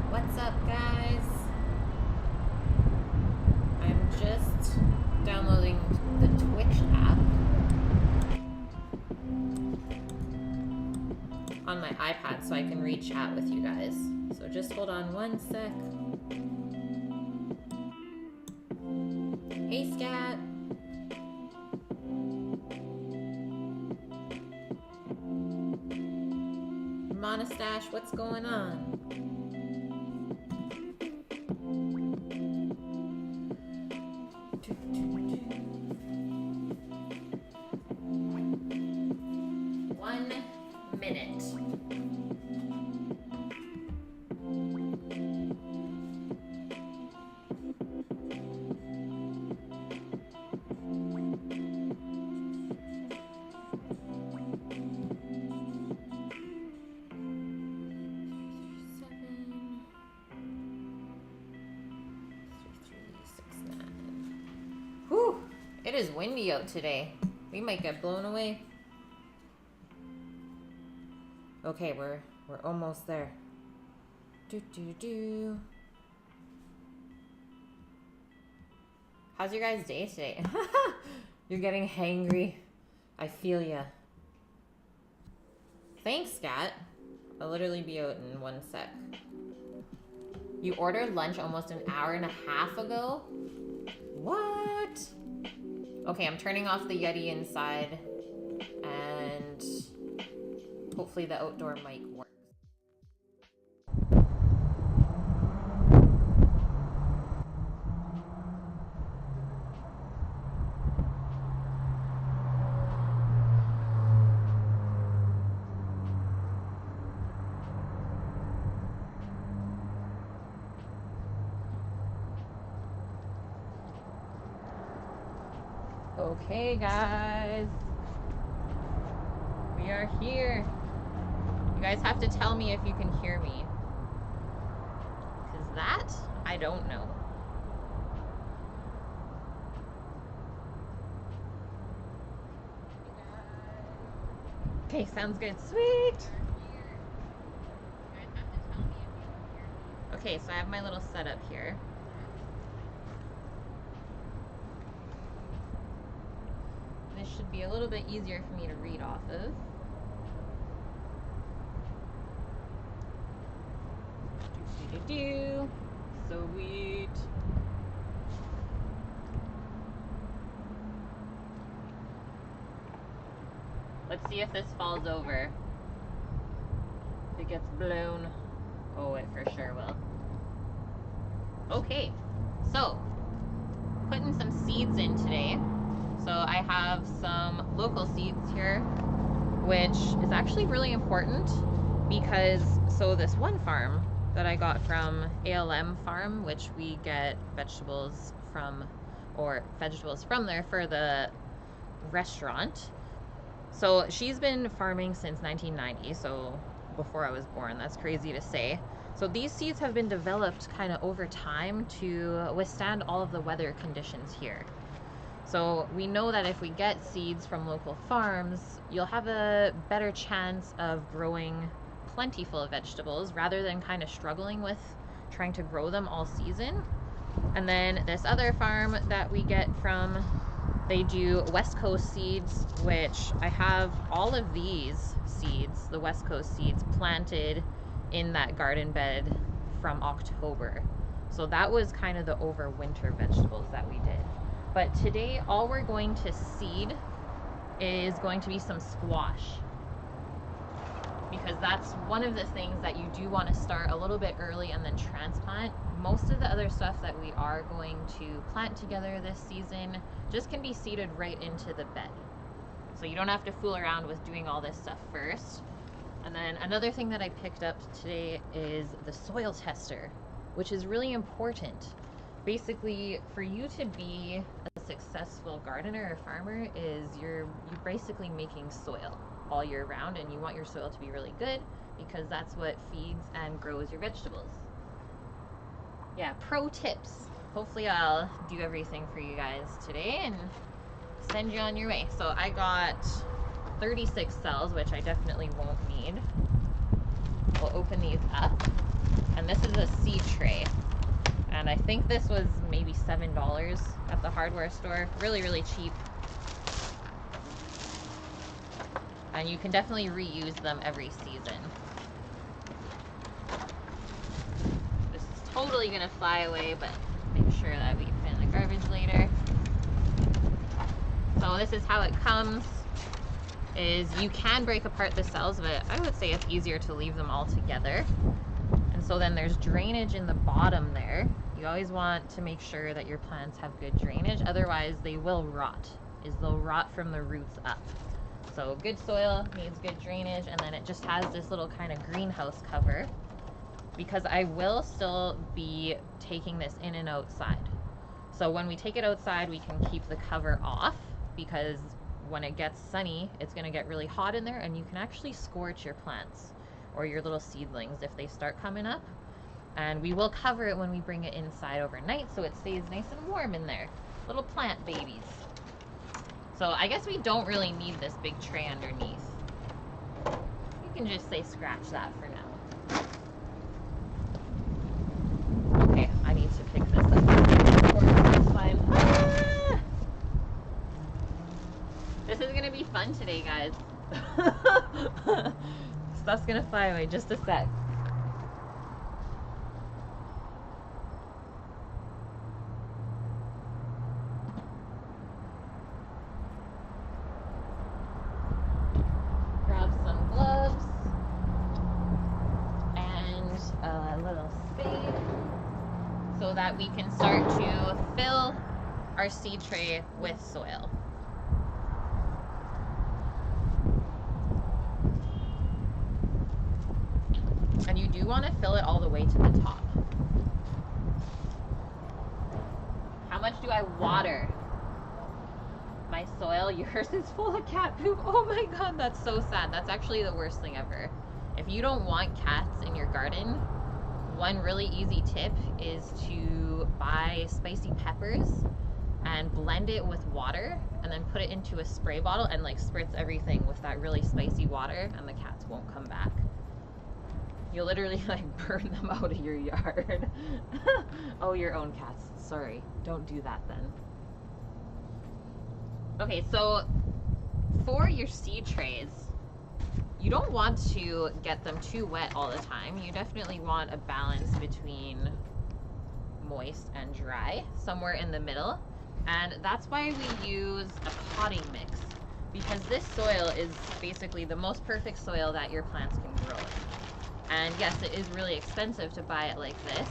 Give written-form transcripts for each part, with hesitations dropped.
What's up, guys? I'm just downloading the Twitch app on my iPad so I can chat with you guys. So just hold on one sec. Hey, Scat. Monastache, what's going on? It is windy out today. We might get blown away. Okay, we're almost there. How's your guys' day today? You're getting hangry. I feel ya. Thanks, Scat. I'll literally be out in one sec. You ordered lunch almost an hour and a half ago? What? Okay, I'm turning off the Yeti inside, and hopefully the outdoor mic works. Okay, guys, we are here. You guys have to tell me if you can hear me, because that I don't know. Okay, sounds good. Sweet. Okay, so I have my little setup here. This should be a little bit easier for me to read off of. Sweet. Let's see if this falls over. If it gets blown. Oh, it for sure will. Okay, so putting some seeds in today. So I have some local seeds here, which is actually really important because, so this one farm that I got from ALM Farm, which we get vegetables from there for the restaurant. So she's been farming since 1990, so before I was born. That's crazy to say. So these seeds have been developed kind of over time to withstand all of the weather conditions here. So we know that if we get seeds from local farms, you'll have a better chance of growing plentiful of vegetables rather than kind of struggling with trying to grow them all season. And then this other farm that we get from They do West Coast seeds, which I have all of these seeds, the West Coast seeds, planted in that garden bed from October. So that was kind of the overwinter vegetables that we did. But today, all we're going to seed is going to be some squash, because that's one of the things that you do want to start a little bit early and then transplant. Most of the other stuff that we are going to plant together this season just can be seeded right into the bed. So you don't have to fool around with doing all this stuff first. And then another thing that I picked up today is the soil tester, which is really important. Basically, for you to be a successful gardener or farmer is you're basically making soil all year round, and you want your soil to be really good because that's what feeds and grows your vegetables. Yeah, pro tips. Hopefully I'll do everything for you guys today and send you on your way. So I got 36 cells, which I definitely won't need. We'll open these up. And this is a seed tray. And I think this was maybe $7 at the hardware store. Really, really cheap. And you can definitely reuse them every season. This is totally gonna fly away, but make sure that we can fit in the garbage later. So this is how it comes. Is you can break apart the cells, but I would say it's easier to leave them all together. And so then there's drainage in the bottom there. You always want to make sure that your plants have good drainage, otherwise they will rot. They'll rot from the roots up. So good soil needs good drainage, and then it just has this little kind of greenhouse cover, because I will still be taking this in and outside. So when we take it outside, we can keep the cover off, because when it gets sunny, it's going to get really hot in there, and you can actually scorch your plants or your little seedlings if they start coming up. And we will cover it when we bring it inside overnight, so it stays nice and warm in there. Little plant babies. So I guess we don't really need this big tray underneath. You can just say scratch that for now. Okay, I need to pick this up. That's fine. Ah! This is gonna be fun today, guys. Stuff's gonna fly away. Just a sec. Grab some gloves and a little spade so that we can start to fill our seed tray with soil. And you do want to fill it all the way to the top. How much do I water my soil? Yours is full of cat poop. Oh my god, that's so sad. That's actually the worst thing ever. If you don't want cats in your garden, one really easy tip is to buy spicy peppers and blend it with water and then put it into a spray bottle and like spritz everything with that really spicy water, and the cats won't come back. You'll literally like burn them out of your yard. Oh, your own cats. Sorry, don't do that then. Okay, so for your seed trays, you don't want to get them too wet all the time. You definitely want a balance between moist and dry, somewhere in the middle. And that's why we use a potting mix, because this soil is basically the most perfect soil that your plants can grow in. And yes, it is really expensive to buy it like this.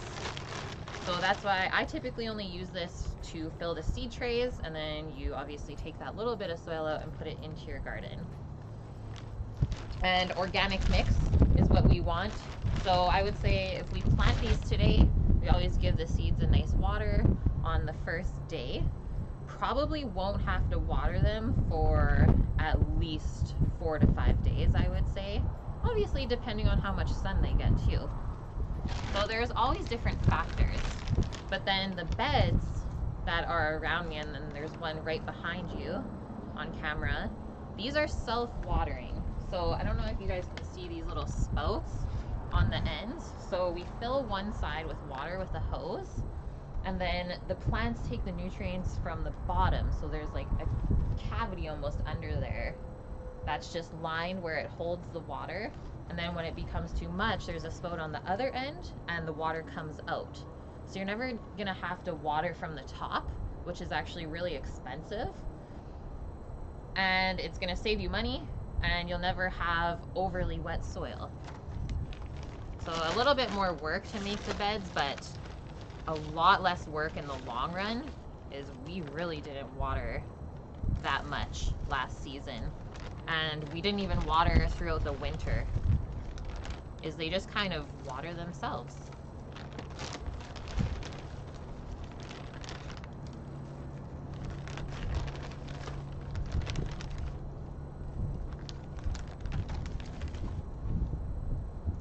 So that's why I typically only use this to fill the seed trays, and then you obviously take that little bit of soil out and put it into your garden. And organic mix is what we want. So I would say if we plant these today, we always give the seeds a nice water on the first day. Probably won't have to water them for at least 4 to 5 days, I would say. Obviously, depending on how much sun they get too. So there's always different factors. But then the beds that are around me, and then there's one right behind you on camera, these are self-watering. So I don't know if you guys can see these little spouts on the ends. So we fill one side with water with a hose, And then the plants take the nutrients from the bottom, so there's like a cavity almost under there that's just lined where it holds the water. And then when it becomes too much, there's a spout on the other end and the water comes out. So you're never gonna have to water from the top, which is actually really expensive. And it's gonna save you money, and you'll never have overly wet soil. So a little bit more work to make the beds, but a lot less work in the long run, is we really didn't water that much last season. And we didn't even water throughout the winter, is they just kind of water themselves.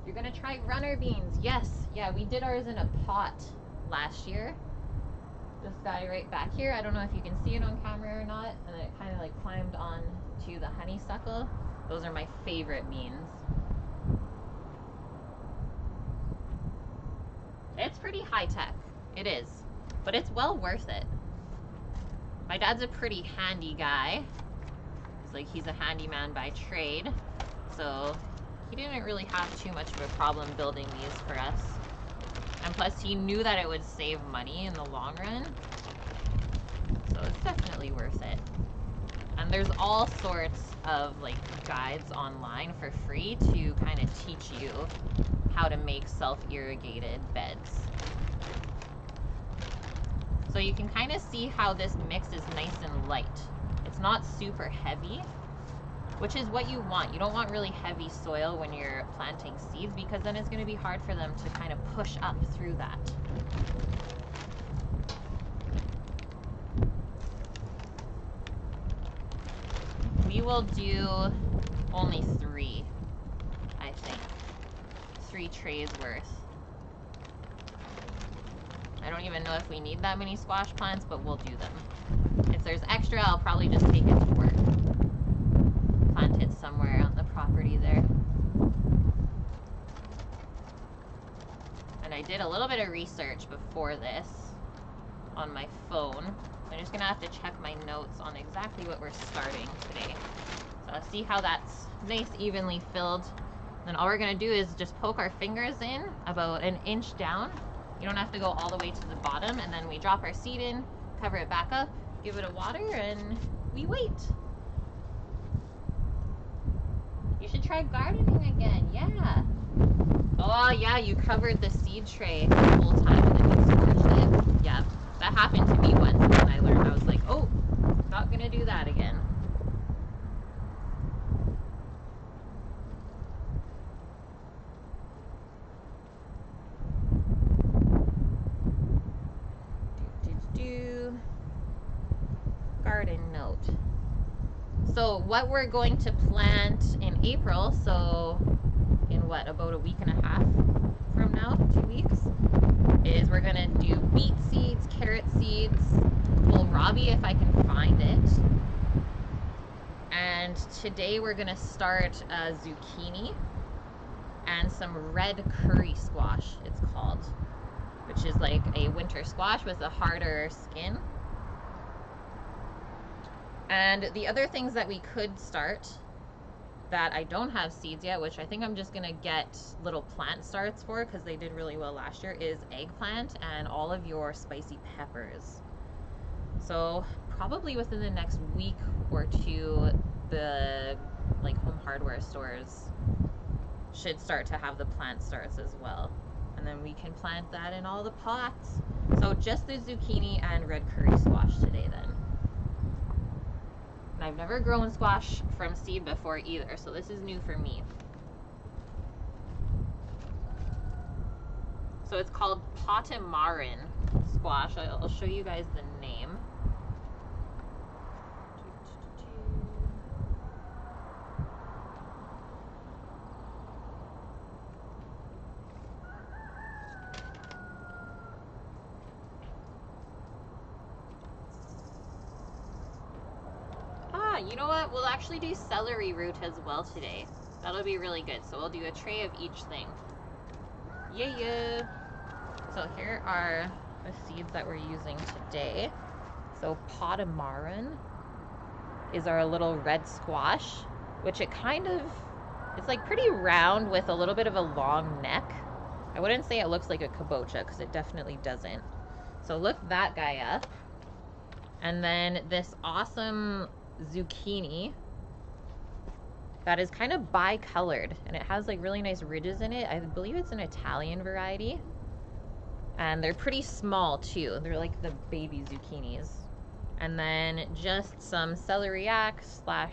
You're gonna try runner beans. Yes, yeah, we did ours in a pot last year. This guy right back here, I don't know if you can see it on camera or not, and it kind of like climbed on to the honeysuckle. Those are my favorite beans. It's pretty high tech, it is, but it's well worth it. My dad's a pretty handy guy. He's a handyman by trade, so he didn't really have too much of a problem building these for us. And plus he knew that it would save money in the long run, so it's definitely worth it. And there's all sorts of like guides online for free to kind of teach you how to make self-irrigated beds. So you can kind of see how this mix is nice and light. It's not super heavy, which is what you want. You don't want really heavy soil when you're planting seeds, because then it's going to be hard for them to kind of push up through that. We will do only 3, I think. 3 trays worth. I don't even know if we need that many squash plants, but we'll do them. If there's extra, I'll probably just take it to work. Plant it somewhere on the property there. And I did a little bit of research before this on my phone. I'm just gonna have to check my notes on exactly what we're starting today. So I'll see how that's nice, evenly filled. Then all we're gonna do is just poke our fingers in about 1 inch down. You don't have to go all the way to the bottom, and then we drop our seed in, cover it back up, give it a water, and we wait. You should try gardening again, yeah. Oh yeah, you covered the seed tray the whole time and then you scorched it. Yeah, that happened to me once, and then I learned, I was like, oh, not gonna do that again. Garden note. So what we're going to plant in April, so in what, about a week and a half from now, 2 weeks, is we're gonna do beet seeds, carrot seeds, kohlrabi if I can find it. And today we're gonna start zucchini and some red curry squash, it's called, which is like a winter squash with a harder skin. And the other things that we could start that I don't have seeds yet, which I think I'm just gonna get little plant starts for because they did really well last year, is eggplant and all of your spicy peppers. So probably within the next week or 2, the like home hardware stores should start to have the plant starts as well. And then we can plant that in all the pots. So just the zucchini and red curry squash today then. And I've never grown squash from seed before either, so this is new for me. So it's called Potamarin squash. I'll show you guys the name. You know what? We'll actually do celery root as well today. That'll be really good. So we'll do a tray of each thing. Yeah. So here are the seeds that we're using today. So potamaran is our little red squash, which it's like pretty round with a little bit of a long neck. I wouldn't say it looks like a kabocha because it definitely doesn't. So look that guy up. And then this awesome zucchini that is kind of bi-colored and it has like really nice ridges in it. I believe it's an Italian variety. And they're pretty small too. They're like the baby zucchinis. And then just some celeriac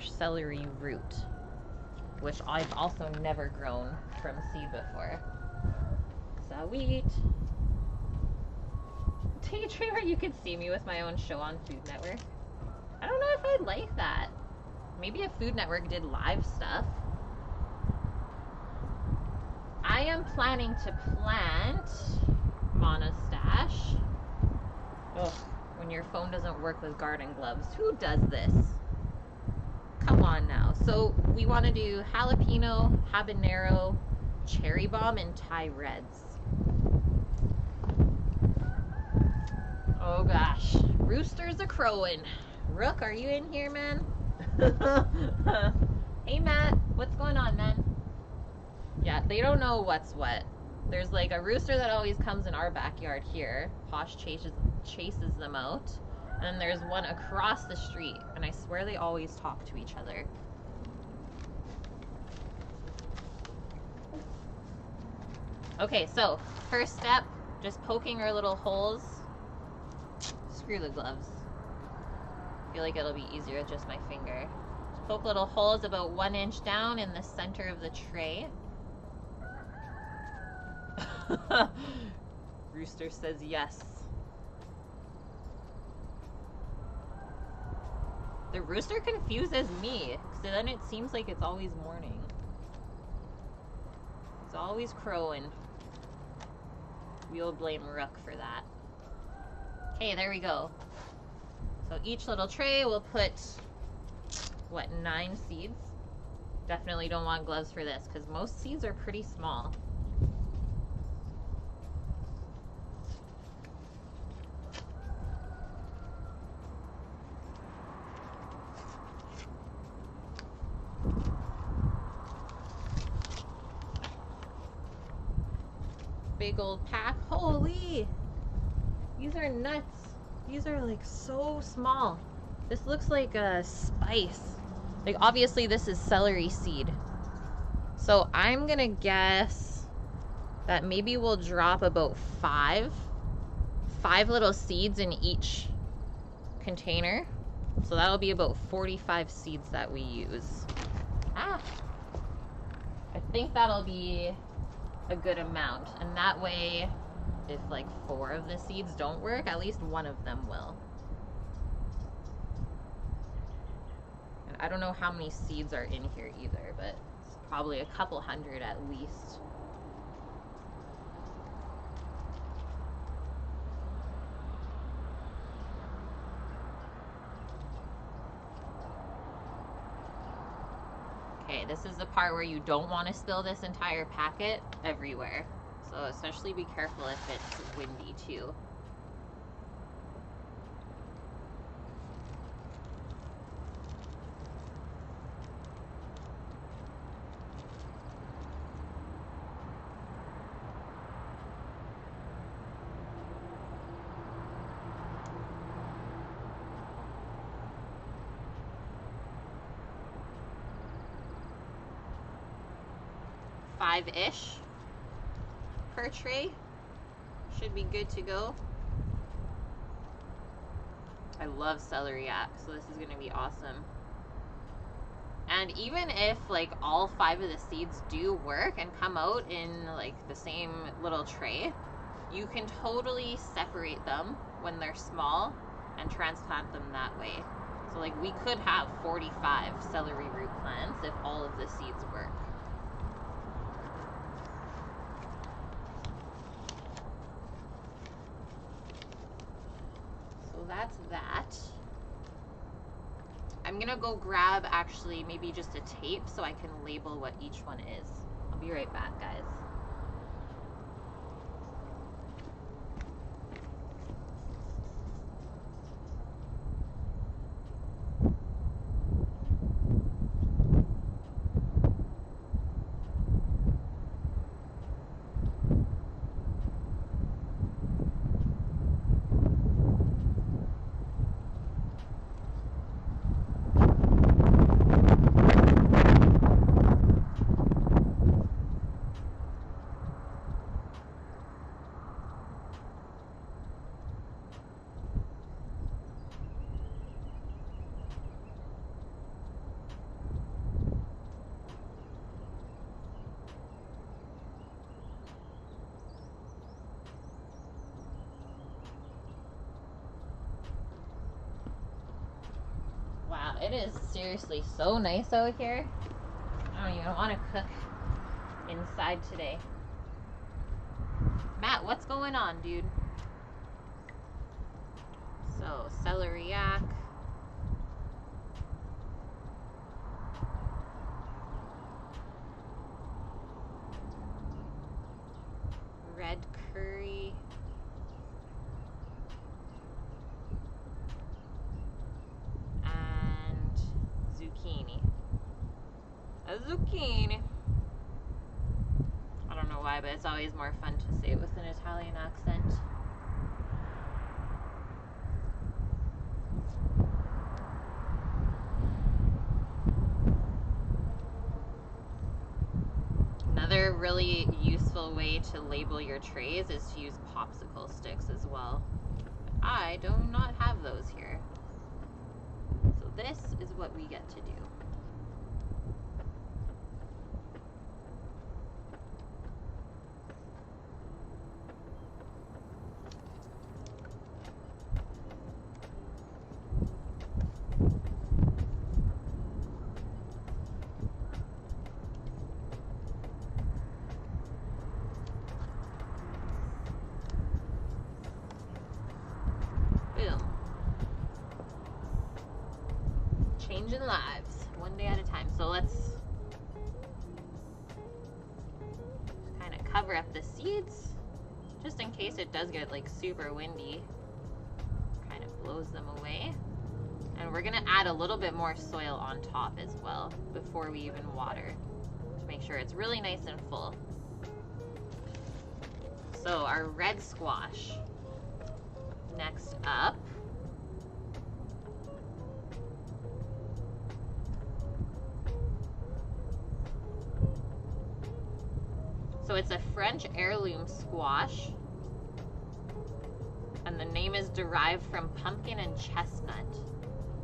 / celery root, which I've also never grown from seed before. Sweet. Daydreamer, you could see me with my own show on Food Network. I don't know if I'd like that. Maybe if Food Network did live stuff. I am planning to plant monostache. Ugh, when your phone doesn't work with garden gloves. Who does this? Come on now. So we want to do jalapeno, habanero, cherry bomb, and Thai reds. Oh gosh. Rooster's a crowing. Rook, are you in here, man? Hey Matt, what's going on, man? Yeah, they don't know what's what. There's like a rooster that always comes in our backyard here. Posh chases them out. And then there's one across the street, and I swear they always talk to each other. Okay, so first step, just poking our little holes. Screw the gloves. I feel like it'll be easier with just my finger. Just poke little holes about 1 inch down in the center of the tray. Rooster says yes. The rooster confuses me, because then it seems like it's always morning. It's always crowing. We'll blame Rook for that. Okay, there we go. So each little tray will put, what, 9 seeds? Definitely don't want gloves for this, because most seeds are pretty small. Big old pack. Holy! These are nuts. These are like so small. This looks like a spice. Like obviously this is celery seed. So I'm gonna guess that maybe we'll drop about 5 little seeds in each container. So that'll be about 45 seeds that we use. I think that'll be a good amount, and that way if like 4 of the seeds don't work, at least 1 of them will. And I don't know how many seeds are in here either, but it's probably a couple hundred at least. Okay, this is the part where you don't want to spill this entire packet everywhere. So especially be careful if it's windy too. Five-ish per tray should be good to go. I love celeriac, so this is going to be awesome. And even if like all 5 of the seeds do work and come out in like the same little tray, you can totally separate them when they're small and transplant them that way. So like we could have 45 celery root plants if all of the seeds work. That's that. I'm gonna go grab actually maybe just a tape so I can label what each one is. I'll be right back, guys. It is seriously so nice out here. I don't even want to cook inside today. Matt, what's going on, dude? So, celeriac. Red curry. And zucchini. A zucchini. I don't know why, but it's always more fun to say it with an Italian accent. Another really useful way to label your trays is to use popsicle sticks as well. I do not have those here. So this is what we get to do. Changing lives one day at a time. So let's kind of cover up the seeds just in case it does get like super windy. Kind of blows them away. And we're gonna add a little bit more soil on top as well before we even water to make sure it's really nice and full. So our red squash. Next up. So it's a French heirloom squash, and the name is derived from pumpkin and chestnut.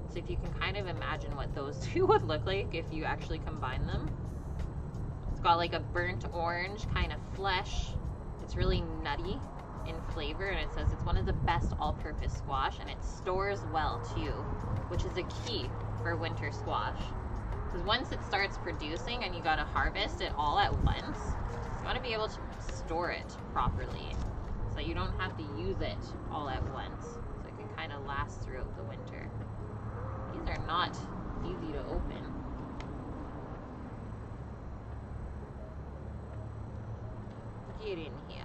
So if you can kind of imagine what those two would look like if you actually combine them. It's got like a burnt orange kind of flesh. It's really nutty in flavor, and it says it's one of the best all-purpose squash, and it stores well too, which is a key for winter squash. Because once it starts producing and you gotta harvest it all at once, you want to be able to store it properly so that you don't have to use it all at once, so it can kind of last throughout the winter. These are not easy to open. Get in here.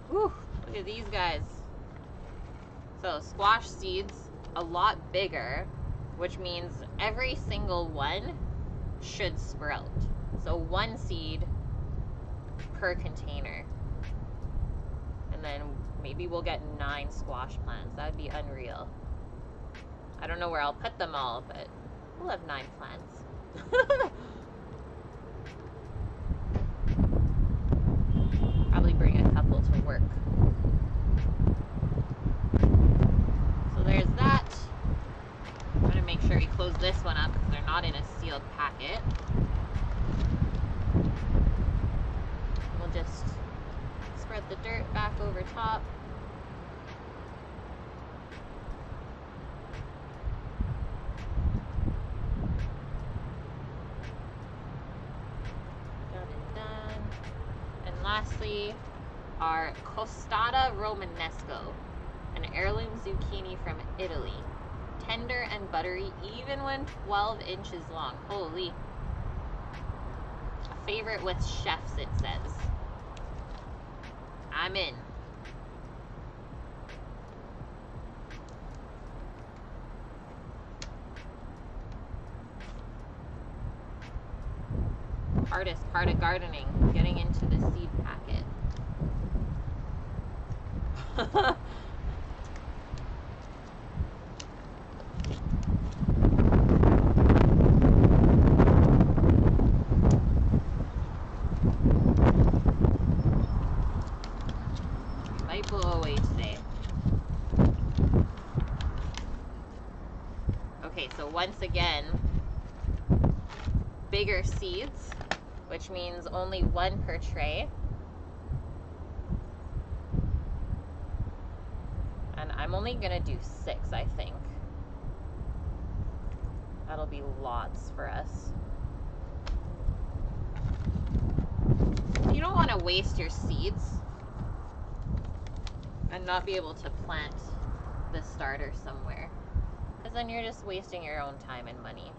Whew, look at these guys. So squash seeds, a lot bigger, which means every single one should sprout. So one seed per container. And then maybe we'll get 9 squash plants. That'd be unreal. I don't know where I'll put them all, but we'll have 9 plants. Probably bring a couple to work. So there's that. I'm going to make sure we close this one up because they're not in a sealed packet. We'll just spread the dirt back over top. Lastly, our costata romanesco, an heirloom zucchini from Italy. Tender and buttery, even when 12 inches long. Holy. A favorite with chefs, it says. I'm in. Hardest part of gardening, getting into the seed packet. Might blow away today. Okay, so once again, bigger seeds, which means only one per tray. And I'm only gonna do 6, I think. That'll be lots for us. You don't want to waste your seeds and not be able to plant the starter somewhere, because then you're just wasting your own time and money.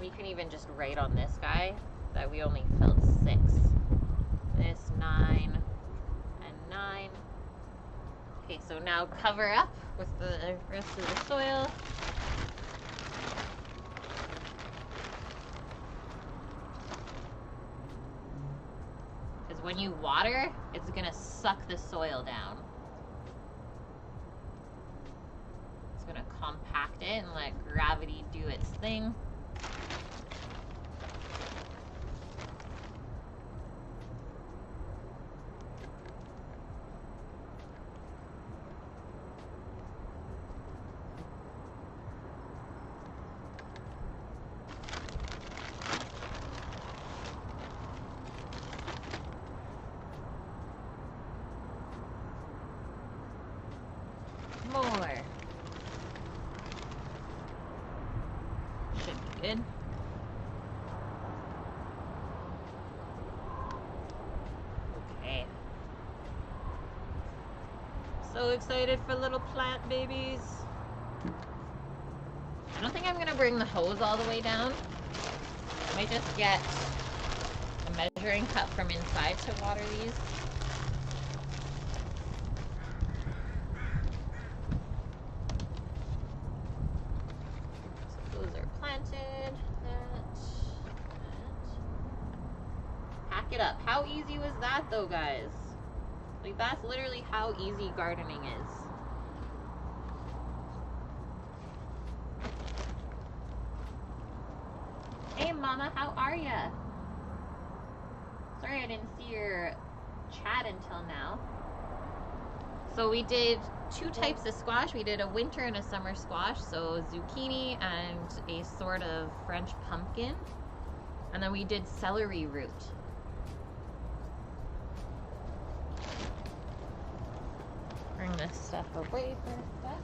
We can even just write on this guy that we only filled 6. This 9 and 9. Okay, so now cover up with the rest of the soil. Because when you water, it's gonna suck the soil down. It's gonna compact it and let gravity do its thing. More. Should be good. Okay. So excited for little plant babies. I don't think I'm gonna bring the hose all the way down. I might just get a measuring cup from inside to water these. It up. How easy was that though, guys? Like, that's literally how easy gardening is. Hey mama, how are ya? Sorry I didn't see your chat until now. So we did 2 types of squash. We did a winter and a summer squash, so zucchini and a sort of French pumpkin. And then we did celery root. Bring this stuff away for a sec.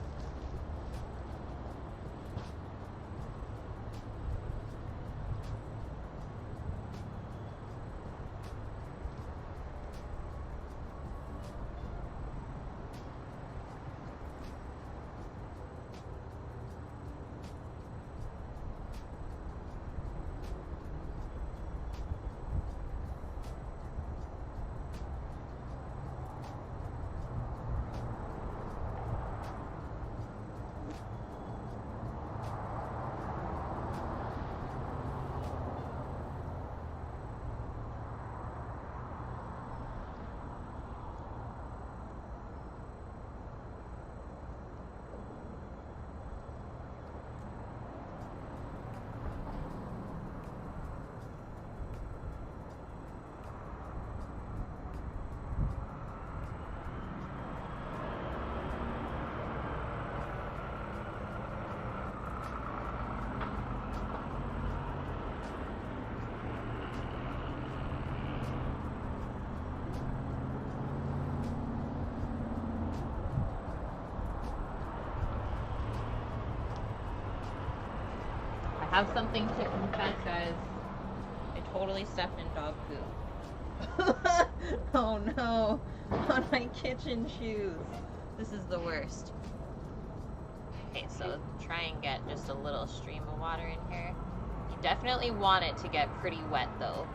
I have something to confess, guys. I totally stepped in dog poop. Oh no, on my kitchen shoes. This is the worst. Okay, so try and get just a little stream of water in here. You definitely want it to get pretty wet though.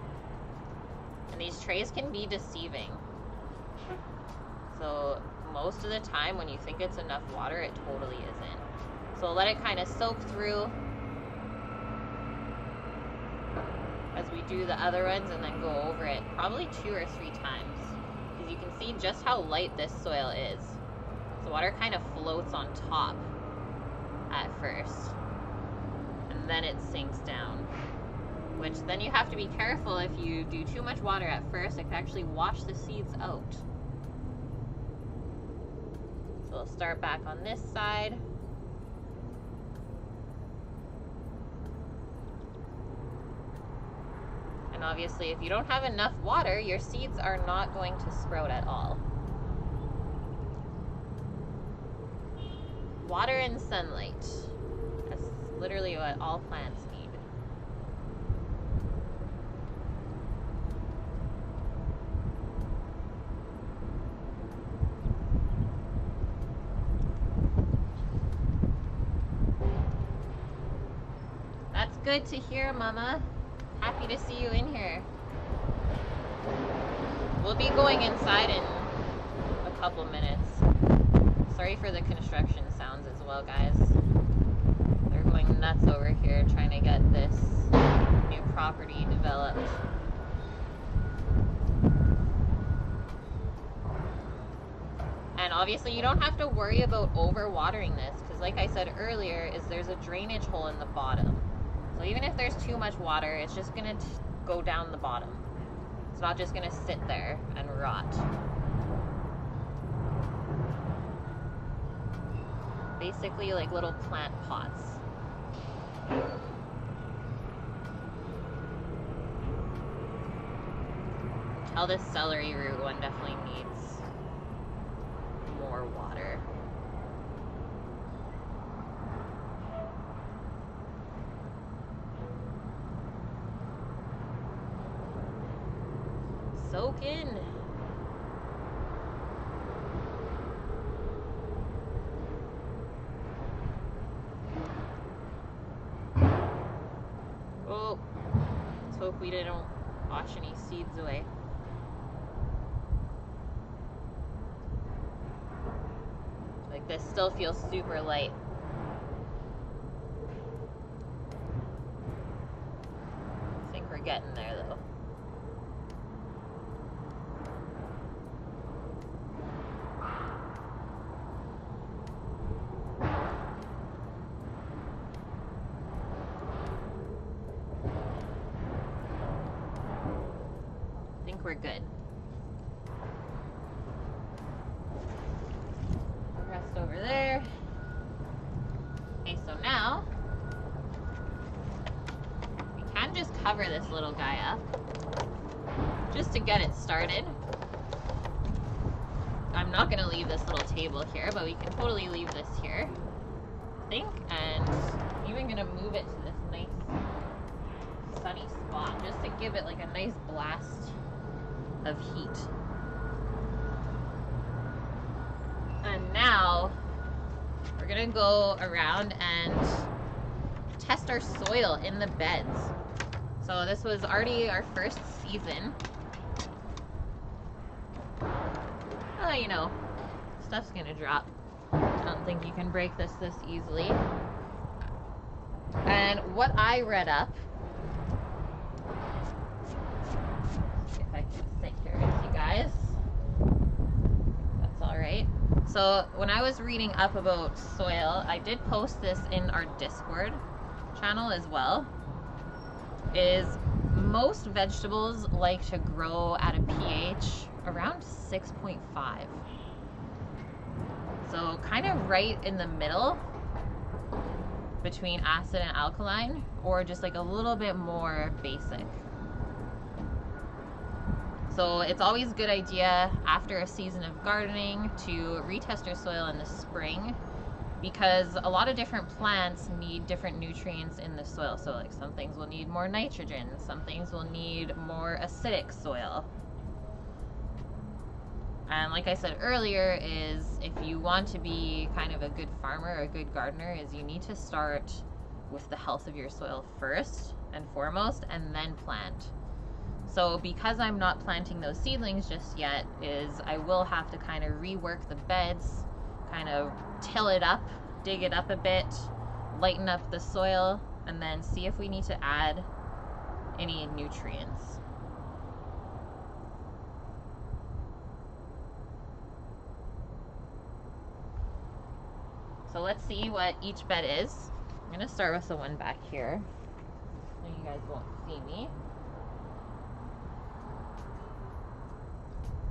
And these trays can be deceiving. So most of the time when you think it's enough water, it totally isn't. So let it kind of soak through as we do the other ones, and then go over it probably 2 or 3 times, because you can see just how light this soil is. The water kind of floats on top at first, and then it sinks down. which then you have to be careful. If you do too much water at first, it can actually wash the seeds out. So we'll start back on this side. And obviously, if you don't have enough water, your seeds are not going to sprout at all. Water and sunlight. That's literally what all plants need. That's good to hear, Mama. Happy to see you in here. We'll be going inside in a couple minutes. Sorry for the construction sounds as well, guys. They're going nuts over here trying to get this new property developed. And obviously you don't have to worry about over-watering this, because like I said earlier, there's a drainage hole in the bottom. So even if there's too much water, it's just gonna go down the bottom. It's not just gonna sit there and rot. Basically like little plant pots. Tell this celery root one definitely needs more water. Soak in. Oh, let's hope we didn't wash any seeds away. Like, this still feels super light. I think we're getting there though. We're good. Rest over there. Okay, so now we can just cover this little guy up just to get it started. I'm not going to leave this little table here, but we can totally leave this here, I think, and I'm even going to move it to this nice sunny spot just to give it like a nice blast of heat. And now we're gonna go around and test our soil in the beds. So this was already our first season. Oh, you know, stuff's gonna drop. I don't think you can break this easily. And what I read up, if I can sit here with you guys, that's all right. So when I was reading up about soil, I did post this in our Discord channel as well, is most vegetables like to grow at a pH around 6.5. So kind of right in the middle between acid and alkaline, or just like a little bit more basic. So it's always a good idea after a season of gardening to retest your soil in the spring, because a lot of different plants need different nutrients in the soil. So like some things will need more nitrogen, some things will need more acidic soil. And like I said earlier, is if you want to be kind of a good farmer or a good gardener, is you need to start with the health of your soil first and foremost, and then plant. So because I'm not planting those seedlings just yet, is I will have to kind of rework the beds, kind of till it up, dig it up a bit, lighten up the soil, and then see if we need to add any nutrients. So let's see what each bed is. I'm gonna start with the one back here. so you guys won't see me.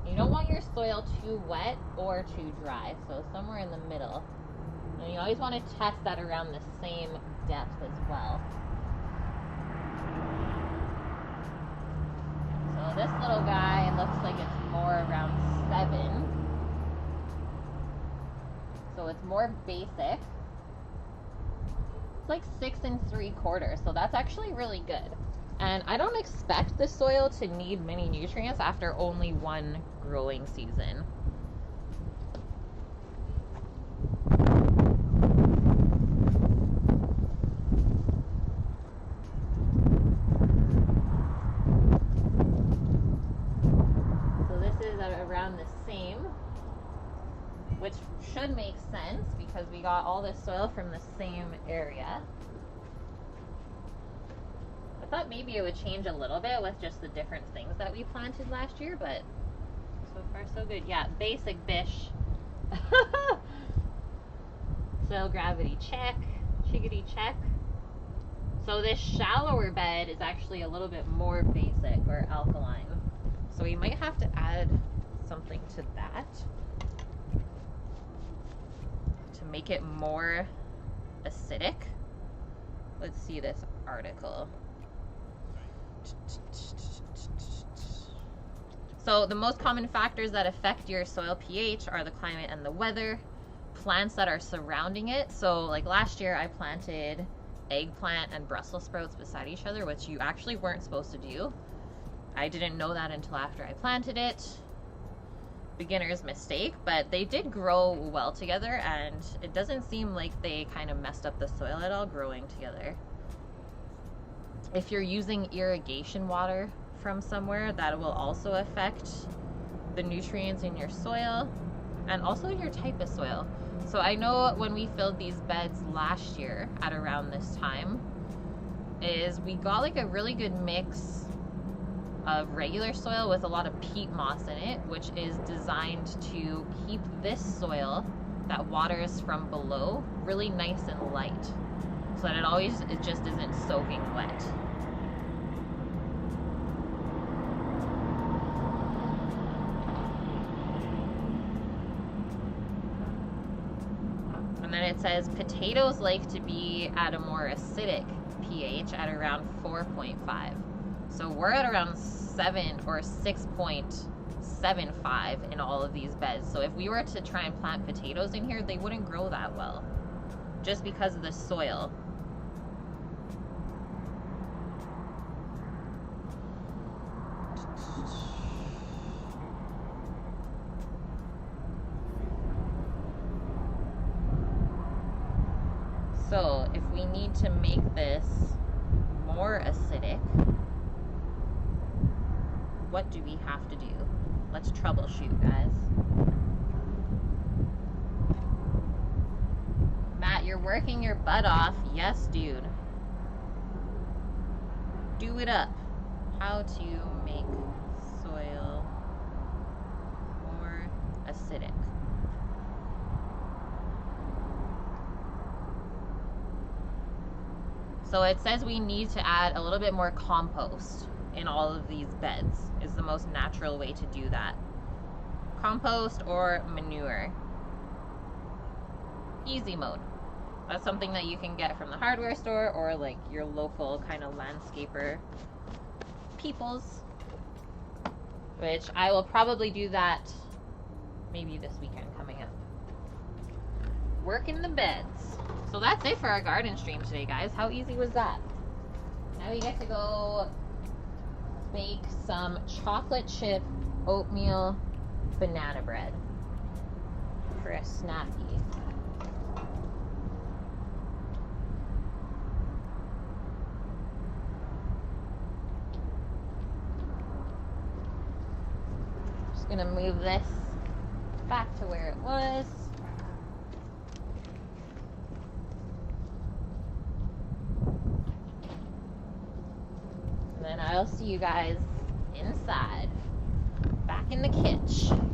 You don't want your soil too wet or too dry, so somewhere in the middle. And you always want to test that around the same depth as well. So this little guy looks like it's more around 7. So it's more basic. It's like 6 3/4, so that's actually really good. And I don't expect the soil to need many nutrients after only one growing season. So this is at around the same, which should make sense because we got all this soil from the same area. I thought maybe it would change a little bit with just the different things that we planted last year, but so far so good. Yeah, basic bish. Soil gravity check, chickadee check. So this shallower bed is actually a little bit more basic or alkaline. So we might have to add something to that to make it more acidic. Let's see this article. So the most common factors that affect your soil pH are the climate and the weather, plants that are surrounding it. So like last year I planted eggplant and Brussels sprouts beside each other, which you actually weren't supposed to do. I didn't know that until after I planted it. Beginner's mistake, but they did grow well together, and it doesn't seem like they kind of messed up the soil at all growing together. If you're using irrigation water from somewhere, that will also affect the nutrients in your soil and also your type of soil. So I know when we filled these beds last year at around this time, is we got like a really good mix of regular soil with a lot of peat moss in it, which is designed to keep this soil that waters from below really nice and light, so that it just isn't soaking wet. And then it says potatoes like to be at a more acidic pH at around 4.5. So we're at around 7 or 6.75 in all of these beds. So if we were to try and plant potatoes in here, they wouldn't grow that well, just because of the soil. So if we need to make this more acidic, what do we have to do? Let's troubleshoot, guys. Matt, you're working your butt off. Yes, dude. Do it up. How to make soil more acidic. So it says we need to add a little bit more compost in all of these beds is the most natural way to do that. Compost or manure. Easy mode. That's something that you can get from the hardware store or like your local kind of landscaper peoples, which I will probably do that maybe this weekend coming up. Work in the beds. So that's it for our garden stream today, guys. How easy was that? Now we get to go bake some chocolate chip oatmeal banana bread for a snacky. Just gonna move this back to where it was. And I'll see you guys inside, back in the kitchen.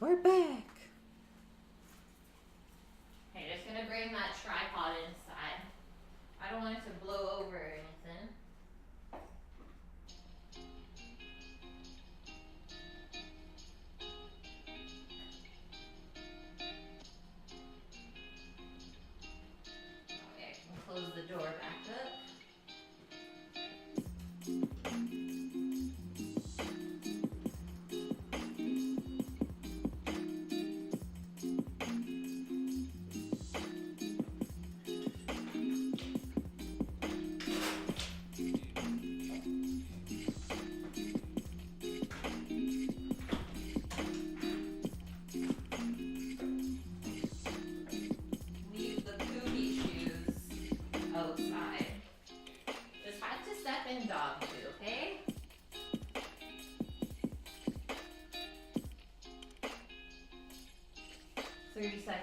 We're back. Okay, just gonna bring that tripod inside. I don't want it to blow over or anything. Okay, I can close the door back up. Leave the poopy shoes outside. Just had to step in dog poo, okay? $30 guys.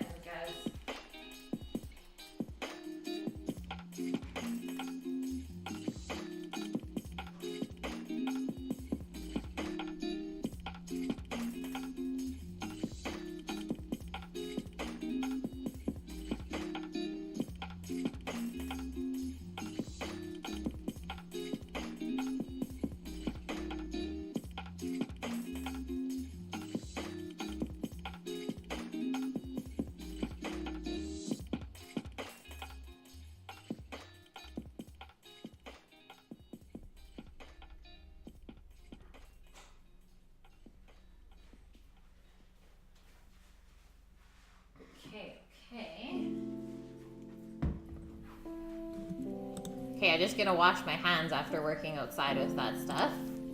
Okay, I just get to wash my hands after working outside with that stuff.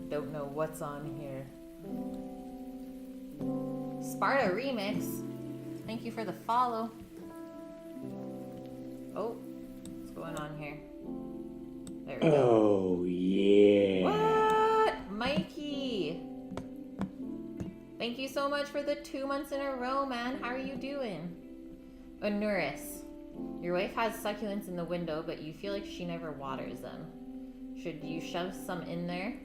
Don't know what's on here. Sparta Remix. Thank you for the follow. Oh, what's going on here? There we go. Oh, yeah. What? Mikey. Thank you so much for the 2 months in a row, man. How are you doing? Onuris. Your wife has succulents in the window, but you feel like she never waters them. Should you shove some in there?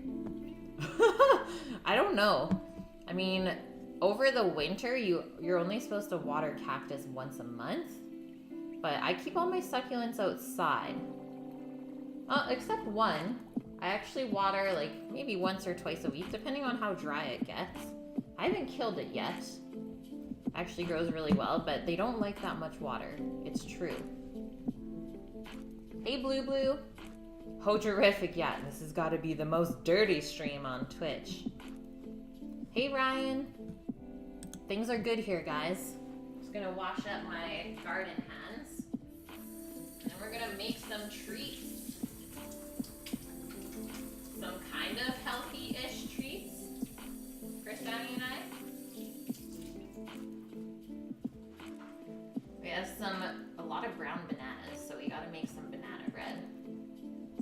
I don't know. I mean, over the winter, you're only supposed to water cactus once a month. But I keep all my succulents outside. Except one. I actually water like maybe once or twice a week, depending on how dry it gets. I haven't killed it yet. Actually grows really well, but they don't like that much water. It's true. Hey, Blue Blue. Ho-terrific, yeah. This has got to be the most dirty stream on Twitch. Hey, Ryan. Things are good here, guys. Just gonna wash up my garden hands. And we're gonna make some treats. Some kind of healthy-ish treats. Chris, Danny, and I. We have a lot of brown bananas, so we gotta make some banana bread.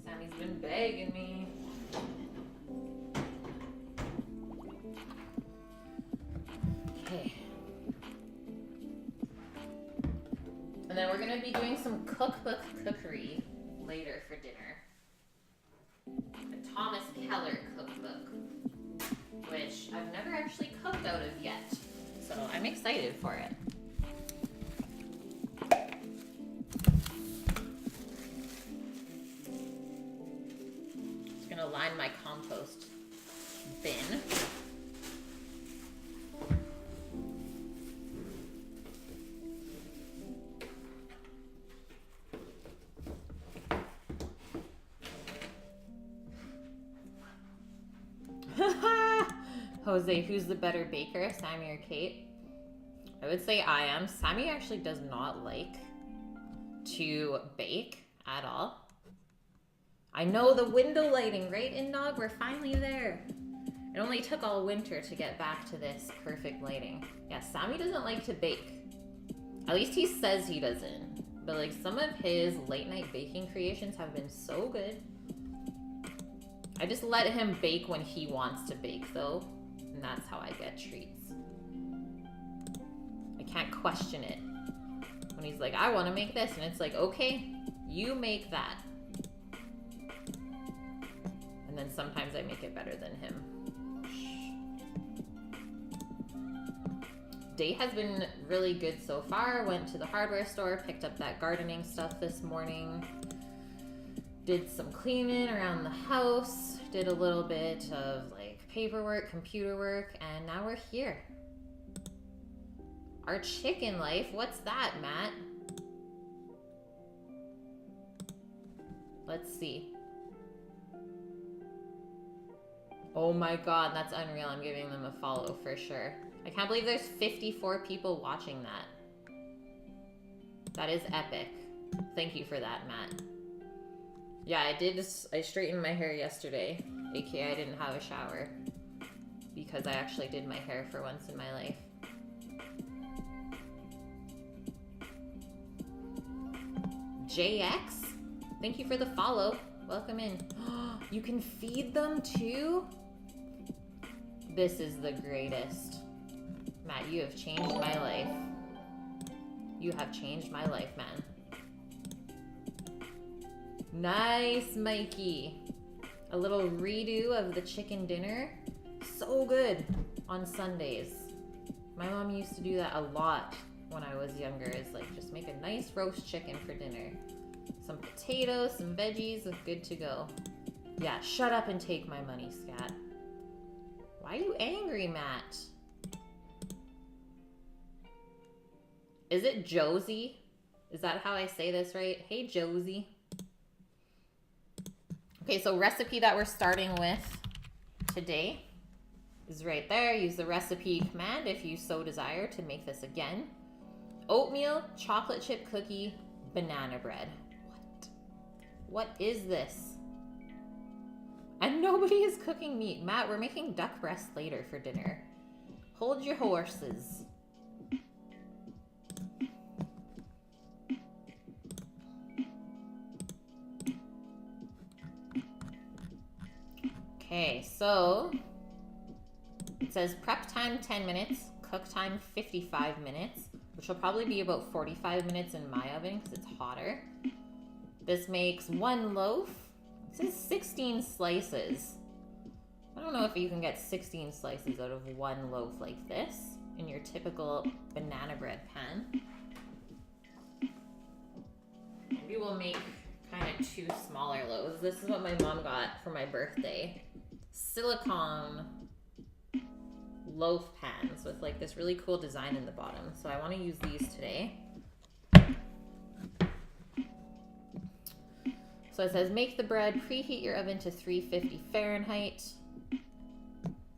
Sammy's been begging me. Okay. And then we're gonna be doing some cookbook cookery later for dinner. The Thomas Keller cookbook, which I've never actually cooked out of yet. So I'm excited for it. Gonna line my compost bin. Jose, who's the better baker, Sammy or Kate? I would say I am. Sammy actually does not like to bake at all. I know, the window lighting, right, Indog? We're finally there. It only took all winter to get back to this perfect lighting. Yeah, Sammy doesn't like to bake. At least he says he doesn't. But like some of his late night baking creations have been so good. I just let him bake when he wants to bake though. And that's how I get treats. I can't question it. When he's like, I want to make this. And it's like, okay, you make that. And then sometimes I make it better than him. day has been really good so far. Went to the hardware store, picked up that gardening stuff this morning. Did some cleaning around the house. Did a little bit of like paperwork, computer work, and now we're here. Our chicken life, what's that, Matt? Let's see. Oh my god, that's unreal. I'm giving them a follow for sure. I can't believe there's 54 people watching that. That is epic. Thank you for that, Matt. Yeah, I straightened my hair yesterday, aka I didn't have a shower. Because I actually did my hair for once in my life. JX, thank you for the follow. Welcome in. You can feed them too? This is the greatest. Matt, you have changed my life. You have changed my life, man. Nice, Mikey. A little redo of the chicken dinner. So good on Sundays. My mom used to do that a lot when I was younger. Is like just make a nice roast chicken for dinner. Some potatoes, some veggies, good to go. Yeah, shut up and take my money, scat. Why are you angry, Matt? Is it Josie? Is that how I say this right? Hey, Josie. Okay, so recipe that we're starting with today is right there. Use the recipe command if you so desire to make this again. Oatmeal, chocolate chip cookie, banana bread. What is this? And nobody is cooking meat. Matt, we're making duck breast later for dinner. Hold your horses. Okay, so it says prep time 10 minutes, cook time 55 minutes, which will probably be about 45 minutes in my oven because it's hotter. This makes one loaf. It says 16 slices. I don't know if you can get 16 slices out of one loaf like this in your typical banana bread pan. Maybe we'll make kind of 2 smaller loaves. This is what my mom got for my birthday. Silicone loaf pans with like this really cool design in the bottom. So I want to use these today. So it says make the bread, preheat your oven to 350 Fahrenheit.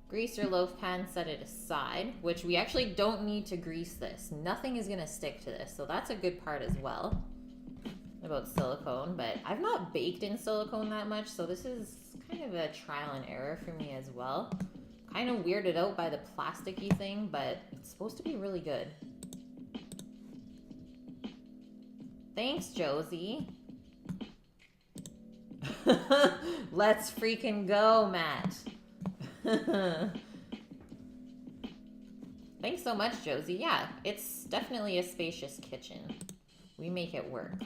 Grease your loaf pan, set it aside, which we actually don't need to grease this. Nothing is going to stick to this. So that's a good part as well about silicone, but I've not baked in silicone that much, so this is kind of a trial and error for me as well. Kind of weirded out by the plasticky thing, but it's supposed to be really good. Thanks, Josie. Let's freaking go, Matt. Thanks so much, Josie. Yeah, it's definitely a spacious kitchen. We make it work.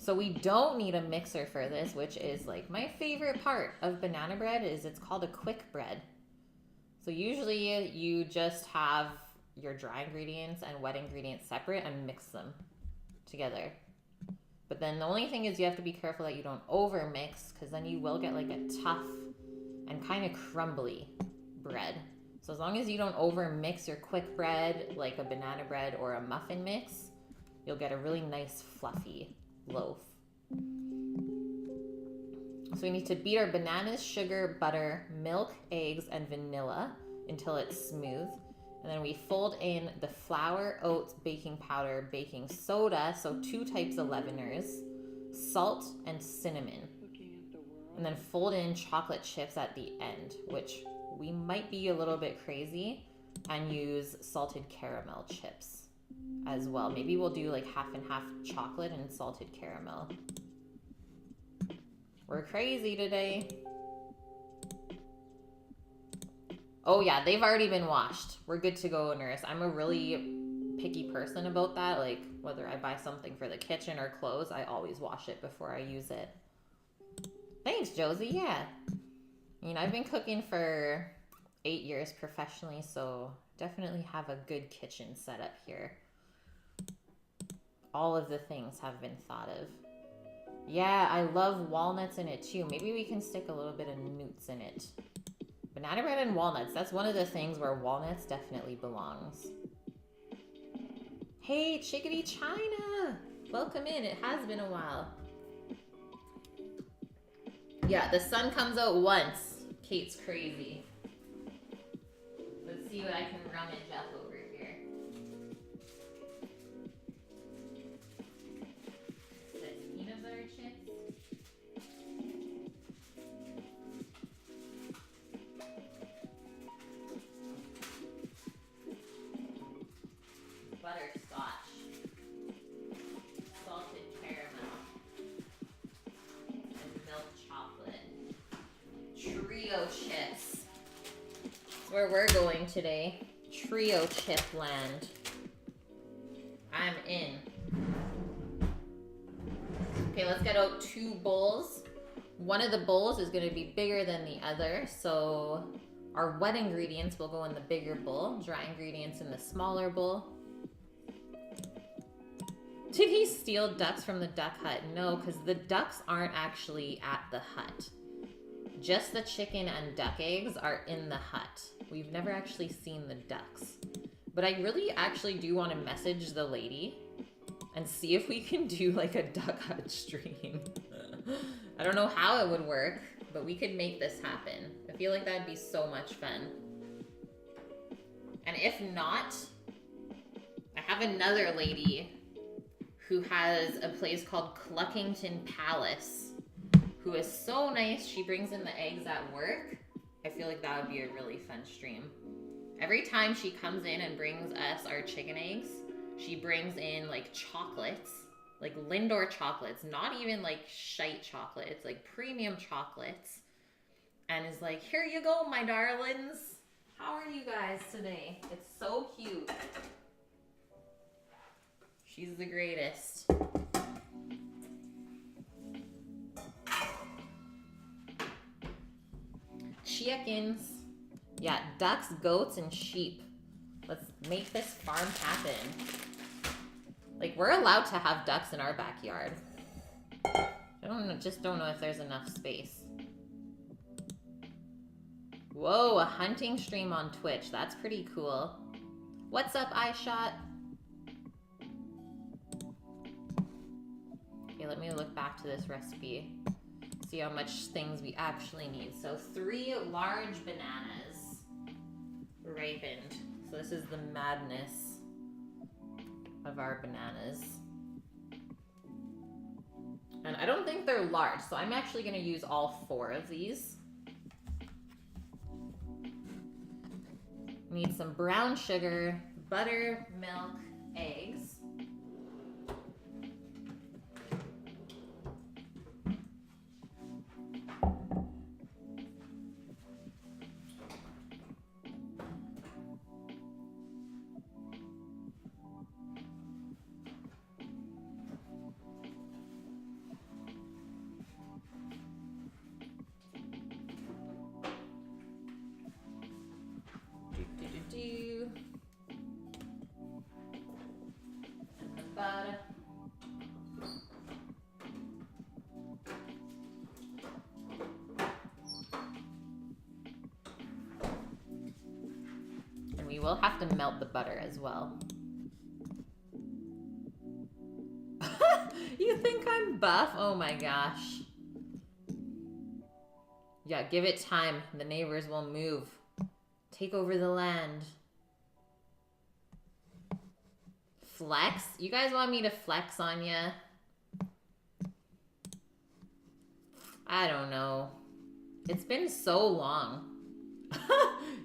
So we don't need a mixer for this, which is like my favorite part of banana bread is it's called a quick bread. So usually you just have your dry ingredients and wet ingredients separate and mix them together. But then the only thing is you have to be careful that you don't over mix because then you will get like a tough and kind of crumbly bread. So as long as you don't over mix your quick bread like a banana bread or a muffin mix, you'll get a really nice fluffy loaf. So we need to beat our bananas, sugar, butter, milk, eggs, and vanilla until it's smooth. And then we fold in the flour, oats, baking powder, baking soda, so 2 types of leaveners, salt, and cinnamon. And then fold in chocolate chips at the end, which we might be a little bit crazy and use salted caramel chips as well. Maybe we'll do like half and half chocolate and salted caramel. We're crazy today. Oh yeah, they've already been washed. We're good to go, nurse. I'm a really picky person about that. Like whether I buy something for the kitchen or clothes, I always wash it before I use it. Thanks, Josie. Yeah. I mean, I've been cooking for 8 years professionally, so Definitely have a good kitchen setup here. All of the things have been thought of. Yeah, I love walnuts in it too. Maybe we can stick a little bit of newts in it. Banana bread and walnuts. That's one of the things where walnuts definitely belongs. Hey, Chickadee China! Welcome in. It has been a while. Yeah, the sun comes out once. Kate's crazy. Let's see what I can rummage up over here. That's peanut butter chips. Butterscotch. Salted caramel. And milk chocolate. Trio chips. That's where we're going today. Trio chip land. I'm in. Okay, let's get out 2 bowls. One of the bowls is going to be bigger than the other, so our wet ingredients will go in the bigger bowl, dry ingredients in the smaller bowl. Did he steal ducks from the duck hut? No, because the ducks aren't actually at the hut. Just the chicken and duck eggs are in the hut. We've never actually seen the ducks. But I really actually do want to message the lady and see if we can do like a duck hut stream. I don't know how it would work, but we could make this happen. I feel like that'd be so much fun. And if not, I have another lady who has a place called Cluckington Palace, who is so nice. She brings in the eggs at work. I feel like that would be a really fun stream. Every time she comes in and brings us our chicken eggs, she brings in like chocolates, like Lindor chocolates, not even like shite chocolate. It's like premium chocolates. And is like, here you go, my darlings. How are you guys today? It's so cute. She's the greatest. Chickens. Yeah, ducks, goats, and sheep. Let's make this farm happen. Like, we're allowed to have ducks in our backyard. Just don't know if there's enough space. Whoa, a hunting stream on Twitch. That's pretty cool. What's up, iShot? Okay, let me look back to this recipe. See how much things we actually need. So 3 large bananas ripened. So this is the madness of our bananas. And I don't think they're large, so I'm actually gonna use all 4 of these. Need some brown sugar, butter, milk, eggs. We'll have to melt the butter as well. You think I'm buff? Oh my gosh. Yeah, give it time. The neighbors will move. Take over the land. Flex? You guys want me to flex on ya? I don't know. It's been so long.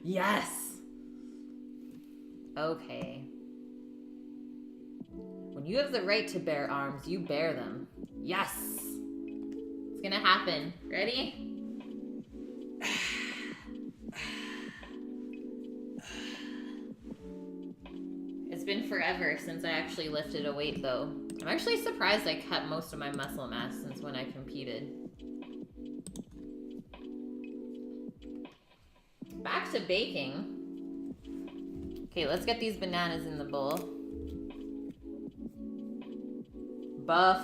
Yes! Okay. When you have the right to bear arms, you bear them. Yes! It's gonna happen. Ready? It's been forever since I actually lifted a weight, though. I'm actually surprised I kept most of my muscle mass since when I competed. Back to baking. Okay, let's get these bananas in the bowl. Buff.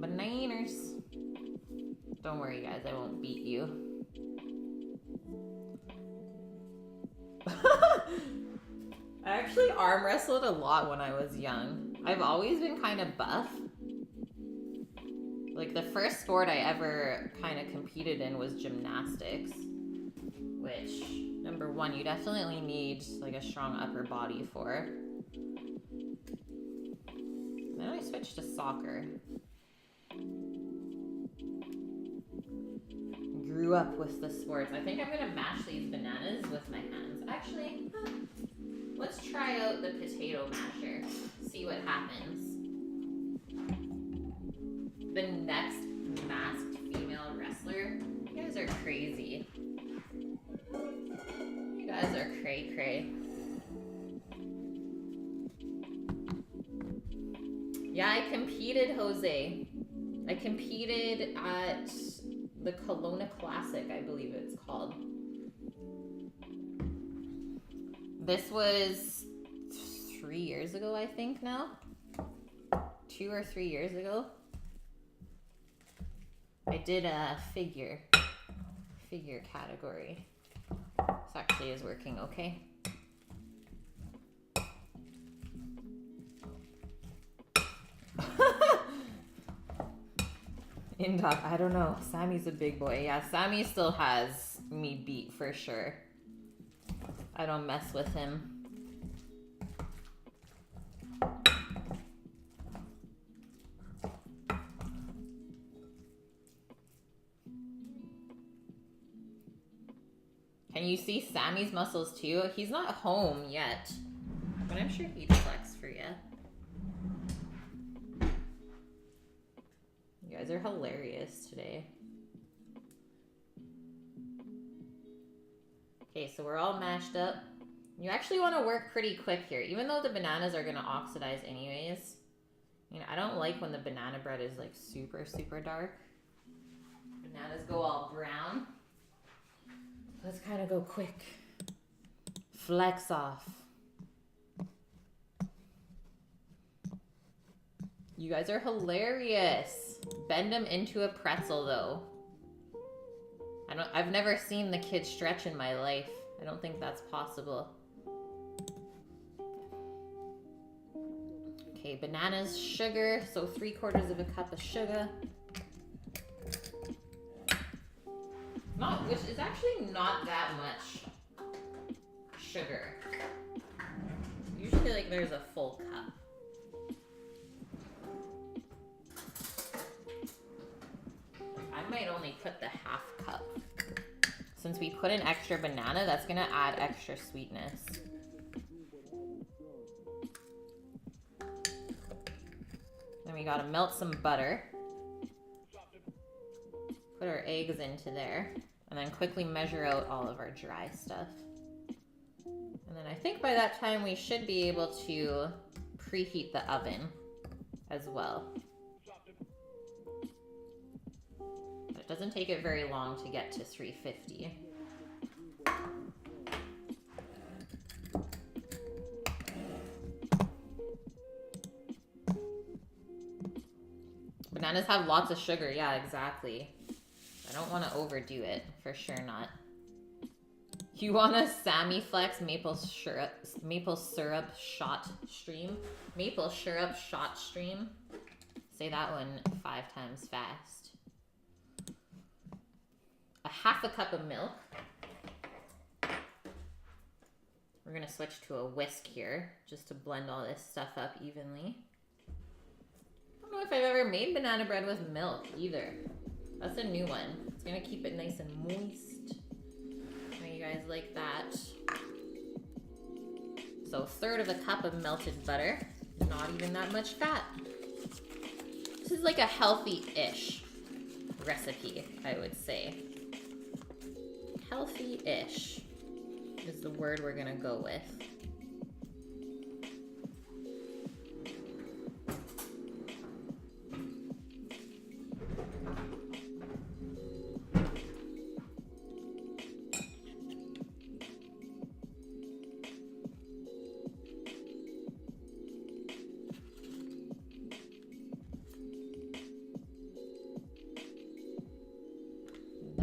Bananas. Don't worry, guys, I won't beat you. I actually arm wrestled a lot when I was young. I've always been kind of buff. Like, the first sport I ever kind of competed in was gymnastics, which, number one, you definitely need like a strong upper body for. And then I switched to soccer. Grew up with the sports. I think I'm gonna mash these bananas with my hands. Actually, let's try out the potato masher. See what happens. The next masked female wrestler. You guys are crazy. You guys are cray cray. Yeah, I competed, Jose. I competed at the Kelowna Classic, I believe it's called. This was 3 years ago, I think now. 2 or 3 years ago. I did a figure category. This actually is working okay. Indok, I don't know. Sammy's a big boy. Yeah, Sammy still has me beat for sure. I don't mess with him. Can you see Sammy's muscles too? He's not home yet, but I'm sure he'd flex for you. You guys are hilarious today. Okay, so we're all mashed up. You actually want to work pretty quick here, even though the bananas are going to oxidize anyways. You know, I don't like when the banana bread is like super, super dark. Bananas go all brown. Let's kind of go quick. Flex off. You guys are hilarious. Bend them into a pretzel though. I've never seen the kid stretch in my life. I don't think that's possible. Okay, bananas, sugar, so 3/4 of a cup of sugar. Which is actually not that much sugar. Usually like there's a full cup. I might only put the half cup. Since we put an extra banana, that's gonna add extra sweetness. Then we gotta melt some butter. Put our eggs into there. And then quickly measure out all of our dry stuff. And then I think by that time we should be able to preheat the oven as well. But it doesn't take it very long to get to 350. Bananas have lots of sugar, yeah, exactly. I don't want to overdo it, for sure not. You want a Sammy Flex maple syrup shot stream? Maple syrup shot stream? Say that one 5 times fast. A half a cup of milk. We're gonna switch to a whisk here, just to blend all this stuff up evenly. I don't know if I've ever made banana bread with milk either. That's a new one. It's gonna keep it nice and moist. How you guys like that? So 1/3 of a cup of melted butter. Not even that much fat. This is like a healthy-ish recipe, I would say. Healthy-ish is the word we're gonna go with.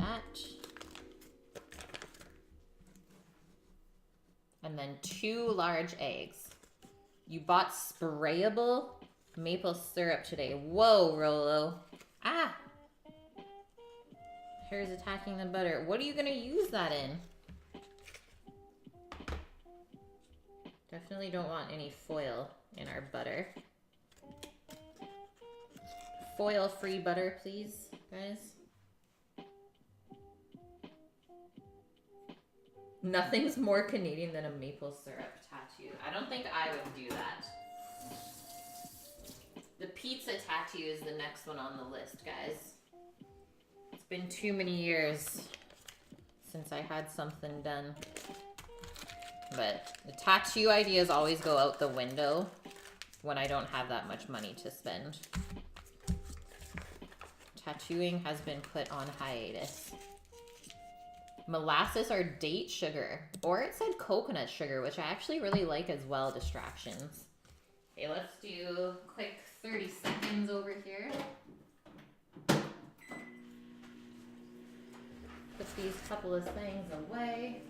that. And then 2 large eggs. You bought sprayable maple syrup today. Whoa, Rolo. Ah! Hair's attacking the butter. What are you gonna use that in? Definitely don't want any foil in our butter. Foil-free butter, please, guys. Nothing's more Canadian than a maple syrup tattoo. I don't think I would do that. The pizza tattoo is the next one on the list, guys. It's been too many years since I had something done. But the tattoo ideas always go out the window when I don't have that much money to spend. Tattooing has been put on hiatus. Molasses or date sugar. Or it said coconut sugar, which I actually really like as well, distractions. Okay, let's do a quick 30 seconds over here. Put these couple of things away.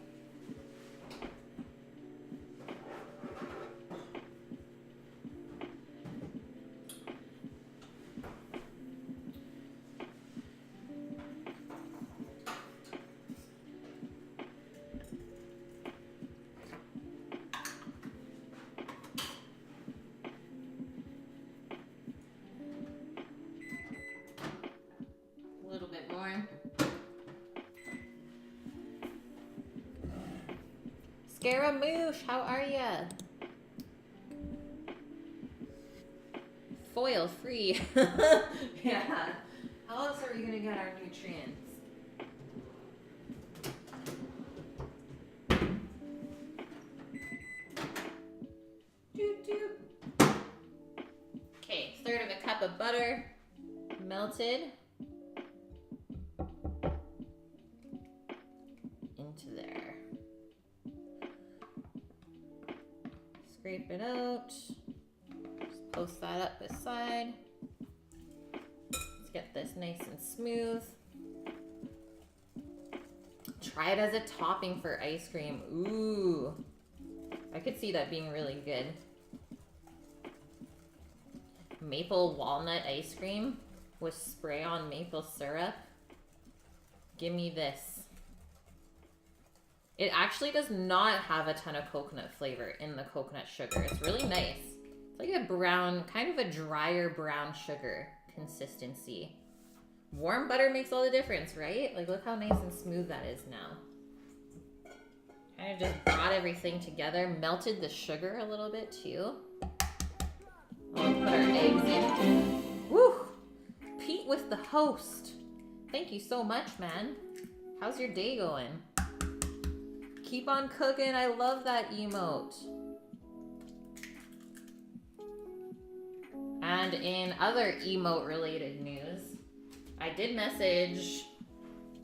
Scaramouche, how are ya? Foil free. Yeah. How else are we gonna get our nutrients? Doop doop. Okay, 1/3 of a cup of butter, melted. Into there. Scrape it out. Just post that up this side. Let's get this nice and smooth. Try it as a topping for ice cream. Ooh. I could see that being really good. Maple walnut ice cream with spray-on maple syrup. Give me this. It actually does not have a ton of coconut flavor in the coconut sugar. It's really nice. It's like a brown, kind of a drier brown sugar consistency. Warm butter makes all the difference, right? Like, look how nice and smooth that is now. Kind of just brought everything together. Melted the sugar a little bit, too. I'll put our eggs in. Woo! Pete with the host. Thank you so much, man. How's your day going? Keep on cooking. I love that emote. And in other emote related news, I did message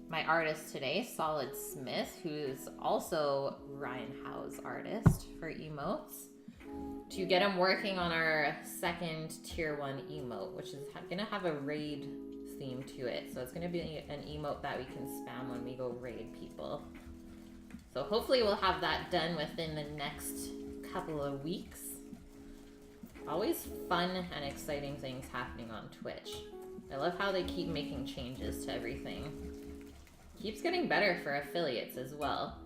my artist today, Solid Smith, who's also Ryan Howe's artist for emotes, to get him working on our second tier 1 emote, which is gonna have a raid theme to it. So it's gonna be an emote that we can spam when we go raid people. So hopefully we'll have that done within the next couple of weeks. Always fun and exciting things happening on Twitch. I love how they keep making changes to everything. Keeps getting better for affiliates as well.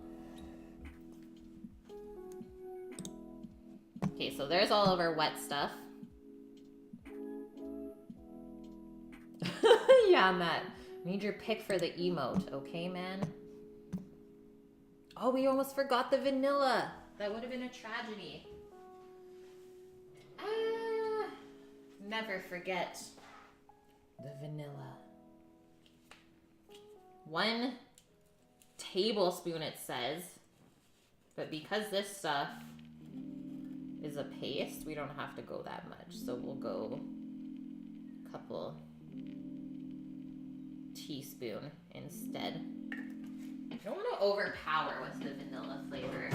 Okay, so there's all of our wet stuff. Yeah, Matt. Need your pick for the emote, okay, man? Oh, we almost forgot the vanilla. That would have been a tragedy. Never forget the vanilla. 1 tablespoon it says, but because this stuff is a paste, we don't have to go that much. So we'll go a couple teaspoon instead. I don't want to overpower with the vanilla flavor.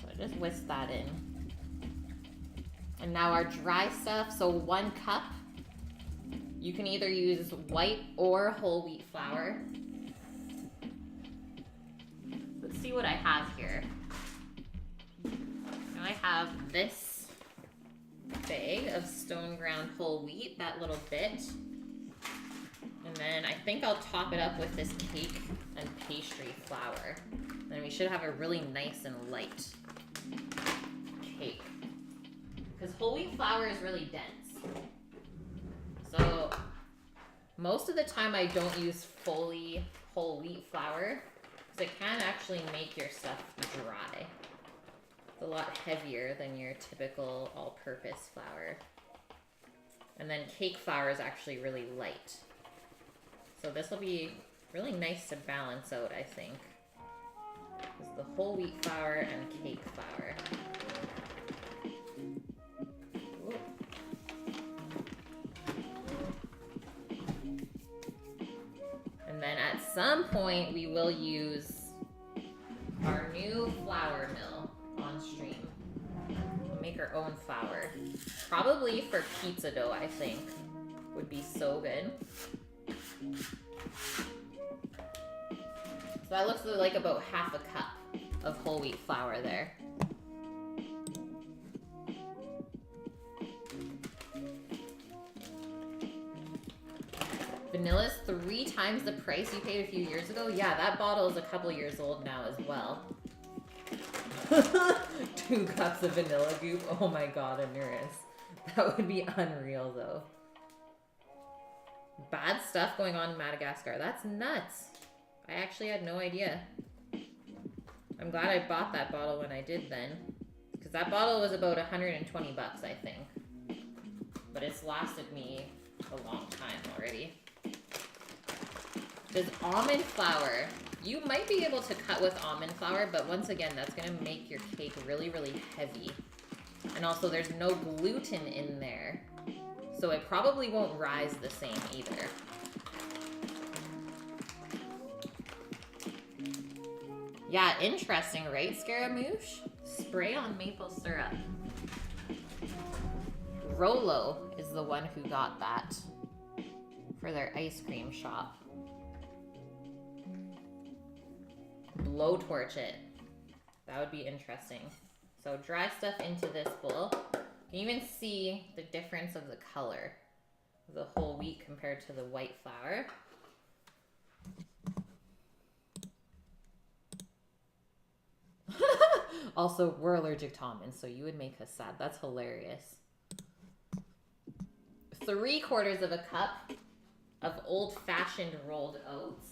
So I just whisk that in. And now our dry stuff, so 1 cup. You can either use white or whole wheat flour. Let's see what I have here. Now I have this bag of stone ground whole wheat, that little bit. And then I think I'll top it up with this cake and pastry flour. Then we should have a really nice and light cake. Because whole wheat flour is really dense. So most of the time I don't use fully whole wheat flour because it can actually make your stuff dry. It's a lot heavier than your typical all-purpose flour. And then cake flour is actually really light. So this will be really nice to balance out, I think. This is the whole wheat flour and cake flour. Ooh. And then at some point we will use our new flour mill on stream. We'll make our own flour. Probably for pizza dough, I think. Would be so good. So that looks like about half a cup of whole wheat flour there. Vanilla's 3 times the price you paid a few years ago? Yeah, that bottle is a couple years old now as well. 2 cups of vanilla goop? Oh my god, Anuris. That would be unreal though. Bad stuff going on in Madagascar. That's nuts. I actually had no idea. I'm glad I bought that bottle when I did then. Because that bottle was about 120 bucks, I think. But it's lasted me a long time already. There's almond flour. You might be able to cut with almond flour, but once again, that's going to make your cake really, really heavy. And also, there's no gluten in there. So it probably won't rise the same either. Yeah, interesting, right, Scaramouche? Spray on maple syrup. Rolo is the one who got that for their ice cream shop. Blowtorch it. That would be interesting. So dry stuff into this bowl. You can even see the difference of the color of the whole wheat compared to the white flour. Also, we're allergic to almonds, so you would make us sad. That's hilarious. 3/4 of a cup of old-fashioned rolled oats.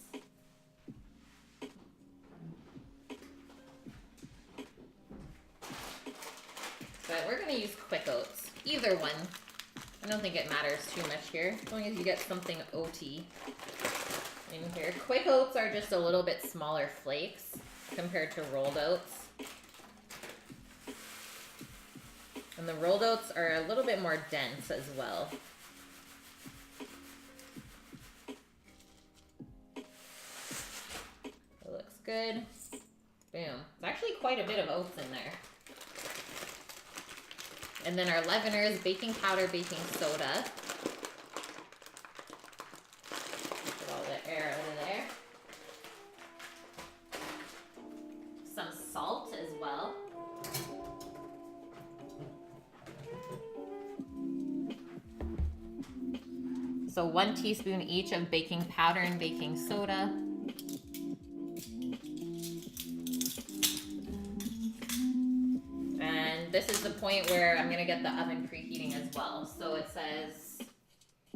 But we're gonna use quick oats. Either one. I don't think it matters too much here, as long as you get something oaty in here. Quick oats are just a little bit smaller flakes compared to rolled oats. And the rolled oats are a little bit more dense as well. It looks good. Boom. There's actually quite a bit of oats in there. And then our leaveners, baking powder, baking soda. Get all the air out of there. Some salt as well. So 1 teaspoon each of baking powder and baking soda. And this is the point where I'm gonna get the oven preheating as well. So it says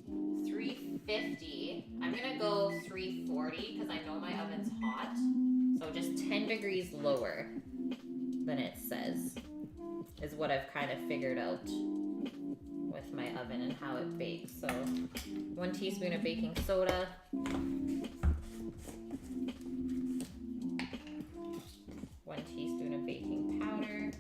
350. I'm gonna go 340 because I know my oven's hot. So just 10 degrees lower than it says is what I've kind of figured out with my oven and how it bakes. So 1 teaspoon of baking soda. 1 teaspoon of baking powder.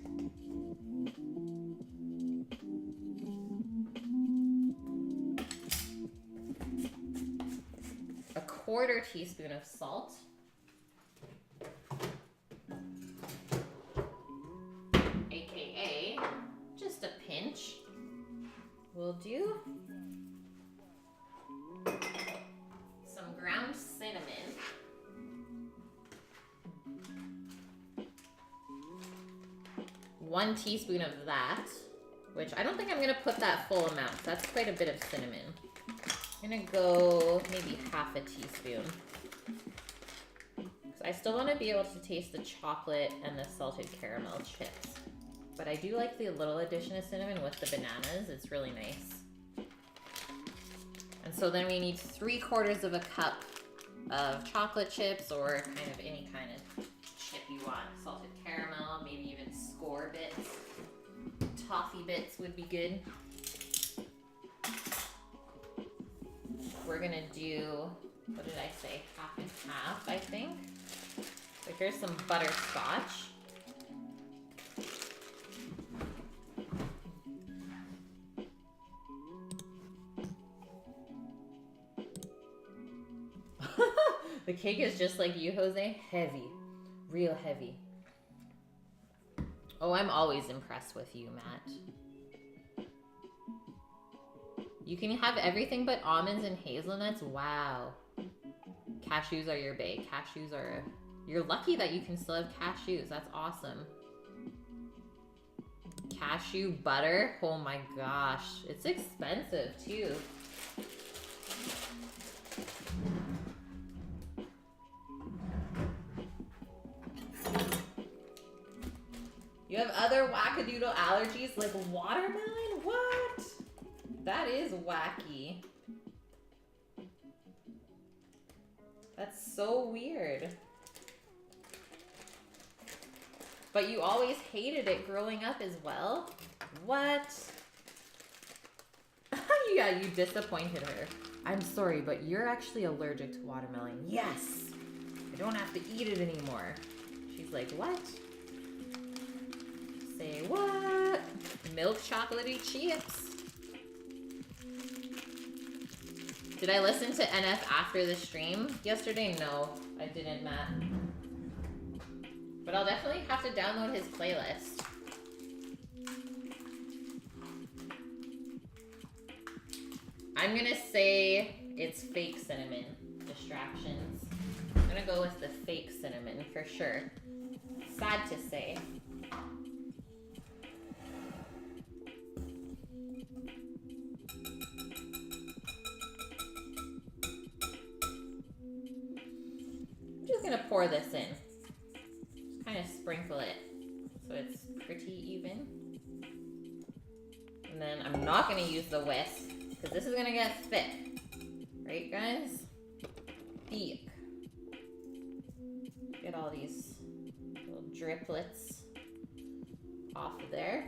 1/4 teaspoon of salt. AKA just a pinch will do. 1 teaspoon of that, which I don't think I'm gonna put that full amount. That's quite a bit of cinnamon. I'm gonna go maybe half a teaspoon. Because I still wanna be able to taste the chocolate and the salted caramel chips. But I do like the little addition of cinnamon with the bananas. It's really nice. And so then we need 3/4 of a cup of chocolate chips, or kind of any kind of chip you want. Salted caramel, maybe even score bits. Toffee bits would be good. We're gonna do, what did I say? Half and half, I think. So here's some butterscotch. The cake is just like you, Jose. Heavy. Real heavy. Oh, I'm always impressed with you, Matt. You can have everything but almonds and hazelnuts? Wow. Cashews are your bae. Cashews are... You're lucky that you can still have cashews. That's awesome. Cashew butter? Oh my gosh. It's expensive, too. You have other wackadoodle allergies like watermelon? What? That is wacky. That's so weird. But you always hated it growing up as well? What? Yeah, you disappointed her. I'm sorry, but you're actually allergic to watermelon. Yes! I don't have to eat it anymore. She's like, what? Say what? Milk chocolatey chips. Did I listen to NF after the stream yesterday? No, I didn't, Matt. But I'll definitely have to download his playlist. I'm gonna say it's fake cinnamon distractions. I'm gonna go with the fake cinnamon for sure. Sad to say. I'm just gonna pour this in. Just kind of sprinkle it so it's pretty even. And then I'm not gonna use the whisk because this is gonna get thick. Right, guys? Thick. Get all these little driplets off of there.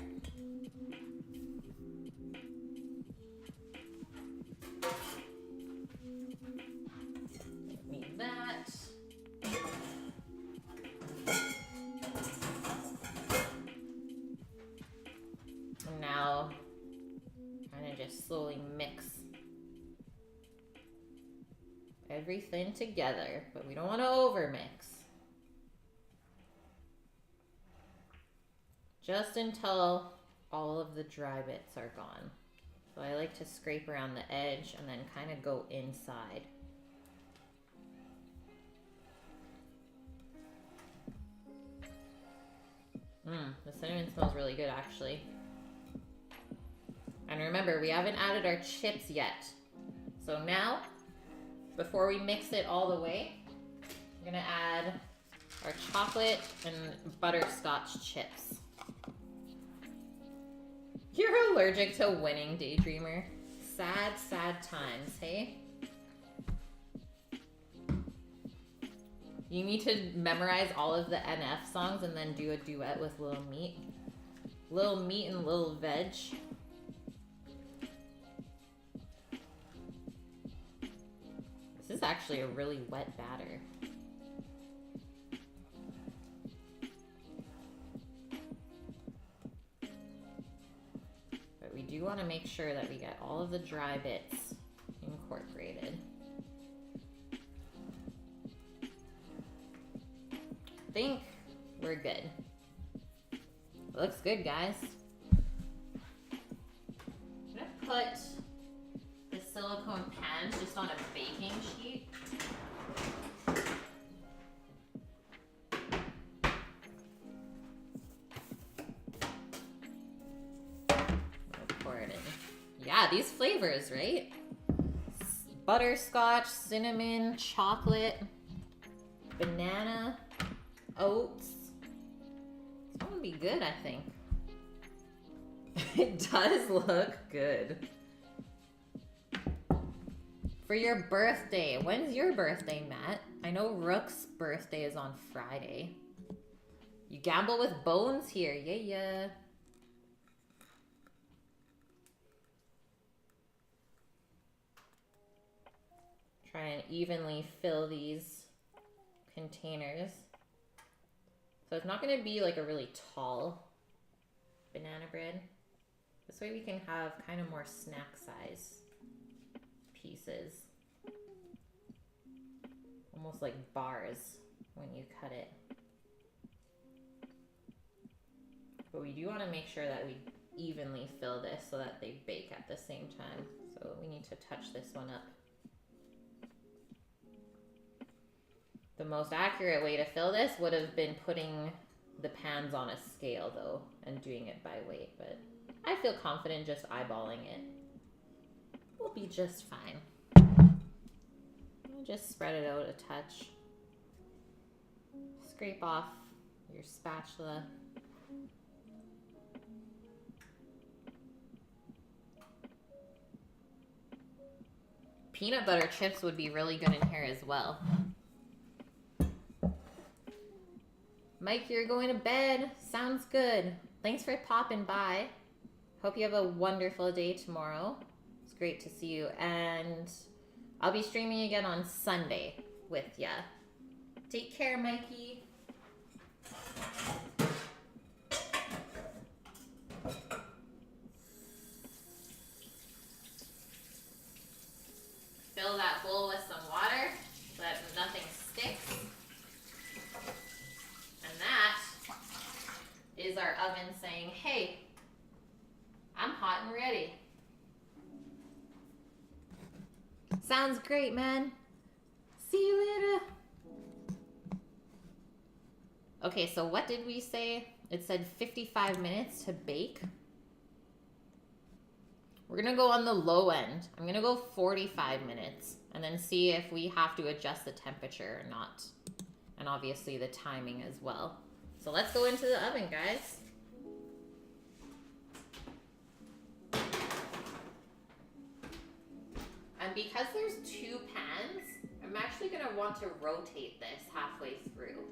Don't need that. And now, kind of just slowly mix everything together, but we don't want to overmix. Just until all of the dry bits are gone. So I like to scrape around the edge and then kind of go inside. The cinnamon smells really good, actually. And remember, we haven't added our chips yet. So now, before we mix it all the way, I'm gonna add our chocolate and butterscotch chips. You're allergic to winning, Daydreamer. Sad, sad times, hey? You need to memorize all of the NF songs and then do a duet with Lil Meat. Lil Meat and Lil Veg. This is actually a really wet batter. But we do want to make sure that we get all of the dry bits incorporated. I think we're good. Looks good, guys. I'm gonna put the silicone pans just on a baking sheet. these flavors, right? Butterscotch, cinnamon, chocolate, banana, oats. It's gonna be good, I think. It does look good. For your birthday. When's your birthday, Matt? I know Rook's birthday is on Friday. You gamble with bones here. Yeah. Try and evenly fill these containers. So it's not going to be like a really tall banana bread. This way we can have kind of more snack size pieces. Almost like bars when you cut it. But we do want to make sure that we evenly fill this so that they bake at the same time. So we need to touch this one up. The most accurate way to fill this would have been putting the pans on a scale though and doing it by weight, but I feel confident just eyeballing it. We'll be just fine. Just spread it out a touch. Scrape off your spatula. Peanut butter chips would be really good in here as well. Mike, you're going to bed. Sounds good. Thanks for popping by. Hope you have a wonderful day tomorrow. It's great to see you. And I'll be streaming again on Sunday with ya. Take care, Mikey. Fill that bowl with some water so that nothing sticks. And that is our oven saying, hey, I'm hot and ready. Sounds great, man. See you later. Okay, so what did we say? It said 55 minutes to bake. We're gonna go on the low end. I'm gonna go 45 minutes and then see if we have to adjust the temperature or not. And obviously the timing as well. So let's go into the oven, guys. And because there's two pans, I'm actually gonna want to rotate this halfway through.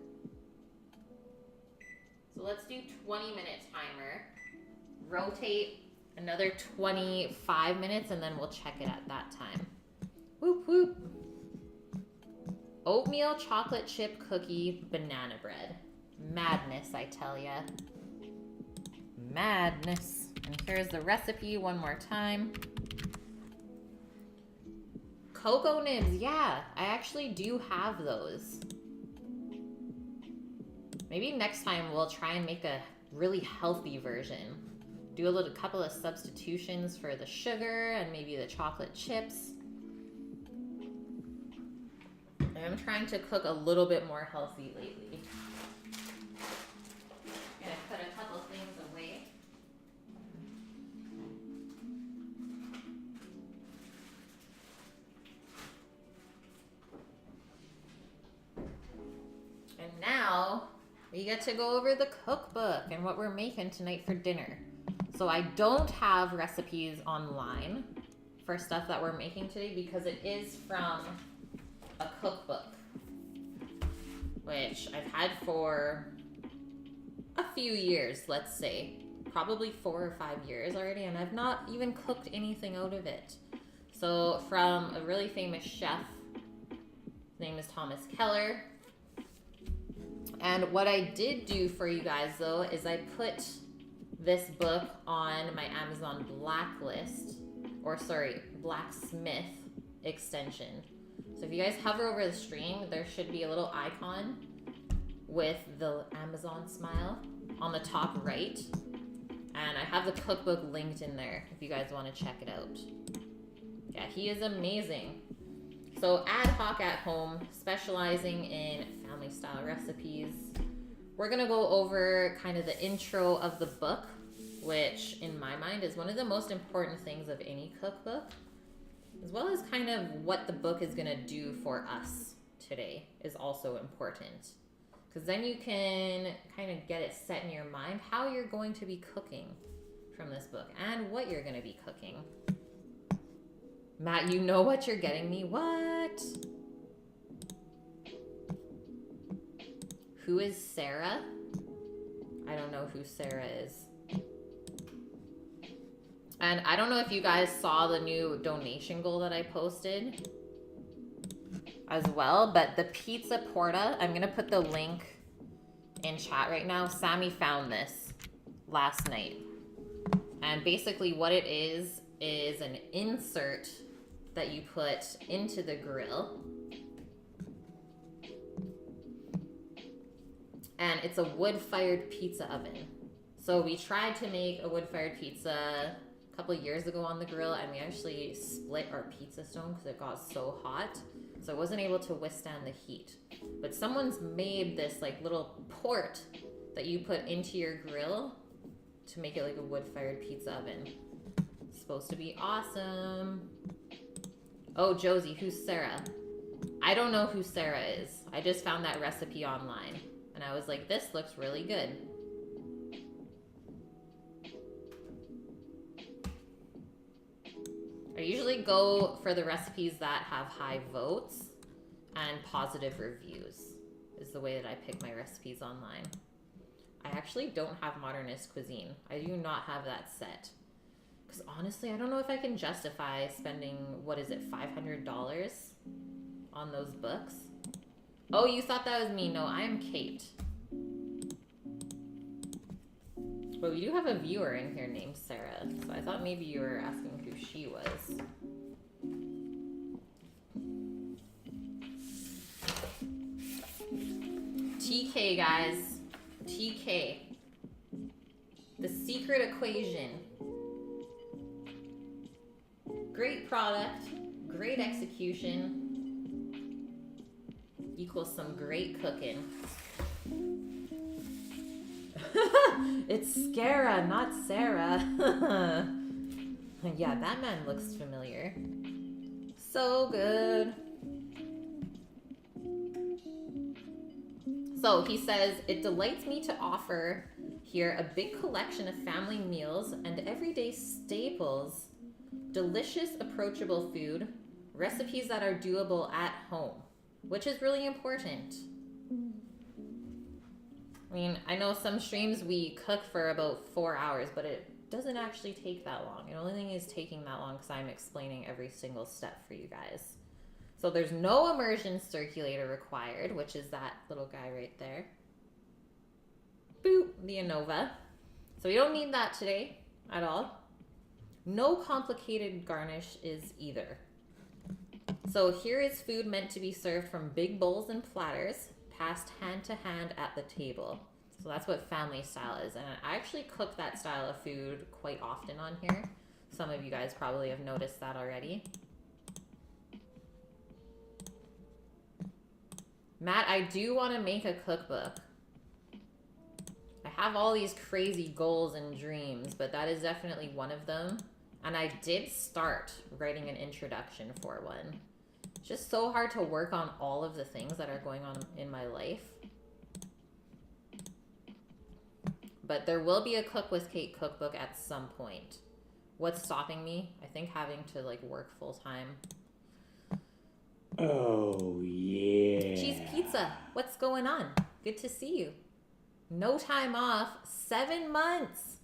So let's do 20-minute timer. Rotate another 25 minutes and then we'll check it at that time. Whoop whoop. Oatmeal chocolate chip cookie banana bread. Madness, I tell ya. Madness. And here's the recipe one more time. Cocoa nibs, yeah, I actually do have those. Maybe next time we'll try and make a really healthy version. Do a couple of substitutions for the sugar and maybe the chocolate chips. I'm trying to cook a little bit more healthy lately. I'm gonna put a couple things away. And now we get to go over the cookbook and what we're making tonight for dinner. So I don't have recipes online for stuff that we're making today because it is from a cookbook, which I've had for a few years, let's say. Probably 4 or 5 years already, and I've not even cooked anything out of it. So from a really famous chef, his name is Thomas Keller. And what I did do for you guys though is I put this book on my Amazon blacklist, or sorry, blacksmith extension. So if you guys hover over the stream, there should be a little icon with the Amazon smile on the top right. And I have the cookbook linked in there if you guys want to check it out. Yeah, he is amazing. So Ad Hoc at Home, specializing in family style recipes. We're gonna go over kind of the intro of the book which in my mind is one of the most important things of any cookbook, as well as kind of what the book is going to do for us today is also important. Because then you can kind of get it set in your mind how you're going to be cooking from this book and what you're going to be cooking. Matt, you know what you're getting me? What? Who is Sarah? I don't know who Sarah is. And I don't know if you guys saw the new donation goal that I posted as well, but the pizza porta, I'm going to put the link in chat right now. Sammy found this last night. And basically what it is an insert that you put into the grill. And it's a wood-fired pizza oven. So we tried to make a wood-fired pizza a couple of years ago on the grill, and we actually split our pizza stone because it got so hot. So it wasn't able to withstand the heat. But someone's made this like little port that you put into your grill to make it like a wood-fired pizza oven. It's supposed to be awesome. Oh, Josie, who's Sarah? I don't know who Sarah is. I just found that recipe online. And I was like, this looks really good. I usually go for the recipes that have high votes and positive reviews is the way that I pick my recipes online. I actually don't have modernist cuisine. I do not have that set. Because honestly, I don't know if I can justify spending, what is it, $500 on those books. Oh, you thought that was me. No, I'm Kate. But we do have a viewer in here named Sarah. So I thought maybe you were asking who she was. TK, guys. TK. The secret equation. Great product, great execution, equals some great cooking. It's Scara, not Sarah. Yeah, that man looks familiar. So good. So he says, it delights me to offer here a big collection of family meals and everyday staples. Delicious, approachable food, recipes that are doable at home, which is really important. I mean, I know some streams we cook for about 4 hours, but it doesn't actually take that long. The only thing is taking that long because I'm explaining every single step for you guys. So there's no immersion circulator required, which is that little guy right there. Boop, the ANOVA. So we don't need that today at all. No complicated garnish is either. So here is food meant to be served from big bowls and platters, passed hand to hand at the table. So that's what family style is. And I actually cook that style of food quite often on here. Some of you guys probably have noticed that already. Matt, I do want to make a cookbook. I have all these crazy goals and dreams, but that is definitely one of them. And I did start writing an introduction for one. It's just so hard to work on all of the things that are going on in my life. But there will be a Cook with Kate cookbook at some point. What's stopping me? I think having to like work full time. Oh, yeah. Cheese pizza. What's going on? Good to see you. No time off. 7 months.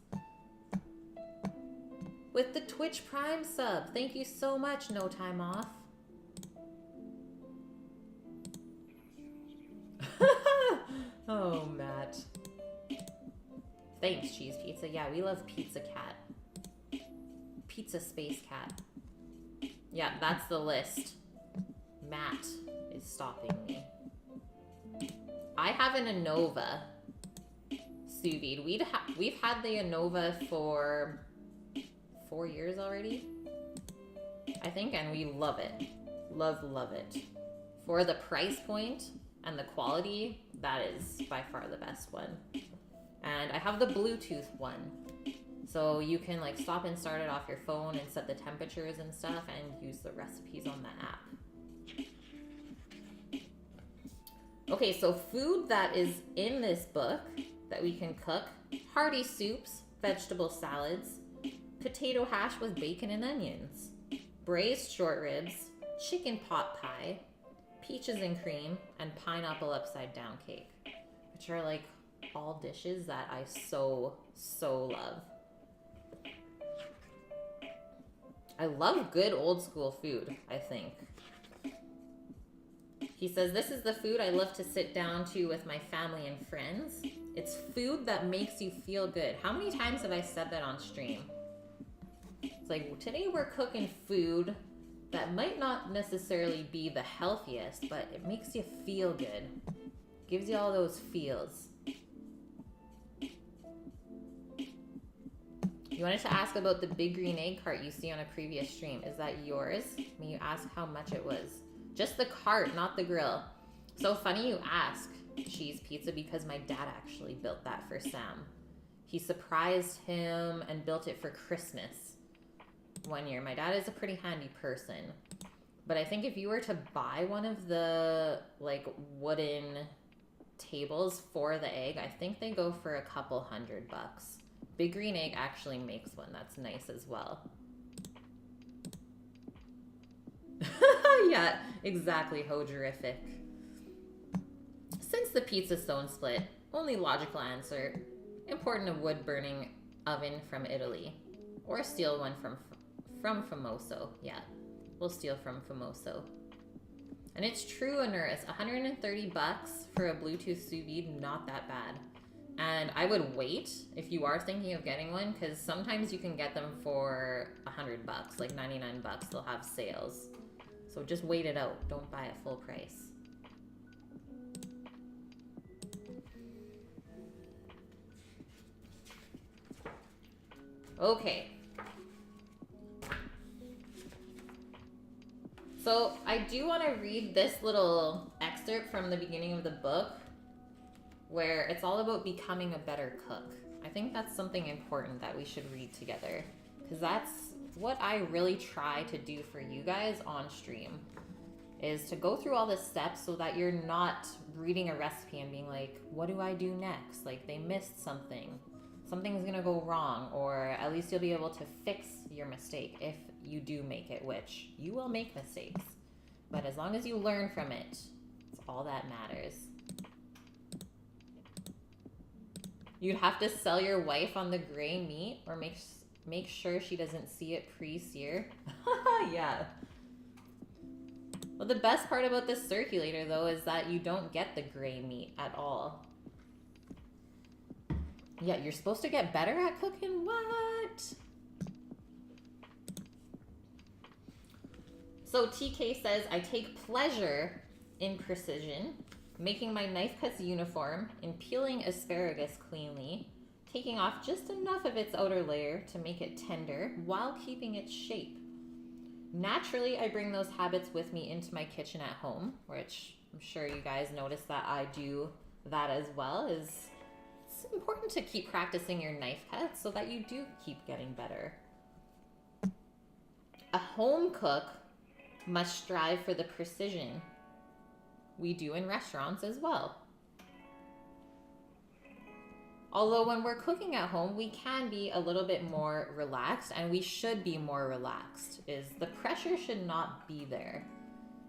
With the Twitch Prime sub. Thank you so much, No Time Off. Oh, Matt. Thanks, Cheese Pizza. Yeah, we love Pizza Cat. Pizza Space Cat. Yeah, that's the list. Matt is stopping me. I have an ANOVA sous vide. We've had the ANOVA for 4 years already, I think, and we love it. Love it. For the price point and the quality, that is by far the best one. And I have the Bluetooth one. So you can like stop and start it off your phone and set the temperatures and stuff and use the recipes on the app. Okay, so food that is in this book that we can cook: hearty soups, vegetable salads, potato hash with bacon and onions, braised short ribs, chicken pot pie, peaches and cream, and pineapple upside down cake, which are like all dishes that I so love. I love good old school food, I think. He says, this is the food I love to sit down to with my family and friends. It's food that makes you feel good. How many times have I said that on stream? It's like, today we're cooking food that might not necessarily be the healthiest, but it makes you feel good. Gives you all those feels. You wanted to ask about the big green egg cart you see on a previous stream. Is that yours? May you ask how much it was? Just the cart, not the grill. So funny you ask, Cheese Pizza, because my dad actually built that for Sam. He surprised him and built it for Christmas one year. My dad is a pretty handy person. But I think if you were to buy one of the like wooden tables for the egg, I think they go for a couple $100. Big Green Egg actually makes one that's nice as well. Yeah, exactly, Hojerific. Since the pizza stone split, only logical answer: importing a wood burning oven from Italy, or steal one from Famoso. Yeah, we'll steal from Famoso. And it's true, Anuris, $130 for a Bluetooth sous vide, not that bad. And I would wait if you are thinking of getting one, because sometimes you can get them for $100, like $99. They'll have sales. So just wait it out. Don't buy it full price. Okay. So I do want to read this little excerpt from the beginning of the book, where it's all about becoming a better cook. I think that's something important that we should read together, because that's what I really try to do for you guys on stream, is to go through all the steps so that you're not reading a recipe and being like, what do I do next? Like, they missed something. Something's gonna go wrong, or at least you'll be able to fix your mistake if you do make it, which you will make mistakes. But as long as you learn from it, it's all that matters. You'd have to sell your wife on the gray meat, or make sure she doesn't see it pre-sear. Yeah. Well, the best part about this circulator, though, is that you don't get the gray meat at all. Yeah, you're supposed to get better at cooking? What? So TK says, I take pleasure in precision, making my knife cuts uniform, in peeling asparagus cleanly, taking off just enough of its outer layer to make it tender while keeping its shape. Naturally, I bring those habits with me into my kitchen at home, which I'm sure you guys notice that I do that as well. It's important to keep practicing your knife cuts so that you do keep getting better. A home cook must strive for the precision we do in restaurants as well. Although when we're cooking at home, we can be a little bit more relaxed, and we should be more relaxed. The pressure should not be there.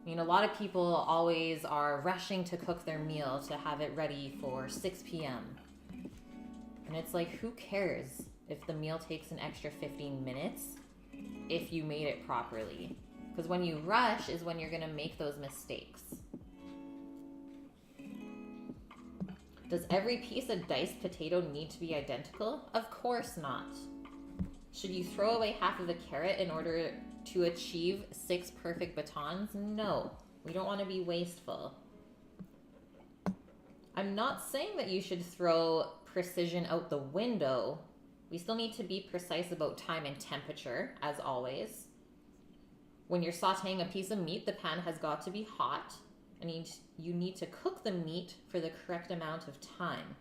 I mean, a lot of people always are rushing to cook their meal to have it ready for 6 p.m. And it's like, who cares if the meal takes an extra 15 minutes if you made it properly? Because when you rush is when you're going to make those mistakes. Does every piece of diced potato need to be identical? Of course not. Should you throw away half of the carrot in order to achieve 6 perfect batons? No, we don't want to be wasteful. I'm not saying that you should throw precision out the window. We still need to be precise about time and temperature, as always. When you're sauteing a piece of meat, the pan has got to be hot, and you need to cook the meat for the correct amount of time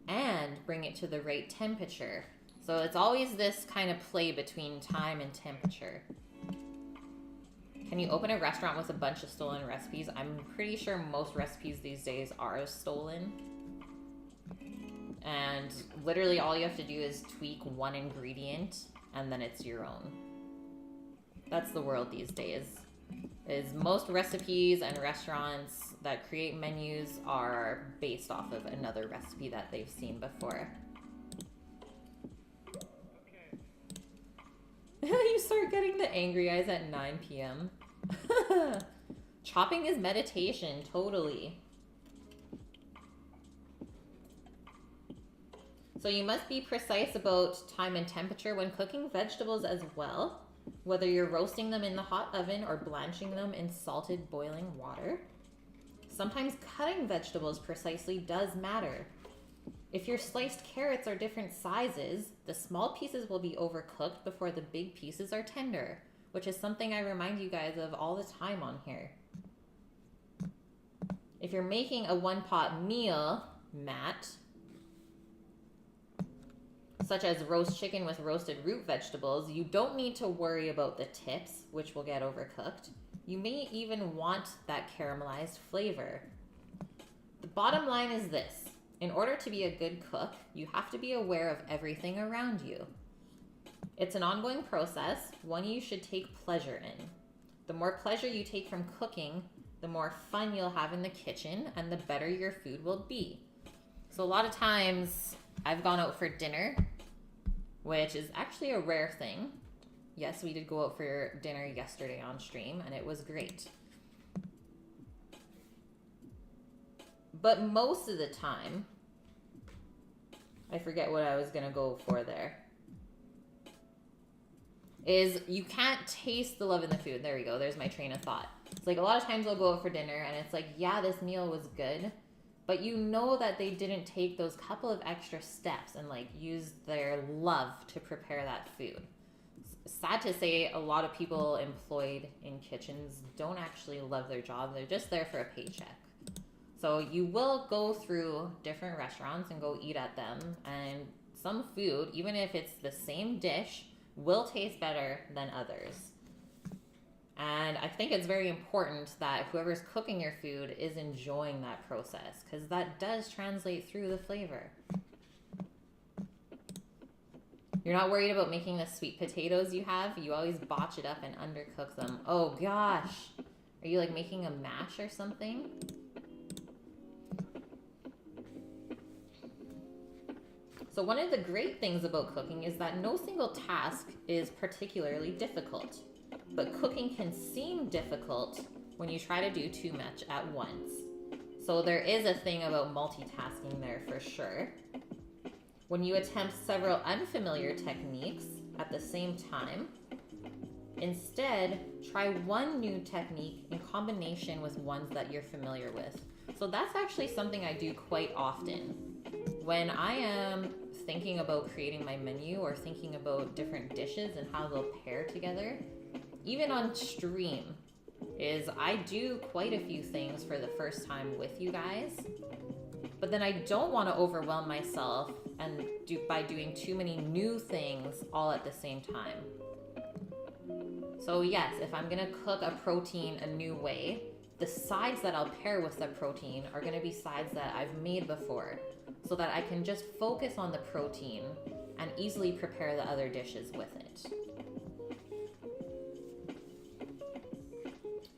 and bring it to the right temperature So it's always this kind of play between time and temperature. Can you open a restaurant with a bunch of stolen recipes? I'm pretty sure most recipes these days are stolen. And literally all you have to do is tweak one ingredient and then it's your own. That's the world these days. Is most recipes and restaurants that create menus are based off of another recipe that they've seen before. You start getting the angry eyes at 9 p.m. Chopping is meditation, totally. So you must be precise about time and temperature when cooking vegetables as well, whether you're roasting them in the hot oven or blanching them in salted boiling water. Sometimes cutting vegetables precisely does matter. If your sliced carrots are different sizes, the small pieces will be overcooked before the big pieces are tender, which is something I remind you guys of all the time on here. If you're making a one-pot meal, Matt, such as roast chicken with roasted root vegetables, you don't need to worry about the tips, which will get overcooked. You may even want that caramelized flavor. The bottom line is this. In order to be a good cook, you have to be aware of everything around you. It's an ongoing process, one you should take pleasure in. The more pleasure you take from cooking, the more fun you'll have in the kitchen and the better your food will be. So a lot of times I've gone out for dinner, which is actually a rare thing. Yes, we did go out for dinner yesterday on stream and it was great. But most of the time, I forget what I was going to go for there, is you can't taste the love in the food. There we go. There's my train of thought. It's like a lot of times I'll go out for dinner and it's like, yeah, this meal was good, but you know that they didn't take those couple of extra steps and like use their love to prepare that food. Sad to say, a lot of people employed in kitchens don't actually love their job. They're just there for a paycheck. So you will go through different restaurants and go eat at them, and some food, even if it's the same dish, will taste better than others. And I think it's very important that whoever's cooking your food is enjoying that process, because that does translate through the flavor. You're not worried about making the sweet potatoes you have? You always botch it up and undercook them. Oh gosh. Are you like making a mash or something? So one of the great things about cooking is that no single task is particularly difficult. But cooking can seem difficult when you try to do too much at once. So there is a thing about multitasking there for sure. When you attempt several unfamiliar techniques at the same time, instead try one new technique in combination with ones that you're familiar with. So that's actually something I do quite often. When I am thinking about creating my menu or thinking about different dishes and how they'll pair together, even on stream, is I do quite a few things for the first time with you guys, but then I don't want to overwhelm myself and by doing too many new things all at the same time. So yes, if I'm gonna cook a protein a new way, the sides that I'll pair with the protein are gonna be sides that I've made before, so that I can just focus on the protein and easily prepare the other dishes with it.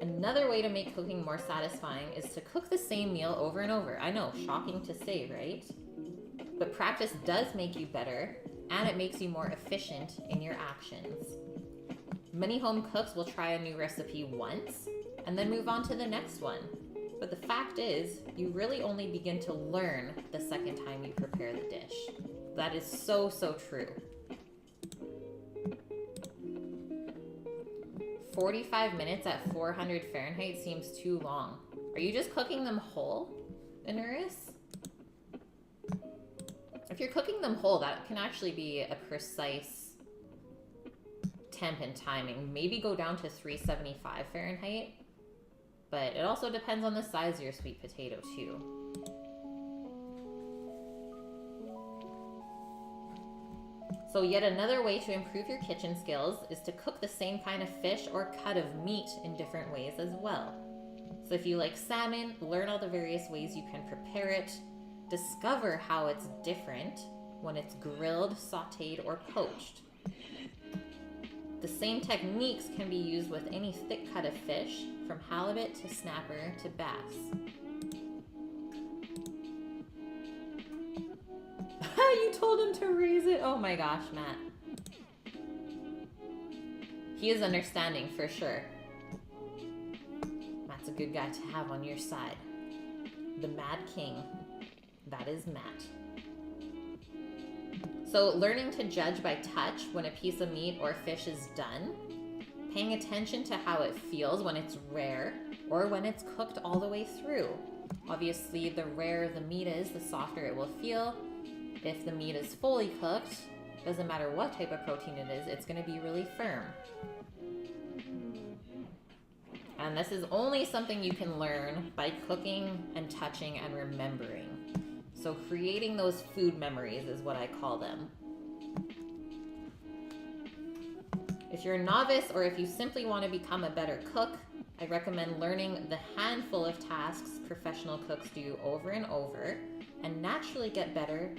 Another way to make cooking more satisfying is to cook the same meal over and over. I know, shocking to say, right? But practice does make you better, and it makes you more efficient in your actions. Many home cooks will try a new recipe once, and then move on to the next one. But the fact is, you really only begin to learn the second time you prepare the dish. That is so, so true. 45 minutes at 400 Fahrenheit seems too long. Are you just cooking them whole, Inuris? If you're cooking them whole, that can actually be a precise temp and timing. Maybe go down to 375 Fahrenheit. But it also depends on the size of your sweet potato too. So yet another way to improve your kitchen skills is to cook the same kind of fish or cut of meat in different ways as well. So if you like salmon, learn all the various ways you can prepare it. Discover how it's different when it's grilled, sautéed, or poached. The same techniques can be used with any thick cut of fish, from halibut to snapper to bass. You told him to raise it? Oh my gosh, Matt. He is understanding for sure. Matt's a good guy to have on your side. The Mad King. That is Matt. So learning to judge by touch when a piece of meat or fish is done. Paying attention to how it feels when it's rare or when it's cooked all the way through. Obviously, the rarer the meat is, the softer it will feel. If the meat is fully cooked, doesn't matter what type of protein it is, it's going to be really firm. And this is only something you can learn by cooking and touching and remembering. So creating those food memories is what I call them. If you're a novice or if you simply want to become a better cook, I recommend learning the handful of tasks professional cooks do over and over and naturally get better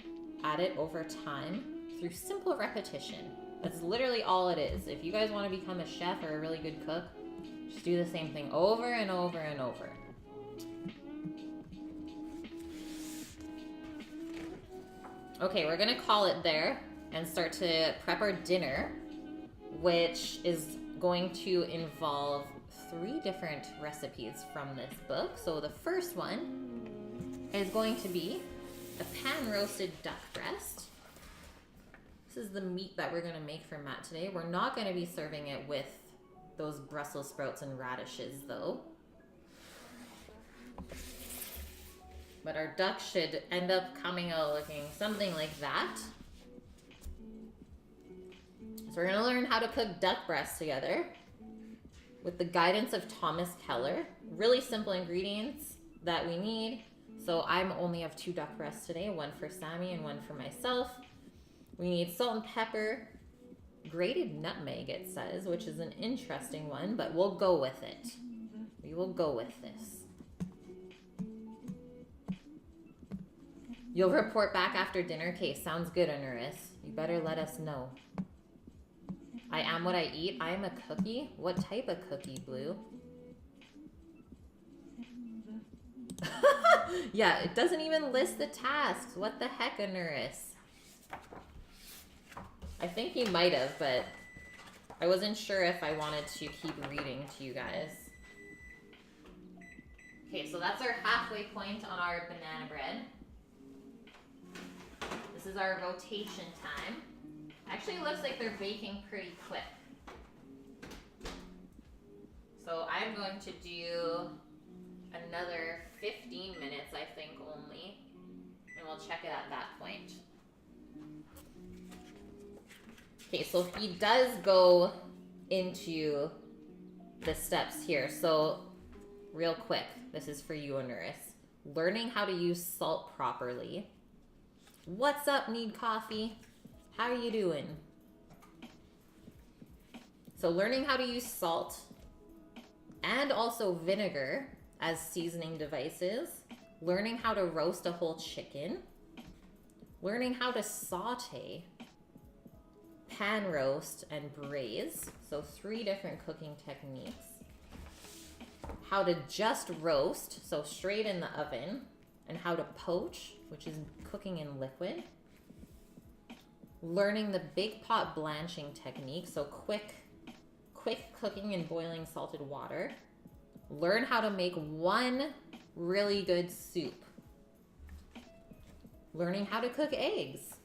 at it over time through simple repetition. That's literally all it is. If you guys want to become a chef or a really good cook, just do the same thing over and over and over. Okay, we're gonna call it there and start to prep our dinner, which is going to involve 3 different recipes from this book. So the first one is going to be a pan-roasted duck breast. This is the meat that we're gonna make for Matt today. We're not gonna be serving it with those Brussels sprouts and radishes though. But our duck should end up coming out looking something like that. So we're gonna learn how to cook duck breasts together with the guidance of Thomas Keller. Really simple ingredients that we need. So I'm only have 2 duck breasts today, one for Sammy and one for myself. We need salt and pepper, grated nutmeg it says, which is an interesting one, but we'll go with it. We will go with this. You'll report back after dinner. Okay, sounds good, Honoris. You better let us know. I am what I eat. I am a cookie. What type of cookie, Blue? Yeah, it doesn't even list the tasks. What the heck, Honoris? I think he might have, but I wasn't sure if I wanted to keep reading to you guys. Okay, so that's our halfway point on our banana bread. This is our rotation time. Actually, it looks like they're baking pretty quick. So I'm going to do another 15 minutes, I think, only. And we'll check it at that point. Okay, so he does go into the steps here. So real quick, this is for you, Honoris. Learning how to use salt properly. What's up, Need Coffee? How are you doing? So learning how to use salt and also vinegar as seasoning devices. Learning how to roast a whole chicken. Learning how to saute, pan roast, and braise. So 3 different cooking techniques. How to just roast, so straight in the oven. And how to poach, which is cooking in liquid. Learning the big pot blanching technique, so quick cooking in boiling salted water. Learn how to make one really good soup. Learning how to cook eggs.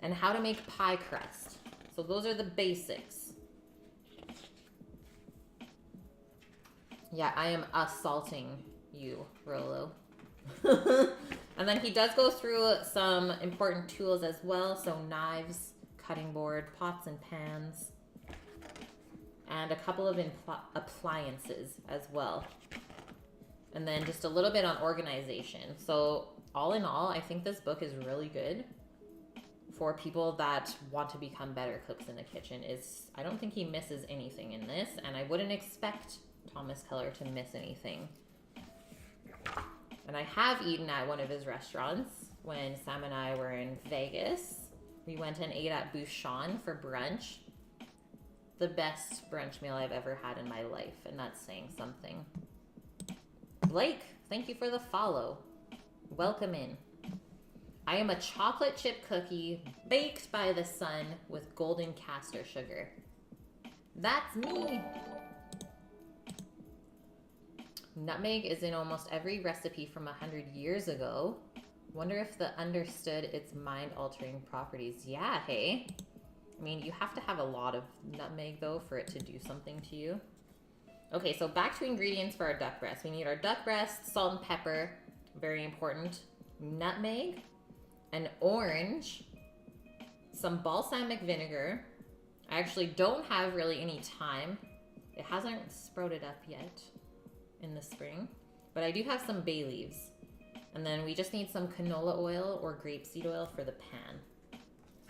And how to make pie crust. So those are the basics. Yeah, I am assaulting you, Rolo. And then he does go through some important tools as well. So knives, cutting board, pots and pans, and a couple of appliances as well. And then just a little bit on organization. So all in all, I think this book is really good for people that want to become better cooks in the kitchen is I don't think he misses anything in this, and I wouldn't expect Thomas Keller to miss anything. And I have eaten at one of his restaurants when Sam and I were in Vegas. We went and ate at Bouchon for brunch. The best brunch meal I've ever had in my life, and that's saying something. Blake, thank you for the follow. Welcome in. I am a chocolate chip cookie baked by the sun with golden castor sugar. That's me. Nutmeg is in almost every recipe from 100 years ago. Wonder if the understood its mind-altering properties. Yeah, hey. I mean, you have to have a lot of nutmeg, though, for it to do something to you. Okay, so back to ingredients for our duck breast. We need our duck breast, salt and pepper, very important, nutmeg, an orange, some balsamic vinegar. I actually don't have really any thyme. It hasn't sprouted up yet in the spring, but I do have some bay leaves. And then we just need some canola oil or grapeseed oil for the pan. So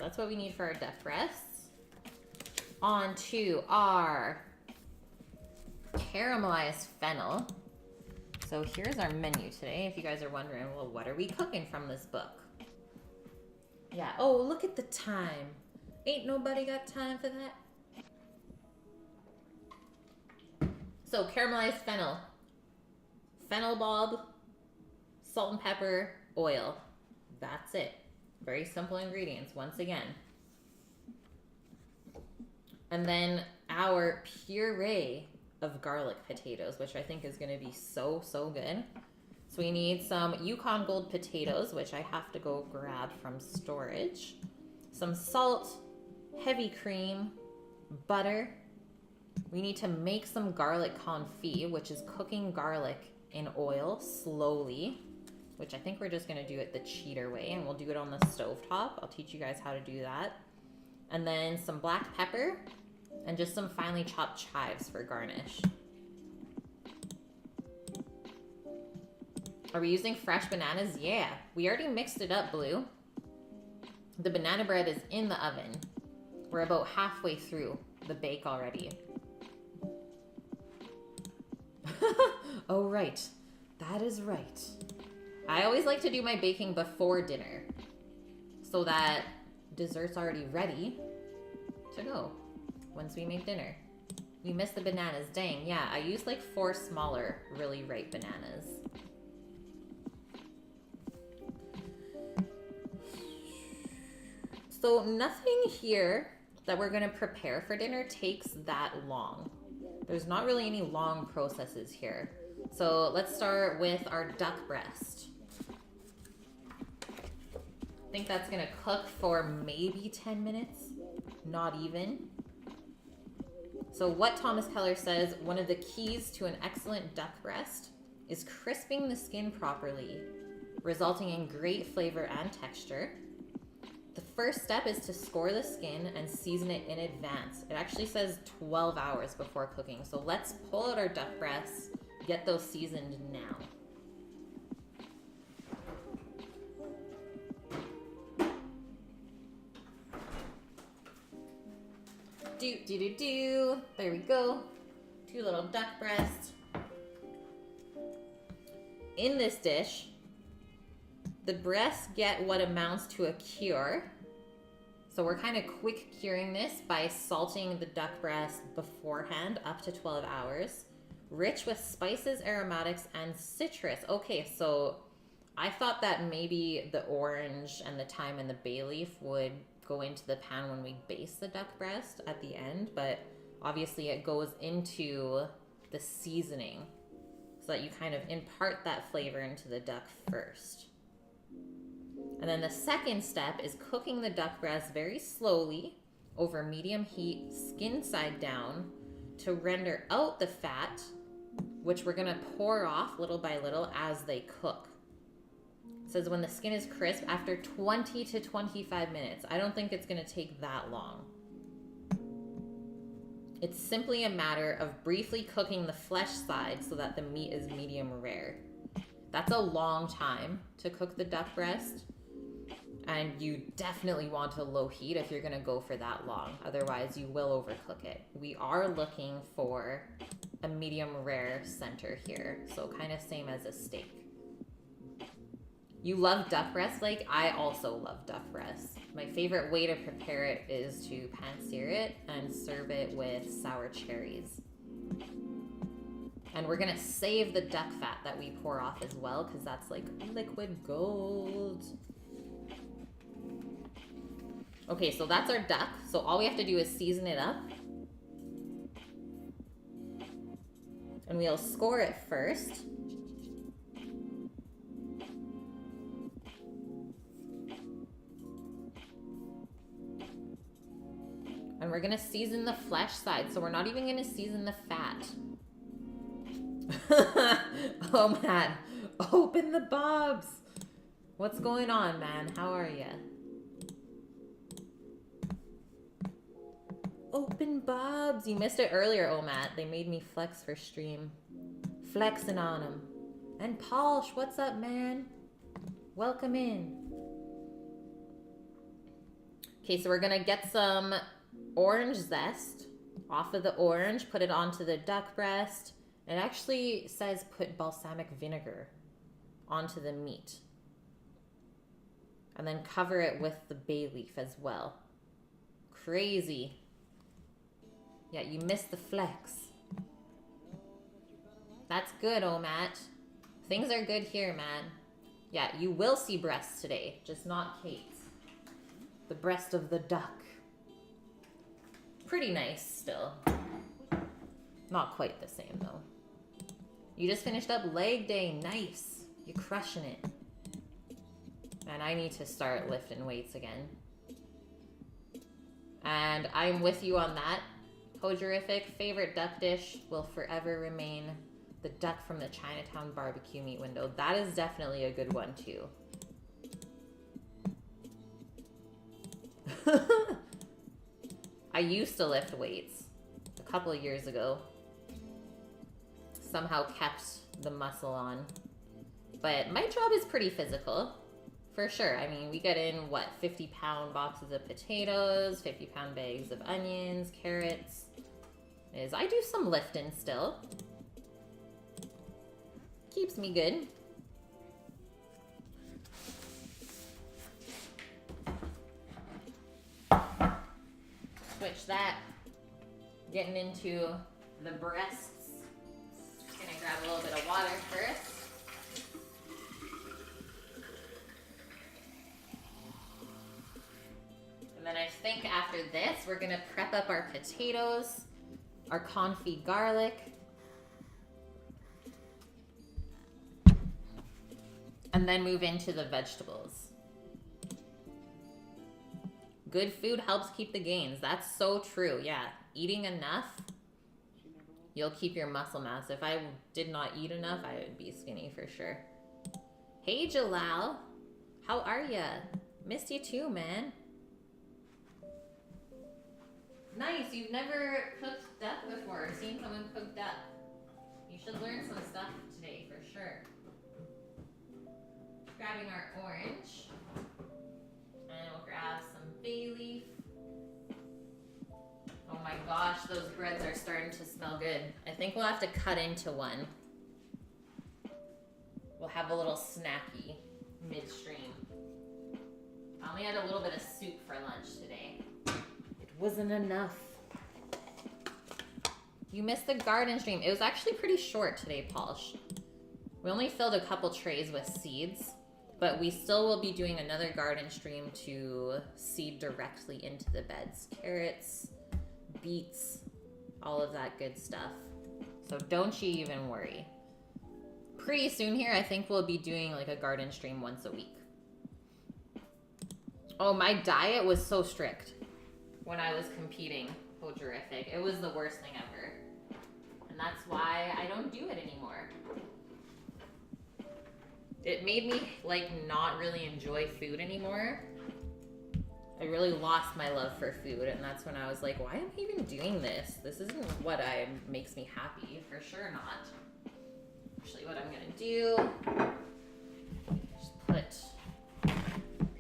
that's what we need for our duck breasts. On to our caramelized fennel. So here's our menu today. If you guys are wondering, well, what are we cooking from this book? Yeah, oh, look at the time. Ain't nobody got time for that. So caramelized fennel. Fennel bulb, salt and pepper, oil. That's it. Very simple ingredients once again. And then our puree of garlic potatoes, which I think is going to be so, so good. So we need some Yukon Gold potatoes, which I have to go grab from storage. Some salt, heavy cream, butter. We need to make some garlic confit, which is cooking garlic in oil slowly, which I think we're just going to do it the cheater way, and we'll do it on the stovetop. I'll teach you guys how to do that. And then some black pepper and just some finely chopped chives for garnish. Are we using fresh bananas? Yeah, we already mixed it up, Blue. The banana bread is in the oven. We're about halfway through the bake already. Oh, right. That is right. I always like to do my baking before dinner so that dessert's already ready to go once we make dinner. We missed the bananas. Dang, yeah, I used like 4 smaller, really ripe bananas. So nothing here that we're gonna prepare for dinner takes that long. There's not really any long processes here. So let's start with our duck breast. I think that's gonna cook for maybe 10 minutes, not even. So what Thomas Keller says, one of the keys to an excellent duck breast is crisping the skin properly, resulting in great flavor and texture. The first step is to score the skin and season it in advance. It actually says 12 hours before cooking. So let's pull out our duck breasts, get those seasoned now. There we go. 2 little duck breasts. In this dish, the breasts get what amounts to a cure. So we're kind of quick curing this by salting the duck breast beforehand up to 12 hours. Rich with spices, aromatics, and citrus. Okay, so I thought that maybe the orange and the thyme and the bay leaf would go into the pan when we baste the duck breast at the end, but obviously it goes into the seasoning so that you kind of impart that flavor into the duck first. And then the second step is cooking the duck breast very slowly over medium heat, skin side down, to render out the fat, which we're gonna pour off little by little as they cook. It says when the skin is crisp after 20 to 25 minutes. I don't think it's gonna take that long. It's simply a matter of briefly cooking the flesh side so that the meat is medium rare. That's a long time to cook the duck breast. And you definitely want a low heat if you're gonna go for that long. Otherwise, you will overcook it. We are looking for a medium rare center here. So kind of same as a steak. You love duck breast? Like, I also love duck breast. My favorite way to prepare it is to pan-sear it and serve it with sour cherries. And we're gonna save the duck fat that we pour off as well, because that's like liquid gold. Okay, so that's our duck. So all we have to do is season it up. And we'll score it first. And we're gonna season the flesh side, so we're not even gonna season the fat. Oh man, open the bobs. What's going on, man? How are ya? Open bobs. You missed it earlier, oh Matt. They made me flex for stream. Flexing on them. And Polsh, what's up, man? Welcome in. Okay, so we're gonna get some orange zest off of the orange, put it onto the duck breast. It actually says put balsamic vinegar onto the meat. And then cover it with the bay leaf as well. Crazy. Yeah, you missed the flex. That's good, oh Matt. Things are good here, man. Yeah, you will see breasts today, just not Kate's. The breast of the duck. Pretty nice still. Not quite the same though. You just finished up leg day, nice. You're crushing it. And I need to start lifting weights again. And I'm with you on that. Hojerific, favorite duck dish will forever remain the duck from the Chinatown barbecue meat window. That is definitely a good one too. I used to lift weights a couple of years ago. Somehow kept the muscle on. But my job is pretty physical, for sure. I mean, we get in, what, 50-pound boxes of potatoes, 50-pound bags of onions, carrots. I do some lifting still. Keeps me good. Switch that. Getting into the breasts. Just gonna grab a little bit of water first. And then I think after this, we're gonna prep up our potatoes, our confit garlic, and then move into the vegetables. Good food helps keep the gains. That's so true. Yeah, eating enough, you'll keep your muscle mass. If I did not eat enough, I would be skinny for sure. Hey, Jalal. How are ya? Missed you too, man. Nice. You've never cooked duck before or seen someone cook duck. You should learn some stuff today for sure. Grabbing our orange. And we'll grab some bay leaf. Oh my gosh, those breads are starting to smell good. I think we'll have to cut into one. We'll have a little snacky midstream. I only had a little bit of soup for lunch today. It wasn't enough. You missed the garden stream. It was actually pretty short today, Polish. We only filled a couple trays with seeds, but we still will be doing another garden stream to seed directly into the beds. Carrots, beets, all of that good stuff. So don't you even worry. Pretty soon here, I think we'll be doing like a garden stream once a week. Oh, my diet was so strict when I was competing. Hojerific. It was the worst thing ever. And that's why I don't do it anymore. It made me like not really enjoy food anymore. I really lost my love for food, and that's when I was like, why am I even doing this? This isn't what makes me happy. For sure not. Actually, what I'm gonna do, just put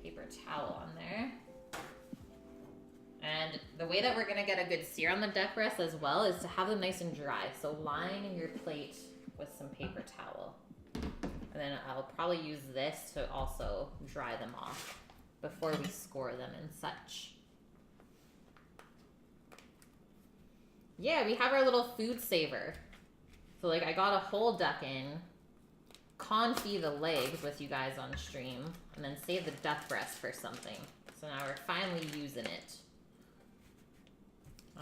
paper towel The way that we're gonna get a good sear on the duck breasts as well is to have them nice and dry. So line your plate with some paper towel. And then I'll probably use this to also dry them off before we score them and such. Yeah, we have our little food saver. So like I got a whole duck in, confit the legs with you guys on stream, and then save the duck breast for something. So now we're finally using it.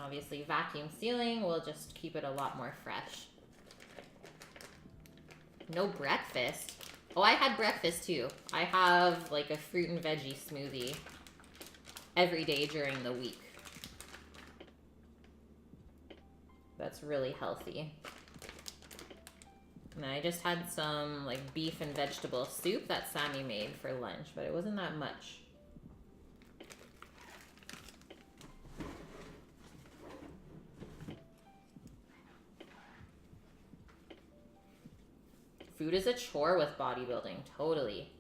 Obviously vacuum sealing will just keep it a lot more fresh. No breakfast. Oh, I had breakfast too. I have like a fruit and veggie smoothie every day during the week. That's really healthy. And I just had some like beef and vegetable soup that Sammy made for lunch, but it wasn't that much. Food is a chore with bodybuilding, totally.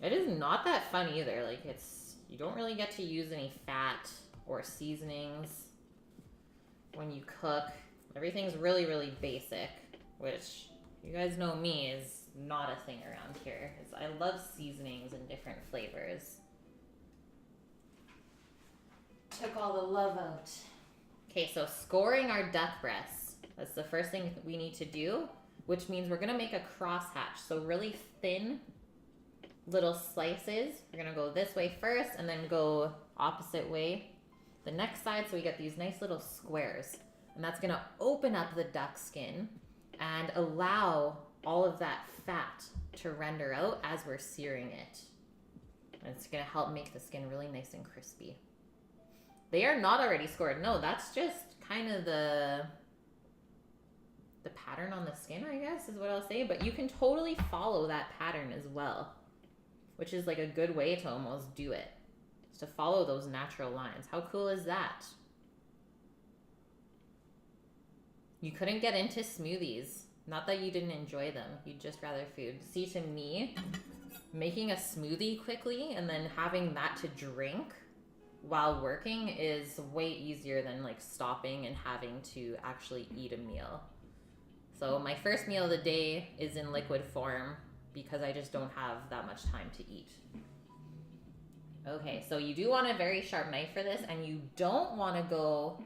It is not that fun either. Like you don't really get to use any fat or seasonings when you cook. Everything's really, really basic, which you guys know me is not a thing around here. I love seasonings and different flavors. Took all the love out. Okay, so scoring our duck breasts. That's the first thing we need to do, which means we're gonna make a crosshatch. So really thin little slices. We're gonna go this way first and then go opposite way the next side, so we get these nice little squares. And that's gonna open up the duck skin and allow all of that fat to render out as we're searing it. And it's gonna help make the skin really nice and crispy. They are not already scored. No, that's just kind of the pattern on the skin, I guess, is what I'll say. But you can totally follow that pattern as well, which is like a good way to almost do it. Is to follow those natural lines. How cool is that? You couldn't get into smoothies. Not that you didn't enjoy them. You'd just rather food. See, to me, making a smoothie quickly and then having that to drink while working is way easier than like stopping and having to actually eat a meal. So my first meal of the day is in liquid form because I just don't have that much time to eat. Okay, so you do want a very sharp knife for this, and you don't want to go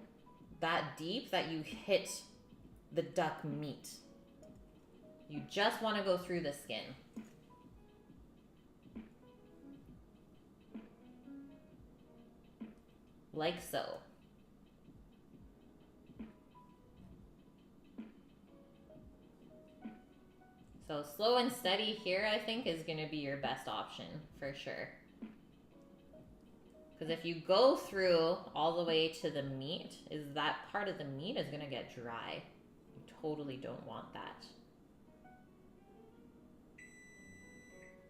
that deep that you hit the duck meat. You just want to go through the skin. Like so. So slow and steady here, I think, is going to be your best option for sure. Because if you go through all the way to the meat, that part of the meat is going to get dry. You totally don't want that.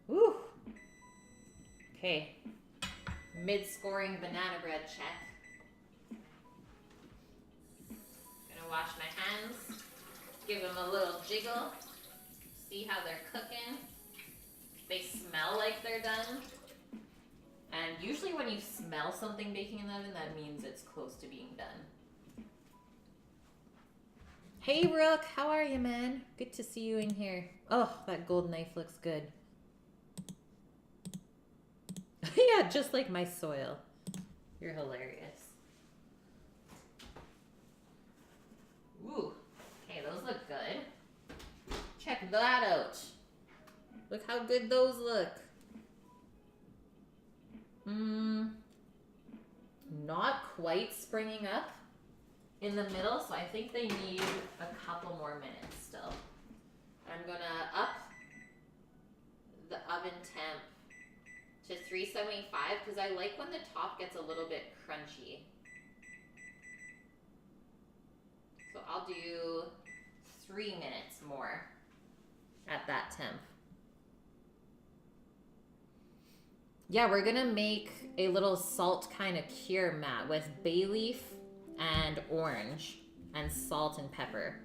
Woo! Okay. Mid-scoring banana bread check. Gonna wash my hands. Give them a little jiggle. See how they're cooking. They smell like they're done. And usually when you smell something baking in the oven, that means it's close to being done. Hey, Rook, how are you, man? Good to see you in here. Oh, that gold knife looks good. Yeah, just like my soil. You're hilarious. Ooh, okay, those look good. Check that out. Look how good those look. Not quite springing up in the middle, so I think they need a couple more minutes still. I'm gonna up the oven temp to 375 because I like when the top gets a little bit crunchy. So I'll do 3 minutes more at that temp. Yeah, we're gonna make a little salt kind of cure mat with bay leaf and orange and salt and pepper.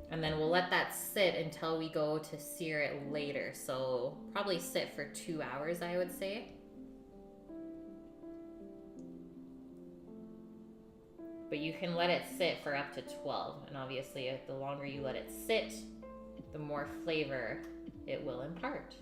And then we'll let that sit until we go to sear it later. So probably sit for 2 hours, I would say. But you can let it sit for up to 12. And obviously, the longer you let it sit, the more flavor it will impart.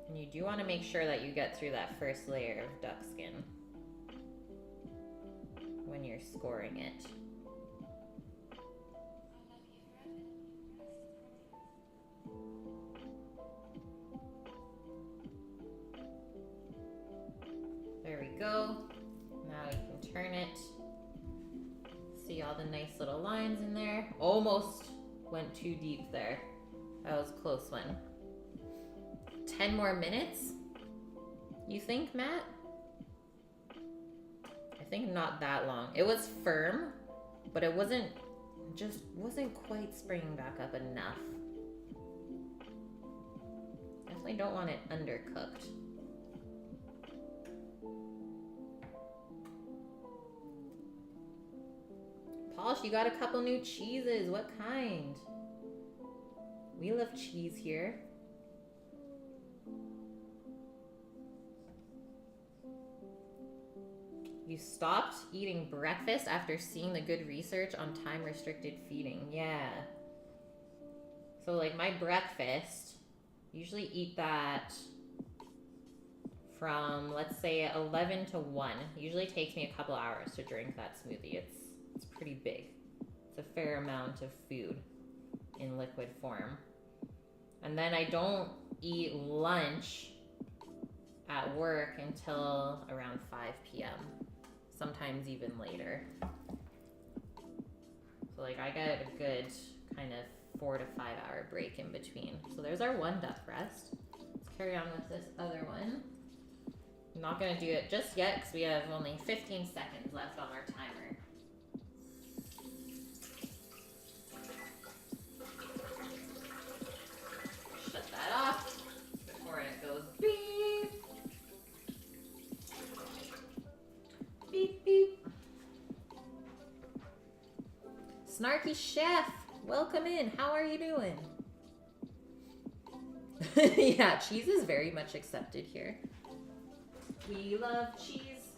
And you do want to make sure that you get through that first layer of duck skin when you're scoring it. There we go. Now you can turn it. See all the nice little lines in there. Almost went too deep there. That was a close one. 10 more minutes? You think, Matt? I think not that long. It was firm, but it wasn't quite springing back up enough. Definitely don't want it undercooked. Polish, you got a couple new cheeses. What kind? We love cheese here. You stopped eating breakfast after seeing the good research on time-restricted feeding. Yeah. So, like, my breakfast, usually eat that from, let's say, 11 to 1. Usually takes me a couple hours to drink that smoothie. It's pretty big. It's a fair amount of food in liquid form. And then I don't eat lunch at work until around 5 p.m. Sometimes even later. So like I get a good kind of 4 to 5 hour break in between. So there's our one duck breast. Let's carry on with this other one. I'm not gonna do it just yet because we have only 15 seconds left on our timer. Shut that off before it goes beep. Beep, beep. Snarky Chef, welcome in. How are you doing? Yeah, cheese is very much accepted here. We love cheese.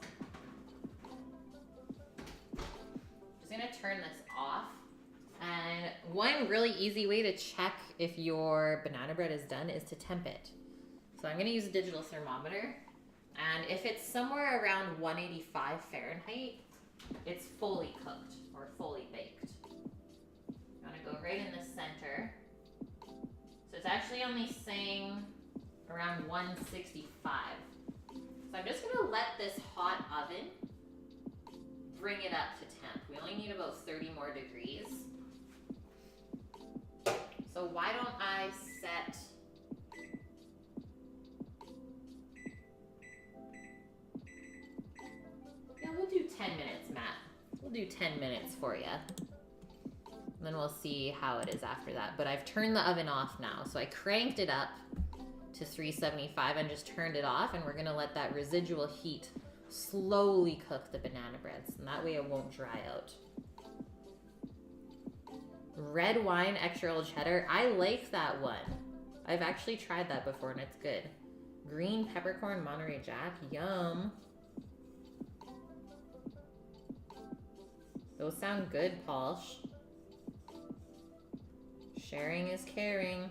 Just gonna turn this off. And one really easy way to check if your banana bread is done is to temp it. So I'm gonna use a digital thermometer. And if it's somewhere around 185 Fahrenheit, it's fully cooked or fully baked. I'm gonna go right in the center. So it's actually only saying around 165. So I'm just gonna let this hot oven bring it up to temp. We only need about 30 more degrees. So why don't I set we'll do 10 minutes, Matt. We'll do 10 minutes for you. And then we'll see how it is after that. But I've turned the oven off now. So I cranked it up to 375 and just turned it off. And we're going to let that residual heat slowly cook the banana breads. And that way it won't dry out. Red wine, extra old cheddar. I like that one. I've actually tried that before and it's good. Green peppercorn Monterey Jack. Yum. Those sound good, Paulsh. Sharing is caring.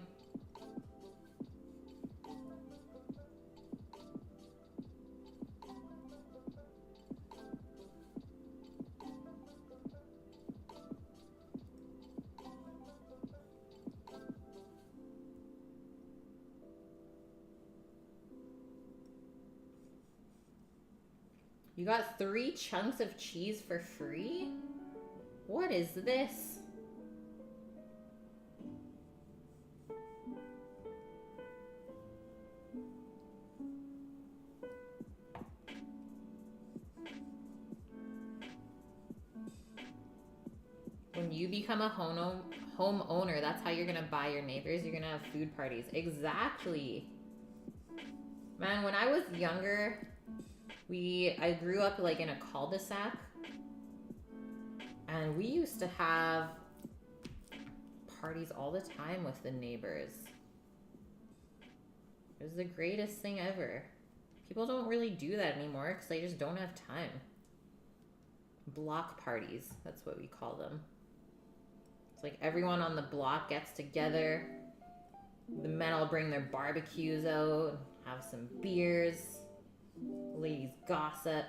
You got 3 chunks of cheese for free? What is this? When you become a homeowner, that's how you're gonna buy your neighbors. You're gonna have food parties. Exactly. Man, when I was younger, I grew up like in a cul-de-sac, and we used to have parties all the time with the neighbors. It was the greatest thing ever. People don't really do that anymore because they just don't have time. Block parties, that's what we call them. It's like everyone on the block gets together. The men all bring their barbecues out, have some beers. Ladies gossip.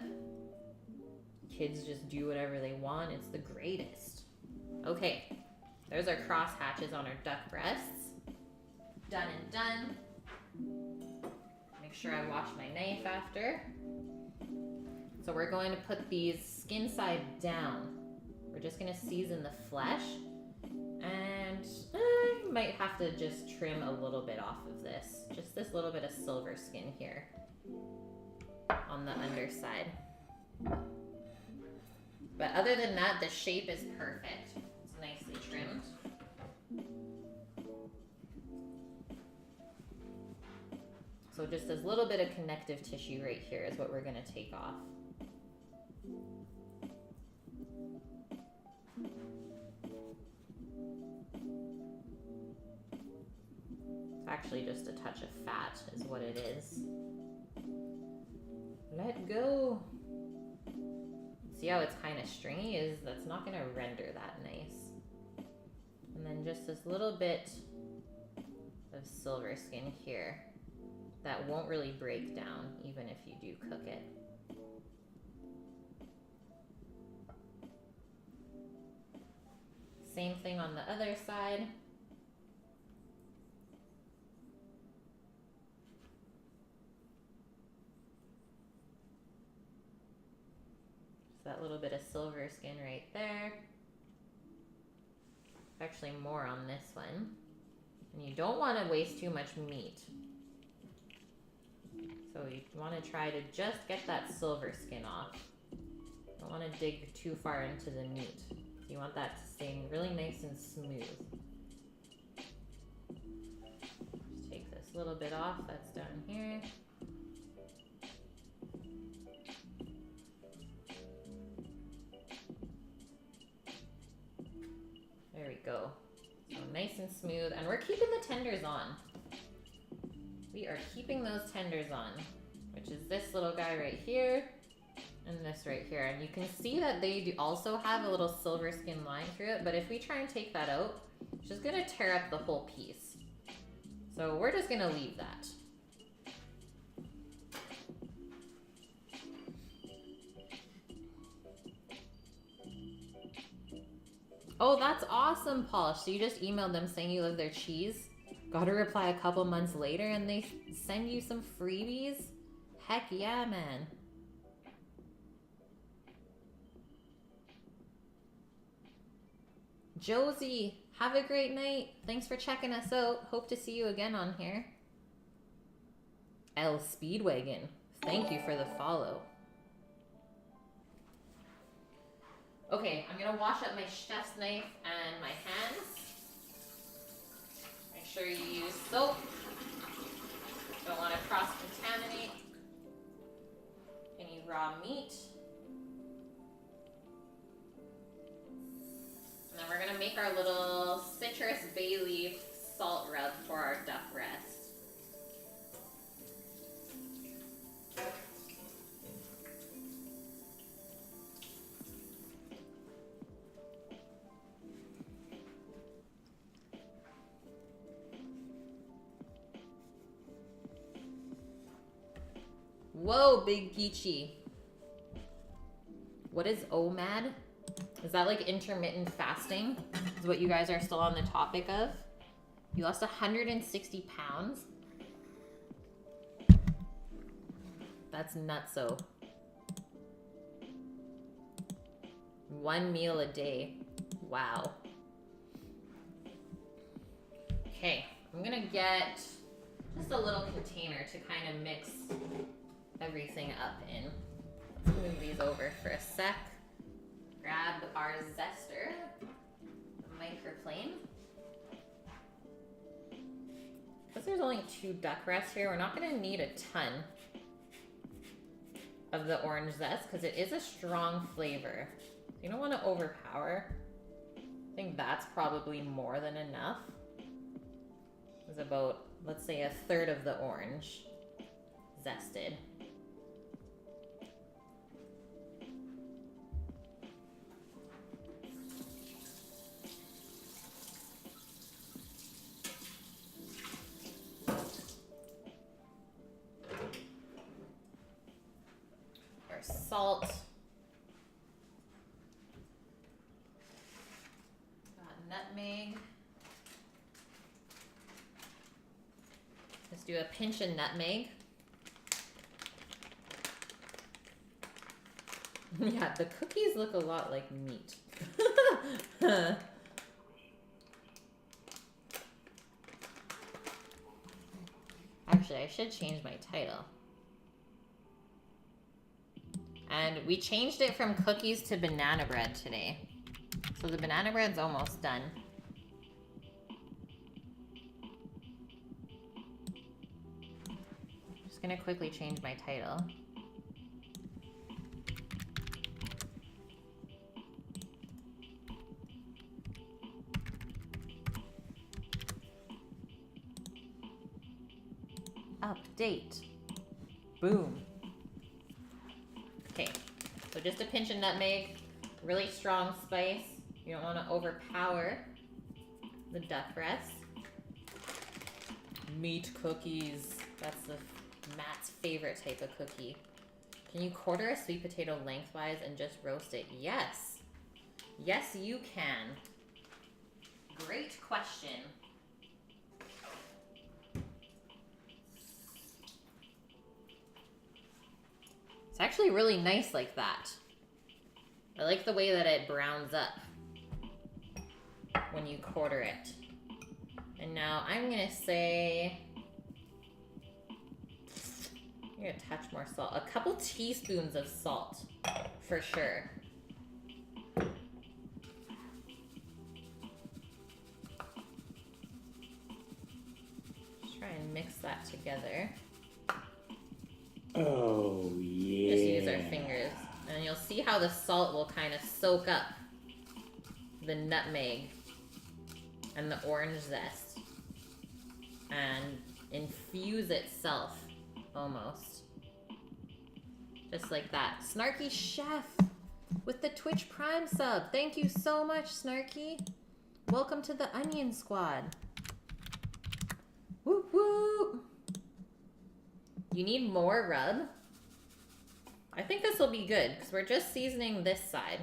Kids just do whatever they want. It's the greatest. Okay, there's our cross hatches on our duck breasts. Done and done. Make sure I wash my knife after. So we're going to put these skin side down. We're just going to season the flesh. And I might have to just trim a little bit off of this. Just this little bit of silver skin here on the underside. But other than that, the shape is perfect. It's nicely trimmed. So just this little bit of connective tissue right here is what we're going to take off. It's actually just a touch of fat is what it is. Let go. See how it's kind of stringy? That's not going to render that nice. And then just this little bit of silver skin here that won't really break down even if you do cook it. Same thing on the other side. That little bit of silver skin right there. Actually more on this one. And you don't want to waste too much meat. So you want to try to just get that silver skin off. Don't want to dig too far into the meat. You want that to stay really nice and smooth. Just take this little bit off that's down here. There we go. So nice and smooth. And we're keeping the tenders on. We are keeping those tenders on, which is this little guy right here and this right here. And you can see that they do also have a little silver skin line through it, but if we try and take that out, it's just gonna tear up the whole piece. So we're just gonna leave that. Oh, that's awesome, Paul. So you just emailed them saying you love their cheese? Got a reply a couple months later and they send you some freebies? Heck yeah, man. Josie, have a great night. Thanks for checking us out. Hope to see you again on here. L Speedwagon, thank you for the follow. Okay, I'm gonna wash up my chef's knife and my hands. Make sure you use soap. Don't want to cross-contaminate any raw meat. And then we're gonna make our little citrus bay leaf salt rub for our duck breast. Whoa, Big Geechee. What is OMAD? Is that like intermittent fasting? Is what you guys are still on the topic of? You lost 160 pounds? That's nutso. One meal a day. Wow. Okay, I'm gonna get just a little container to kind of mix everything up in. Let's move these over for a sec. Grab our zester, the microplane. Because there's only 2 duck breasts here, we're not going to need a ton. of the orange zest because it is a strong flavor. You don't want to overpower. I think that's probably more than enough. It's about, let's say, a third of the orange zested. Our salt. Got nutmeg. Let's do a pinch of nutmeg. Yeah, the cookies look a lot like meat. Actually, I should change my title. And we changed it from cookies to banana bread today. So the banana bread's almost done. Just gonna quickly change my title. Update. Boom. Okay, so just a pinch of nutmeg, really strong spice. You don't want to overpower the duck breast. Meat cookies. That's Matt's favorite type of cookie. Can you quarter a sweet potato lengthwise and just roast it? Yes. Yes, you can. Great question. It's actually really nice like that. I like the way that it browns up when you quarter it. And now I'm gonna say, I'm gonna touch more salt. A couple teaspoons of salt, for sure. Just try and mix that together. Oh, yeah. Just use our fingers. And you'll see how the salt will kind of soak up the nutmeg and the orange zest and infuse itself almost. Just like that. Snarky Chef with the Twitch Prime sub. Thank you so much, Snarky. Welcome to the Onion Squad. Whoop whoop. You need more rub. I think this will be good because we're just seasoning this side.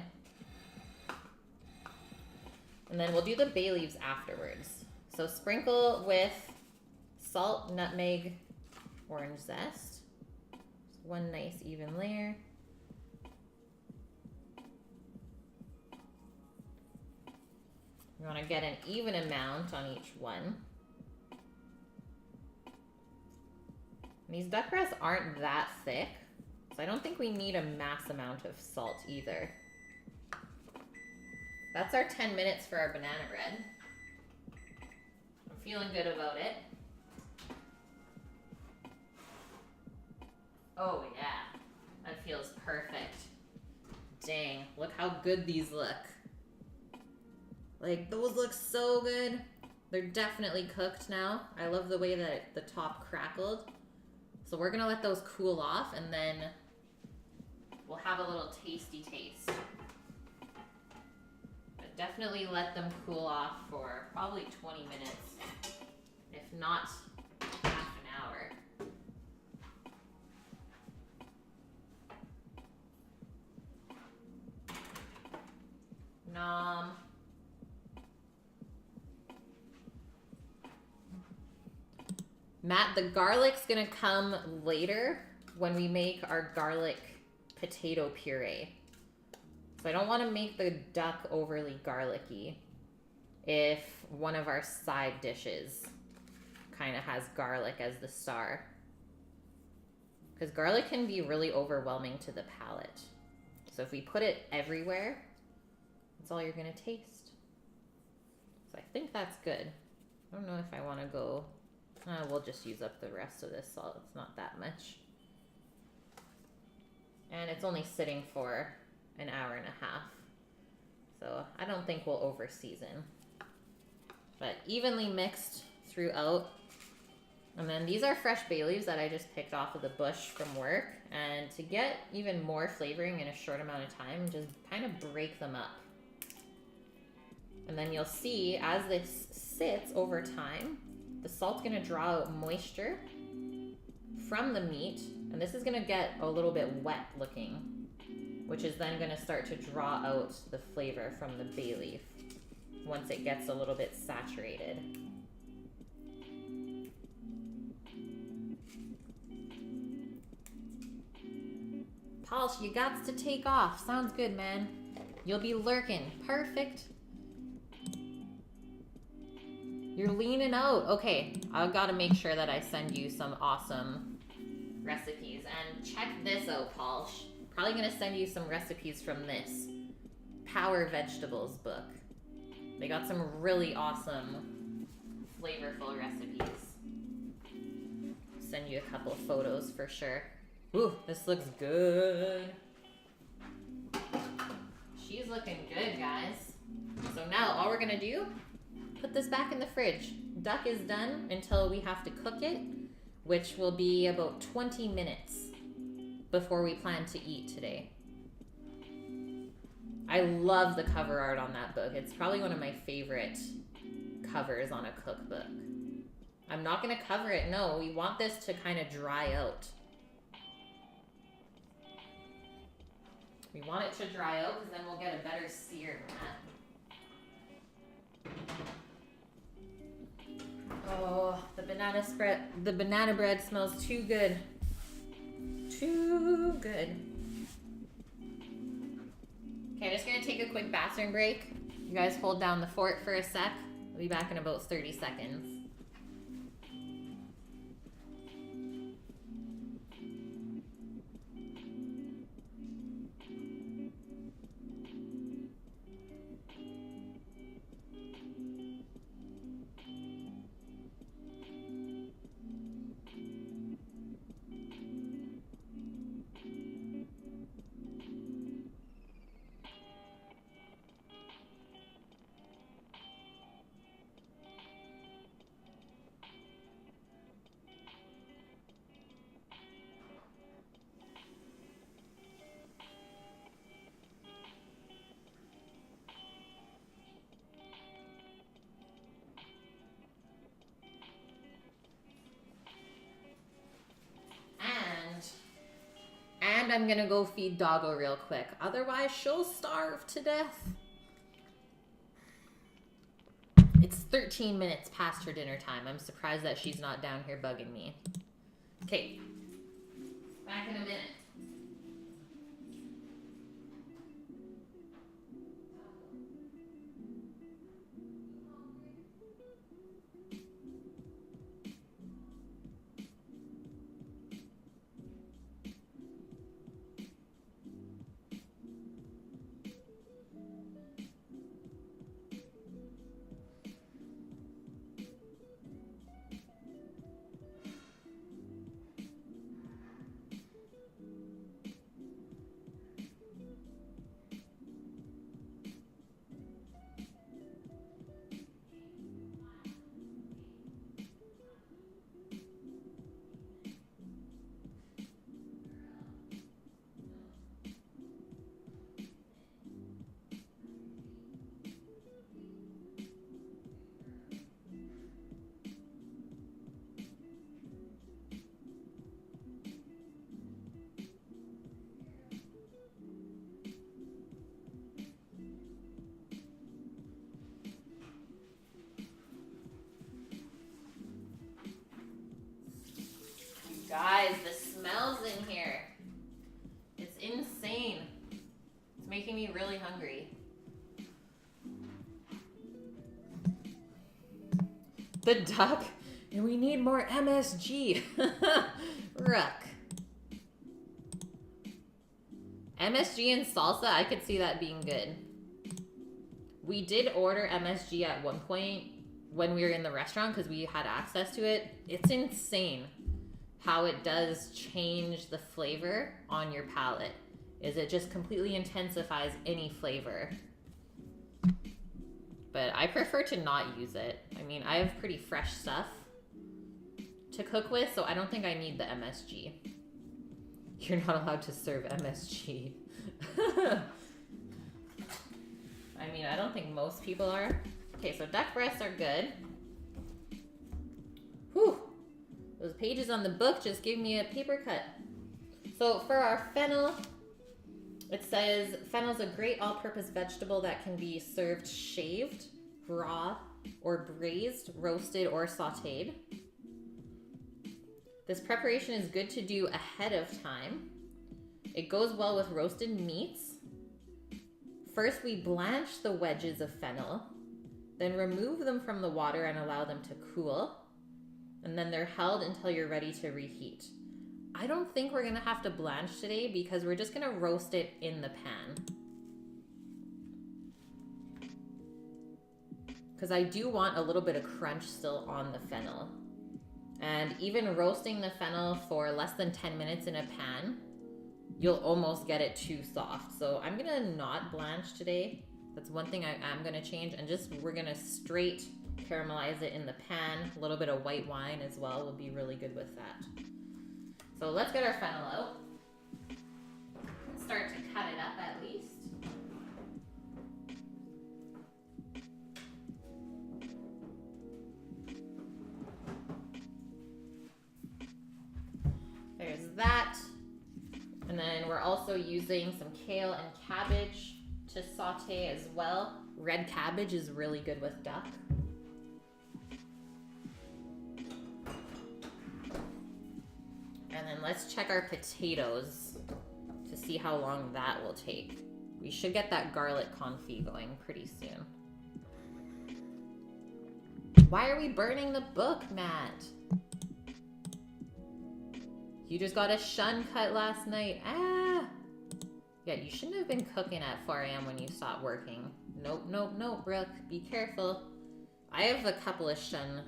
And then we'll do the bay leaves afterwards. So sprinkle with salt, nutmeg, orange zest. Just one nice even layer. You want to get an even amount on each one. These duck breasts aren't that thick, so I don't think we need a mass amount of salt either. That's our 10 minutes for our banana bread. I'm feeling good about it. Oh yeah, that feels perfect. Dang, look how good these look. Like, those look so good. They're definitely cooked now. I love the way that the top crackled. So we're gonna let those cool off and then we'll have a little tasty taste. But definitely let them cool off for probably 20 minutes, if not half an hour. Nom. Matt, the garlic's gonna come later when we make our garlic potato puree. So I don't want to make the duck overly garlicky if one of our side dishes kind of has garlic as the star. Because garlic can be really overwhelming to the palate. So if we put it everywhere, that's all you're gonna taste. So I think that's good. I don't know if I want to go... we'll just use up the rest of this salt. It's not that much. And it's only sitting for an hour and a half. So I don't think we'll over season. But evenly mixed throughout. And then these are fresh bay leaves that I just picked off of the bush from work. And to get even more flavoring in a short amount of time, just kind of break them up. And then you'll see as this sits over time, the salt's gonna draw out moisture from the meat. And this is gonna get a little bit wet looking, which is then gonna start to draw out the flavor from the bay leaf once it gets a little bit saturated. Polish, you got to take off. Sounds good, man. You'll be lurking. Perfect. You're leaning out. Okay, I've got to make sure that I send you some awesome recipes. And check this out, Polish. Probably going to send you some recipes from this Power Vegetables book. They got some really awesome, flavorful recipes. Send you a couple of photos for sure. Ooh, this looks good. She's looking good, guys. So now all we're gonna do, put this back in the fridge. Duck is done until we have to cook it, which will be about 20 minutes before we plan to eat today. I love the cover art on that book. It's probably one of my favorite covers on a cookbook. I'm not gonna cover it, no. We want this to kind of dry out. We want it to dry out because then we'll get a better sear than that. Oh, the banana bread smells too good. Too good. Okay, I'm just gonna take a quick bathroom break. You guys hold down the fort for a sec. I'll be back in about 30 seconds. And I'm gonna go feed Doggo real quick. Otherwise, she'll starve to death. It's 13 minutes past her dinner time. I'm surprised that she's not down here bugging me. Okay, back in a minute. Guys, the smells in here. It's insane. It's making me really hungry. The duck. And we need more MSG. Ruck. MSG and salsa, I could see that being good. We did order MSG at one point when we were in the restaurant because we had access to it. It's insane how it does change the flavor on your palate. is it just completely intensifies any flavor. But I prefer to not use it. I mean, I have pretty fresh stuff to cook with, so I don't think I need the MSG. You're not allowed to serve MSG. I mean, I don't think most people are. Okay, so duck breasts are good. Whew. Those pages on the book just gave me a paper cut. So for our fennel, it says fennel's a great all-purpose vegetable that can be served shaved, raw, or braised, roasted, or sauteed. This preparation is good to do ahead of time. It goes well with roasted meats. First, we blanch the wedges of fennel, then remove them from the water and allow them to cool. And then they're held until you're ready to reheat. I don't think we're gonna have to blanch today because we're just gonna roast it in the pan. Because I do want a little bit of crunch still on the fennel. And even roasting the fennel for less than 10 minutes in a pan, you'll almost get it too soft. So I'm gonna not blanch today. That's one thing I am gonna change, and just we're gonna straight caramelize it in the pan. A little bit of white wine as well will be really good with that. So let's get our fennel out. Start to cut it up at least. There's that. And then we're also using some kale and cabbage to saute as well. Red cabbage is really good with duck. And then let's check our potatoes to see how long that will take. We should get that garlic confit going pretty soon. Why are we burning the book, Matt? You just got a shun cut last night. Ah! Yeah, you shouldn't have been cooking at 4 a.m. when you stopped working. Nope, nope, nope, Brooke. Be careful. I have a couple of shun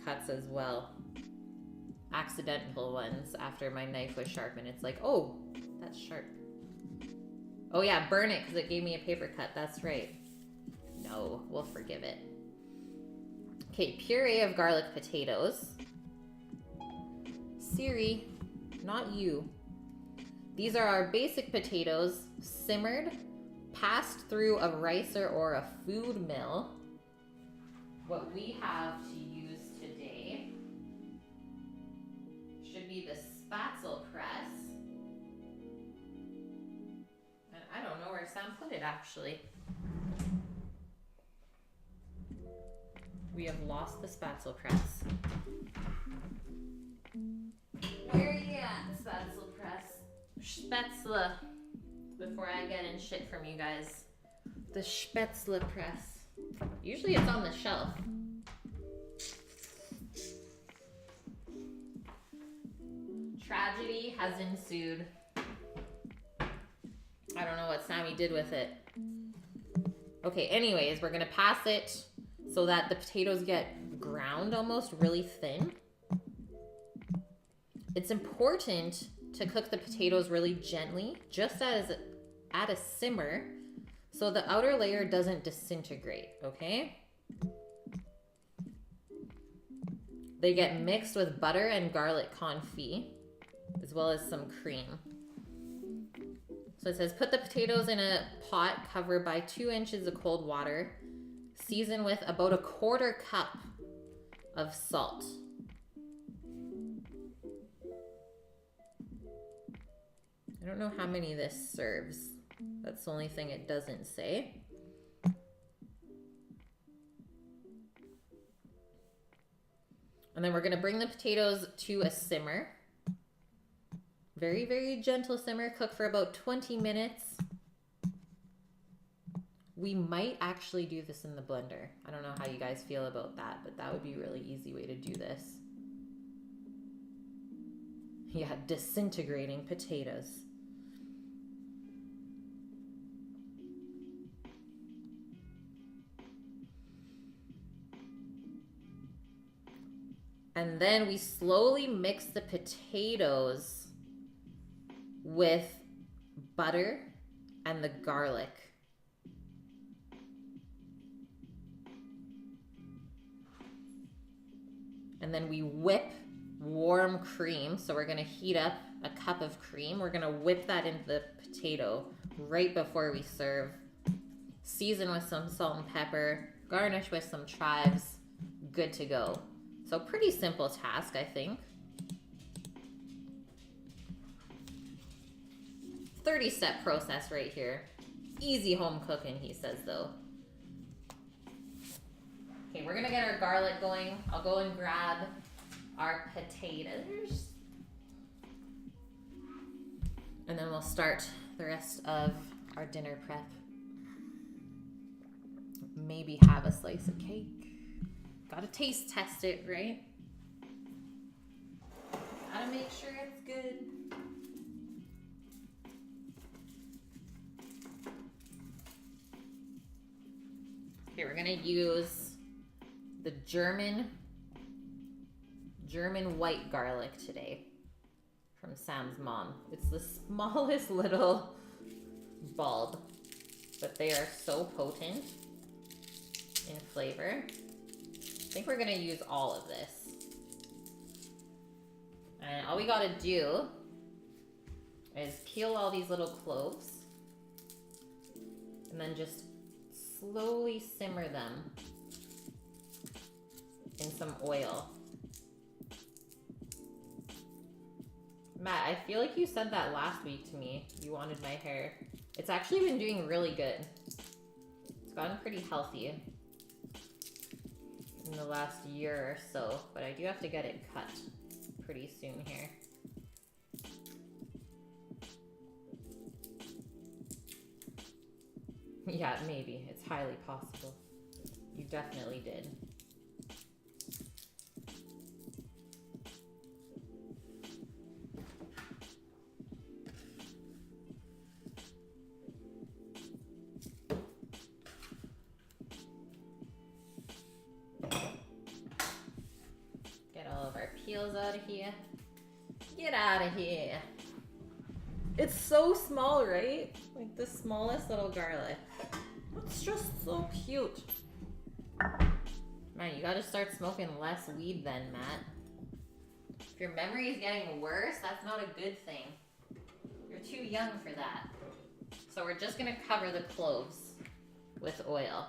cuts as well. Accidental ones after my knife was sharpened. It's like, oh, that's sharp. Oh yeah, burn it because it gave me a paper cut. That's right. No, we'll forgive it. Okay, puree of garlic potatoes. Siri, not you. These are our basic potatoes, simmered, passed through a ricer or a food mill. What we have to use today should be the spatzel press. And I don't know where Sam put it actually. We have lost the spatzel press. Where are you at, spatzel press? Spätzle. Before I get in shit from you guys. The Spätzle press. Usually it's on the shelf. Tragedy has ensued. I don't know what Sammy did with it. Okay, anyways, we're gonna pass it so that the potatoes get ground almost really thin. It's important to cook the potatoes really gently, just as at a simmer, so the outer layer doesn't disintegrate, okay? They get mixed with butter and garlic confit, as well as some cream. So it says, put the potatoes in a pot covered by 2 inches of cold water. Season with about 1/4 cup of salt. I don't know how many this serves. That's the only thing it doesn't say. And then we're gonna bring the potatoes to a simmer. Very, very gentle simmer. Cook for about 20 minutes. We might actually do this in the blender. I don't know how you guys feel about that, but that would be a really easy way to do this. Yeah, disintegrating potatoes. And then we slowly mix the potatoes with butter and the garlic. And then we whip warm cream. So we're gonna heat up a cup of cream. We're gonna whip that into the potato right before we serve. Season with some salt and pepper, garnish with some chives, good to go. So pretty simple task, I think. 30-step process right here. Easy home cooking, he says though. Okay, we're gonna get our garlic going. I'll go and grab our potatoes. And then we'll start the rest of our dinner prep. Maybe have a slice of cake. Gotta taste test it, right? Gotta make sure it's good. Okay, we're gonna use the German white garlic today from Sam's mom. It's the smallest little bulb, but they are so potent in flavor. I think we're gonna use all of this. And all we gotta do is peel all these little cloves and then just slowly simmer them in some oil. Matt, I feel like you said that last week to me. You wanted my hair. It's actually been doing really good. It's gotten pretty healthy in the last year or so, but I do have to get it cut pretty soon here. Yeah, maybe. It's highly possible. You definitely did. Peels out of here. Get out of here. It's so small, right? Like the smallest little garlic. It's just so cute. Man, you gotta start smoking less weed then, Matt. If your memory is getting worse, that's not a good thing. You're too young for that. So we're just gonna cover the cloves with oil.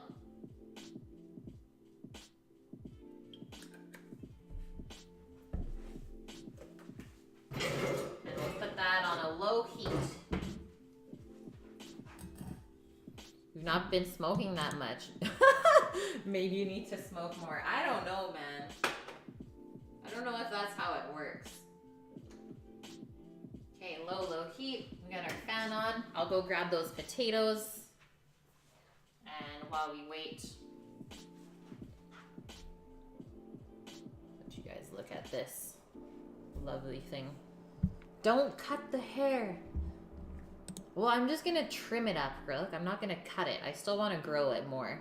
And we'll put that on a low heat. You've not been smoking that much. Maybe you need to smoke more. I don't know, man. I don't know if that's how it works. Okay, low heat. We got our fan on. I'll go grab those potatoes. And while we wait, let you guys look at this lovely thing. Don't cut the hair. Well, I'm just gonna trim it up, Look, I'm not gonna cut it. I still wanna grow it more.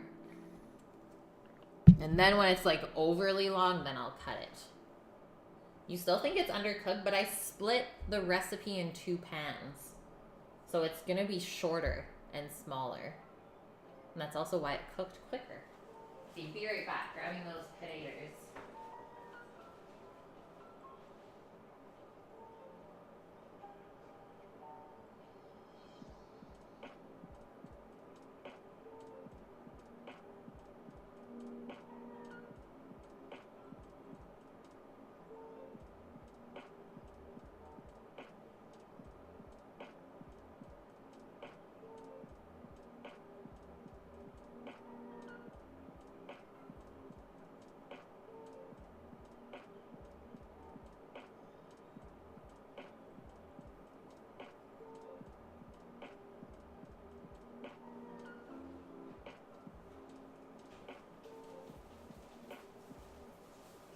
And then when it's like overly long, then I'll cut it. You still think it's undercooked, but I split the recipe in 2 pans. So it's gonna be shorter and smaller. And that's also why it cooked quicker. See, be right back, grabbing those potatoes.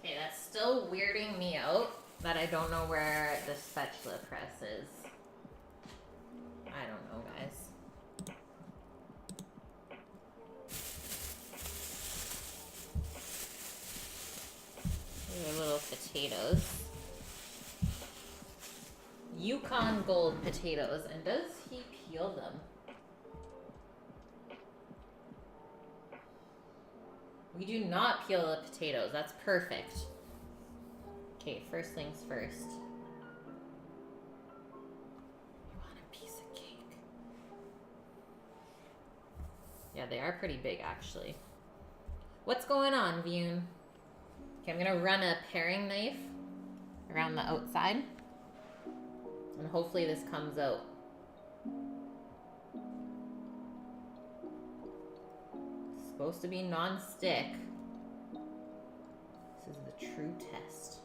Okay, that's still weirding me out that I don't know where the spatula press is. I don't know, guys. These are little potatoes. Yukon Gold potatoes. And does he peel them. We do not peel the potatoes. That's perfect. Okay, first things first. You want a piece of cake? Yeah, they are pretty big, actually. What's going on, Vune? Okay, I'm gonna run a paring knife around the outside. And hopefully this comes out. It's supposed to be non-stick. This is the true test.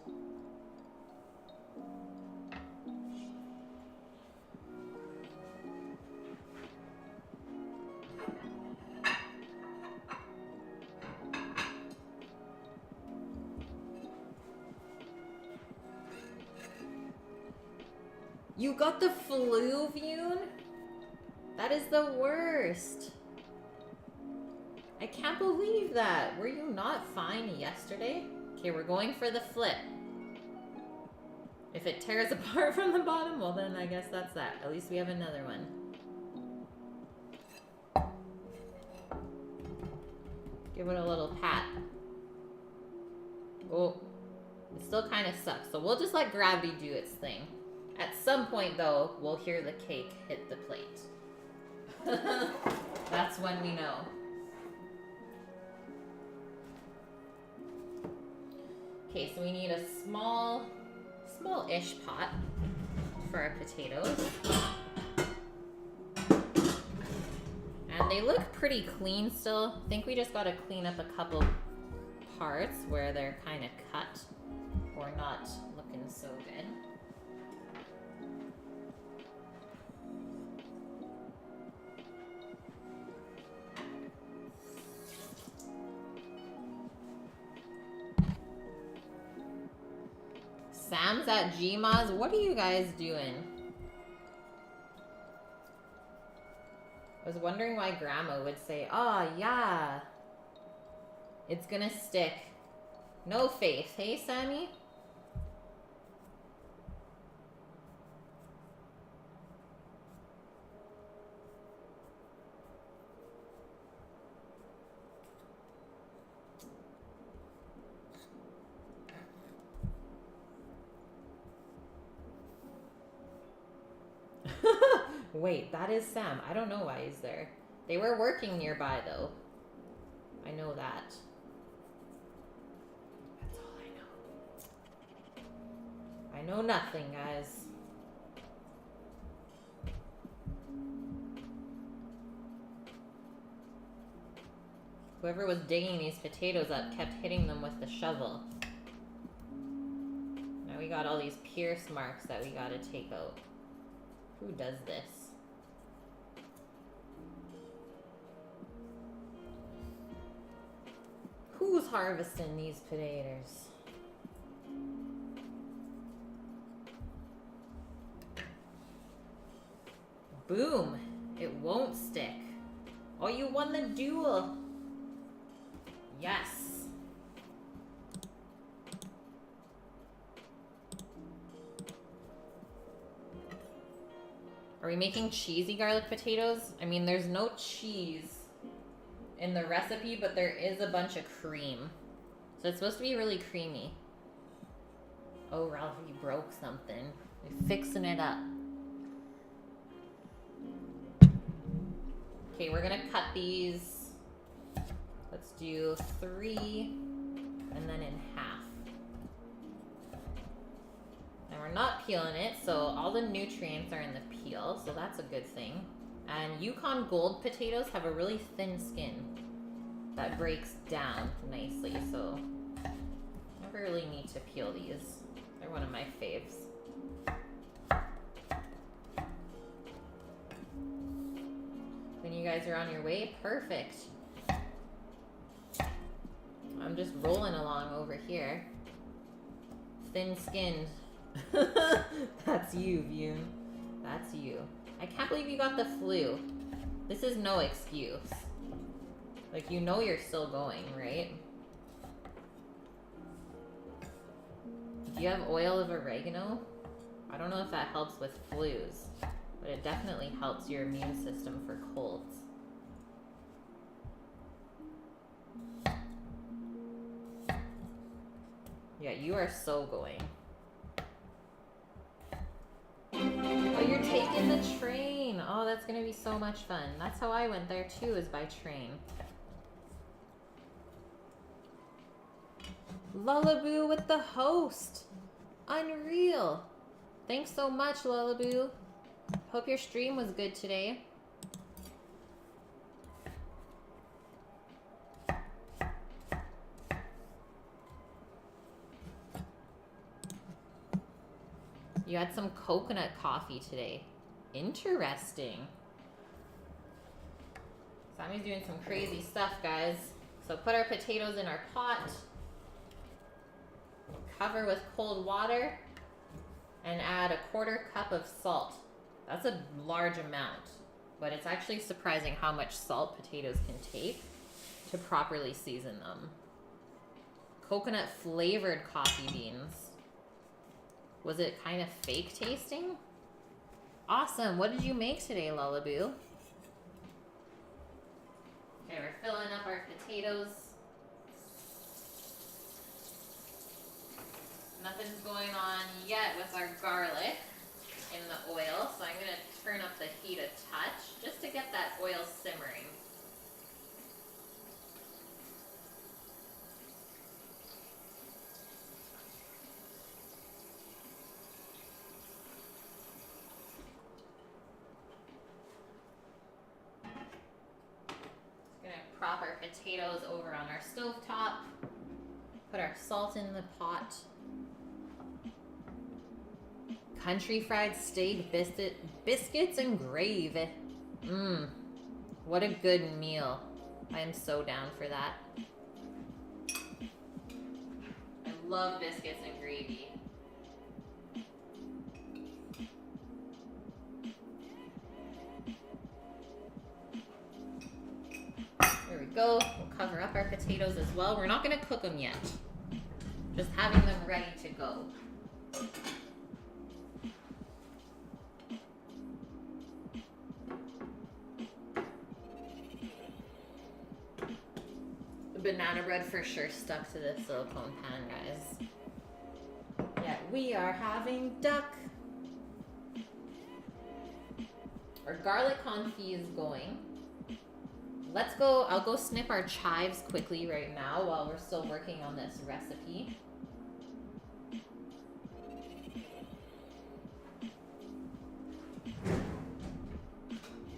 You got the flu, Vune? That is the worst. I can't believe that. Were you not fine yesterday? Okay, we're going for the flip. If it tears apart from the bottom, well then I guess that's that. At least we have another one. Give it a little pat. Oh, it still kind of sucks. So we'll just let gravity do its thing. At some point, though, we'll hear the cake hit the plate. That's when we know. Okay, so we need a small-ish pot for our potatoes. And they look pretty clean still. I think we just gotta clean up a couple parts where they're kind of cut or not looking so good. Sam's at Gmaz. What are you guys doing? I was wondering why Grandma would say, "Oh, yeah. It's gonna stick." No faith. Hey, Sammy? Wait, that is Sam. I don't know why he's there. They were working nearby, though. I know that. That's all I know. I know nothing, guys. Whoever was digging these potatoes up kept hitting them with the shovel. Now we got all these pierce marks that we gotta take out. Who does this? Who's harvesting these potatoes? Boom! It won't stick. Oh, you won the duel! Yes! Are we making cheesy garlic potatoes? I mean, there's no cheese in the recipe, but there is a bunch of cream. So it's supposed to be really creamy. Oh, Ralphie broke something. We're fixing it up. Okay, we're gonna cut these. Let's do 3 and then in half. And we're not peeling it, so all the nutrients are in the peel, so that's a good thing. And Yukon Gold potatoes have a really thin skin that breaks down nicely, so never really need to peel these. They're one of my faves. Then you guys are on your way? Perfect. I'm just rolling along over here. Thin-skinned. That's you, Vune. That's you. I can't believe you got the flu. This is no excuse. Like, you know you're still going, right? Do you have oil of oregano? I don't know if that helps with flus. but it definitely helps your immune system for colds. Yeah, you are so going. Oh, you're taking the train. Oh, that's gonna be so much fun. That's how I went there too, is by train. Lullaboo with the host. Unreal. Thanks so much, Lullaboo. Hope your stream was good today. You had some coconut coffee today. Interesting. Sammy's doing some crazy stuff, guys. So put our potatoes in our pot. Cover with cold water. And add 1/4 cup of salt. That's a large amount. But it's actually surprising how much salt potatoes can take to properly season them. Coconut flavored coffee beans. Was it kind of fake tasting? Awesome. What did you make today, Lullaboo? Okay, we're filling up our potatoes. Nothing's going on yet with our garlic in the oil, so I'm going to turn up the heat a touch just to get that oil simmering. Prop our potatoes over on our stovetop. Put our salt in the pot. Country fried steak, biscuits, and gravy. Mmm. What a good meal. I am so down for that. I love biscuits and gravy. There we go. We'll cover up our potatoes as well. We're not going to cook them yet. Just having them ready to go. The banana bread for sure stuck to the silicone pan, guys. Yeah, we are having duck. Our garlic confit is going. Let's go, I'll go snip our chives quickly right now while we're still working on this recipe.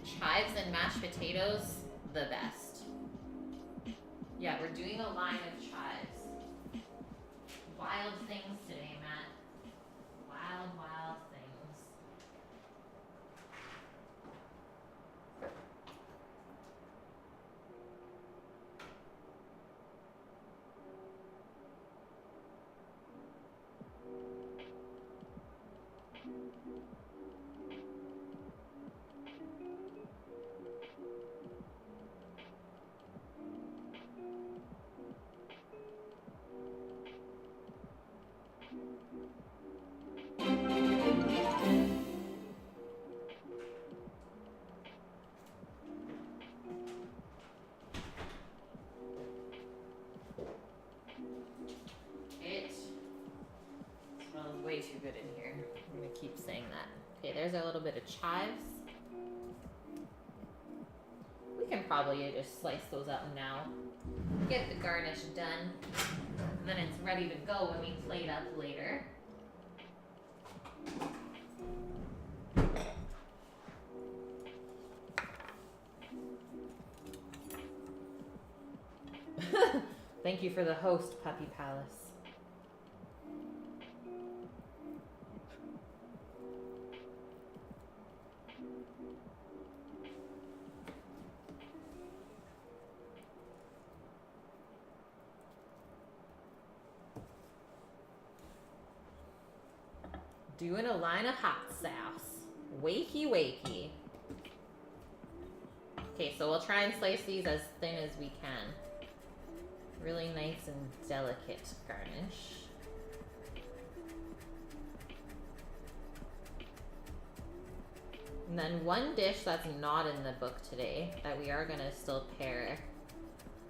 Chives and mashed potatoes, the best. Yeah, we're doing a line of chives. Wild things today, Matt. Wild, wild things. It smells way too good in here. I'm gonna keep saying that. Okay, there's a little bit of chives. We can probably just slice those up now. Get the garnish done. And then it's ready to go when we plate up later. Thank you for the host, Puppy Palace. Doing a line of hot sauce. Wakey, wakey. Okay, so we'll try and slice these as thin as we can. Really nice and delicate garnish. And then one dish that's not in the book today that we are gonna still pair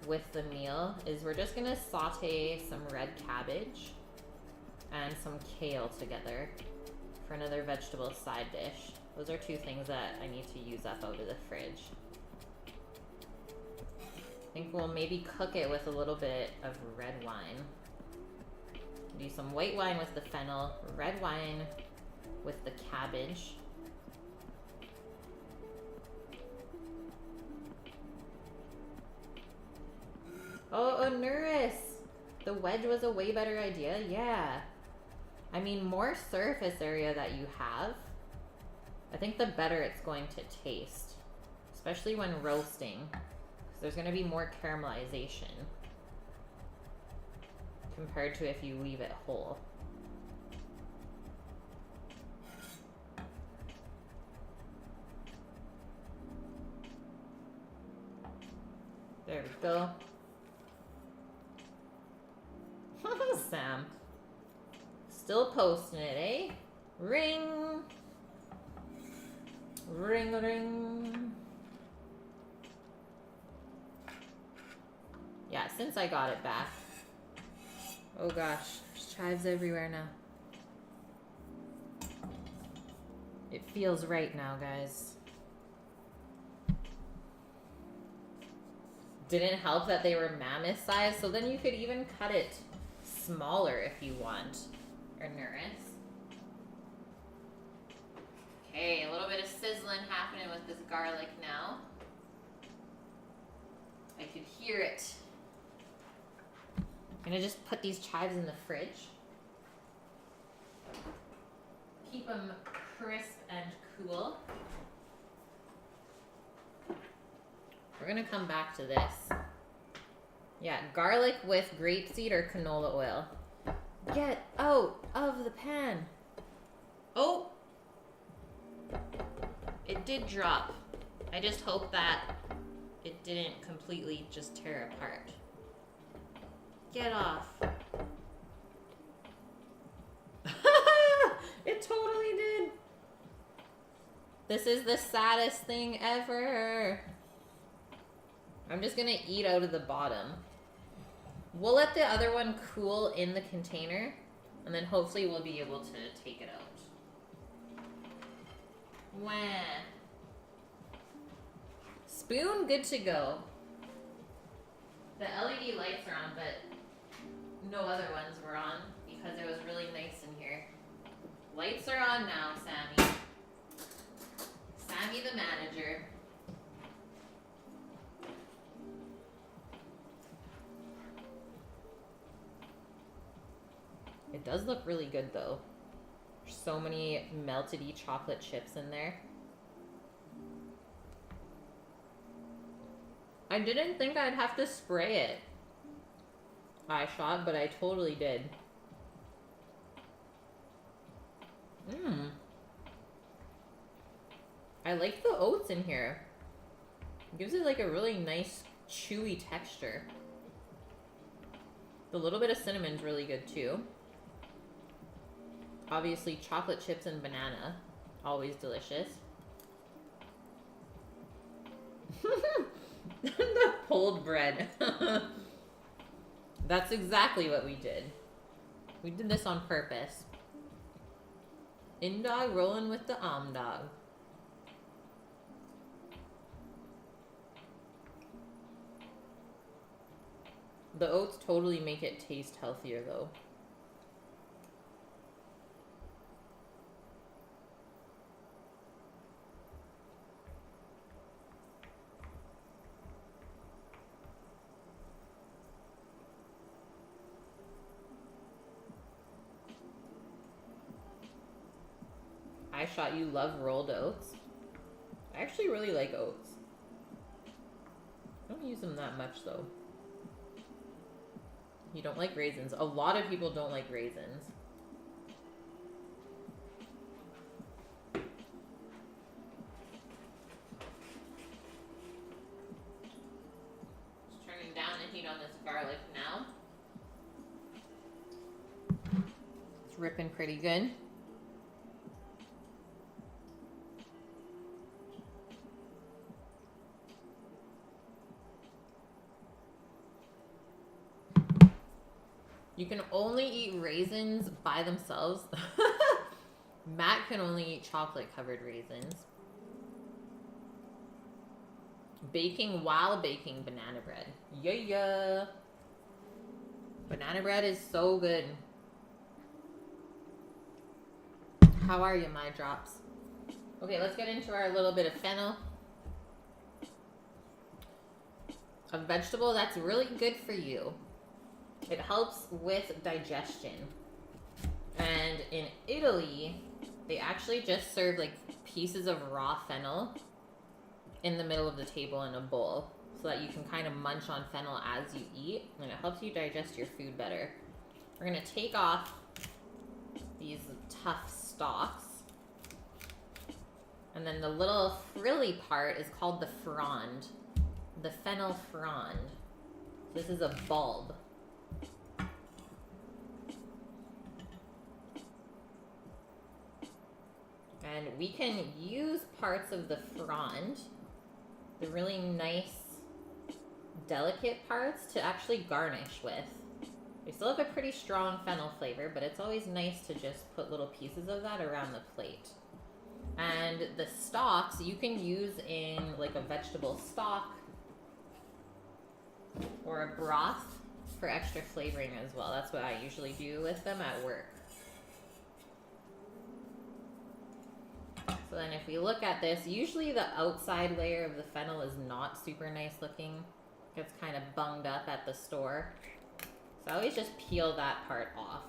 with the meal is we're just gonna saute some red cabbage and some kale together for another vegetable side dish. Those are two things that I need to use up out of the fridge. I think we'll maybe cook it with a little bit of red wine. Do some white wine with the fennel, red wine with the cabbage. Oh, Onuris! The wedge was a way better idea. Yeah. I mean, more surface area that you have, I think the better it's going to taste. Especially when roasting. Because there's going to be more caramelization. Compared to if you leave it whole. There we go. Sam. Still posting it, eh? Ring! Ring, ring. Yeah, since I got it back. Oh gosh, there's chives everywhere now. It feels right now, guys. Didn't help that they were mammoth size, so then you could even cut it smaller if you want. Or Nuris. Okay, a little bit of sizzling happening with this garlic now. I could hear it. I'm gonna just put these chives in the fridge. Keep them crisp and cool. We're gonna come back to this. Yeah, garlic with grapeseed or canola oil. Get out of the pan. Oh! It did drop. I just hope that it didn't completely just tear apart. Get off. It totally did. This is the saddest thing ever. I'm just gonna eat out of the bottom. We'll let the other one cool in the container, and then hopefully we'll be able to take it out. Wah. Spoon, good to go. The LED lights are on, but no other ones were on because it was really nice in here. Lights are on now, Sammy. Sammy the manager. It does look really good though. There's so many melted-y chocolate chips in there. I didn't think I'd have to spray it. I shot, but I totally did. Mmm. I like the oats in here. It gives it like a really nice chewy texture. The little bit of cinnamon's really good too. Obviously chocolate chips and banana, always delicious. The pulled bread. That's exactly what we did. We did this on purpose. In-dog rolling with the dog. The oats totally make it taste healthier though. I shot you love rolled oats. I actually really like oats. I don't use them that much though. You don't like raisins. A lot of people don't like raisins. Just turning down the heat on this garlic now. It's ripping pretty good. You can only eat raisins by themselves. Matt can only eat chocolate-covered raisins. Baking while baking banana bread. Yeah. Banana bread is so good. How are you, my drops? Okay, let's get into our little bit of fennel. A vegetable that's really good for you. It helps with digestion. And in Italy, they actually just serve like pieces of raw fennel in the middle of the table in a bowl so that you can kind of munch on fennel as you eat, and it helps you digest your food better. We're going to take off these tough stalks. And then the little frilly part is called the frond. The fennel frond. This is a bulb. And we can use parts of the frond, the really nice, delicate parts, to actually garnish with. We still have a pretty strong fennel flavor, but it's always nice to just put little pieces of that around the plate. And the stalks you can use in like a vegetable stock or a broth for extra flavoring as well. That's what I usually do with them at work. So then if we look at this, usually the outside layer of the fennel is not super nice looking. It gets kind of bunged up at the store. So I always just peel that part off.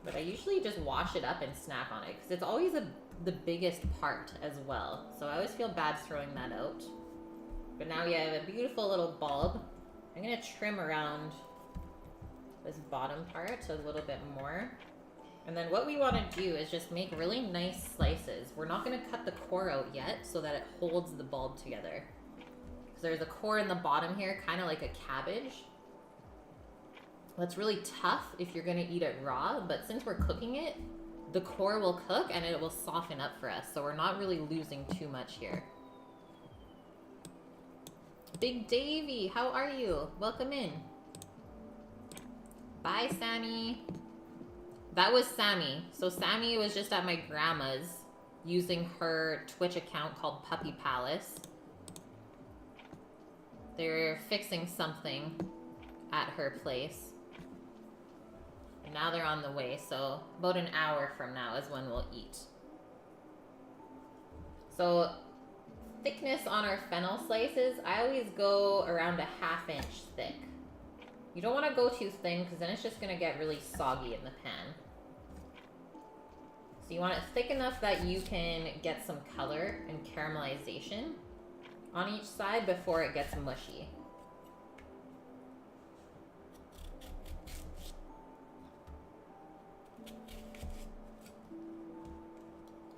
But I usually just wash it up and snack on it because it's always the biggest part as well. So I always feel bad throwing that out. But now we have a beautiful little bulb. I'm going to trim around this bottom part a little bit more. And then what we want to do is just make really nice slices. We're not going to cut the core out yet so that it holds the bulb together. So there's a core in the bottom here, kind of like a cabbage. That's really tough if you're going to eat it raw, but since we're cooking it, the core will cook and it will soften up for us. So we're not really losing too much here. Big Davy, how are you? Welcome in. Bye, Sammy. That was Sammy. So Sammy was just at my grandma's using her Twitch account called Puppy Palace. They're fixing something at her place. And now they're on the way, so about an hour from now is when we'll eat. So thickness on our fennel slices, I always go around a 1/2 inch thick. You don't want to go too thin because then it's just going to get really soggy in the pan. So you want it thick enough that you can get some color and caramelization on each side before it gets mushy.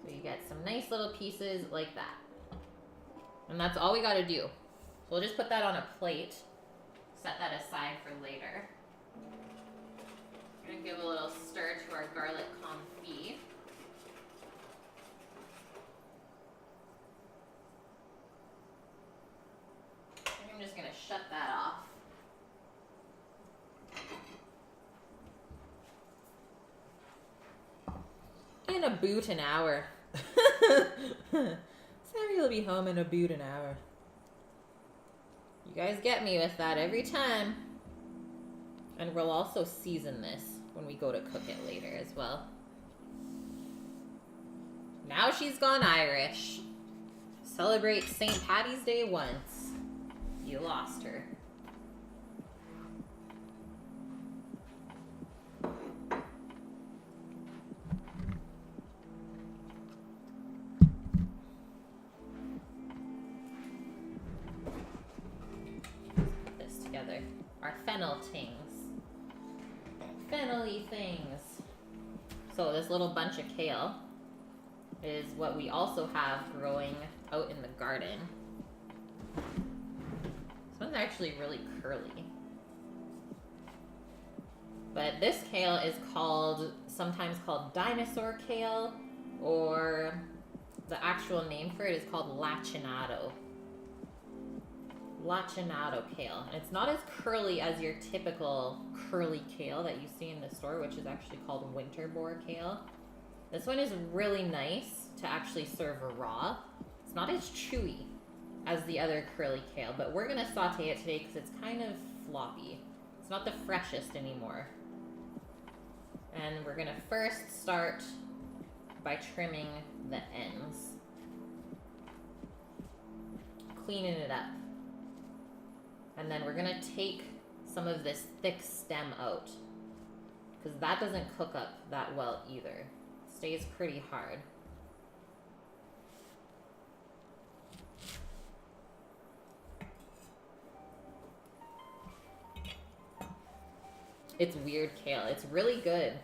So you get some nice little pieces like that. And that's all we got to do. So we'll just put that on a plate. Set that aside for later. I'm going to give a little stir to our garlic confit. I'm just going to shut that off. In about an hour. Sammy will be home in about an hour. You guys get me with that every time. And we'll also season this when we go to cook it later as well. Now she's gone Irish. Celebrate St. Patty's Day once. You lost her. Our fennel tings. Fennel-y things. So this little bunch of kale is what we also have growing out in the garden. This one's actually really curly. But this kale is sometimes called dinosaur kale, or The actual name for it is called lacinato. Lacinato kale. And it's not as curly as your typical curly kale that you see in the store, which is actually called winter boar kale. This one is really nice to actually serve raw. It's not as chewy as the other curly kale, but we're gonna saute it today because it's kind of floppy. It's not the freshest anymore. And we're gonna first start by trimming the ends. Cleaning it up. And then we're gonna take some of this thick stem out, because that doesn't cook up that well either. It stays pretty hard. It's weird kale. It's really good.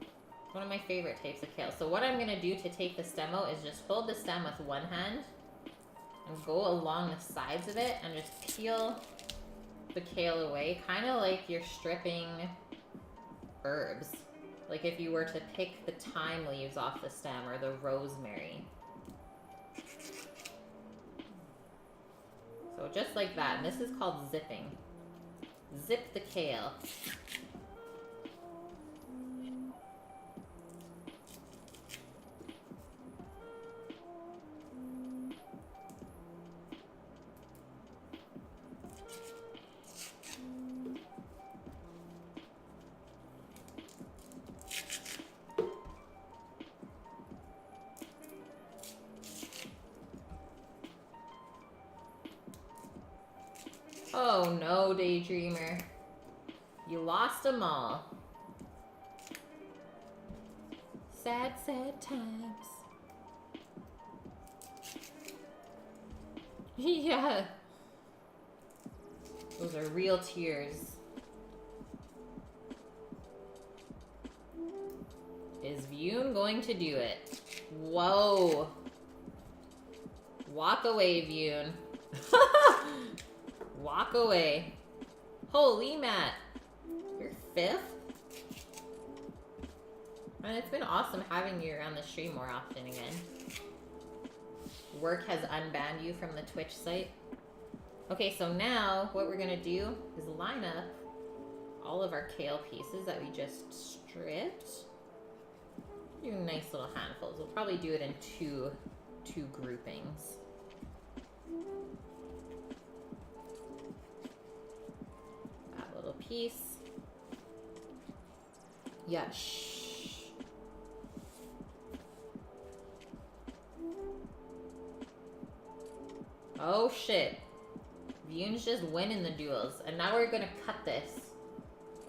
It's one of my favorite types of kale. So what I'm gonna do to take the stem out is just hold the stem with one hand and go along the sides of it and just peel the kale away, kind of like you're stripping herbs. Like if you were to pick the thyme leaves off the stem or the rosemary. So just like that. And this is called zipping. Zip the kale. Oh no, Daydreamer. You lost them all. Sad, sad times. Yeah. Those are real tears. Is Vune going to do it? Whoa. Walk away, Vune. Walk away. Holy Matt. You're 5th? And it's been awesome having you around the stream more often again. Work has unbanned you from the Twitch site. Okay, so now what we're gonna do is line up all of our kale pieces that we just stripped. Do nice little handfuls. We'll probably do it in two groupings. That little piece. Yeah, shh. Oh shit. Vune's just winning the duels. And now we're gonna cut this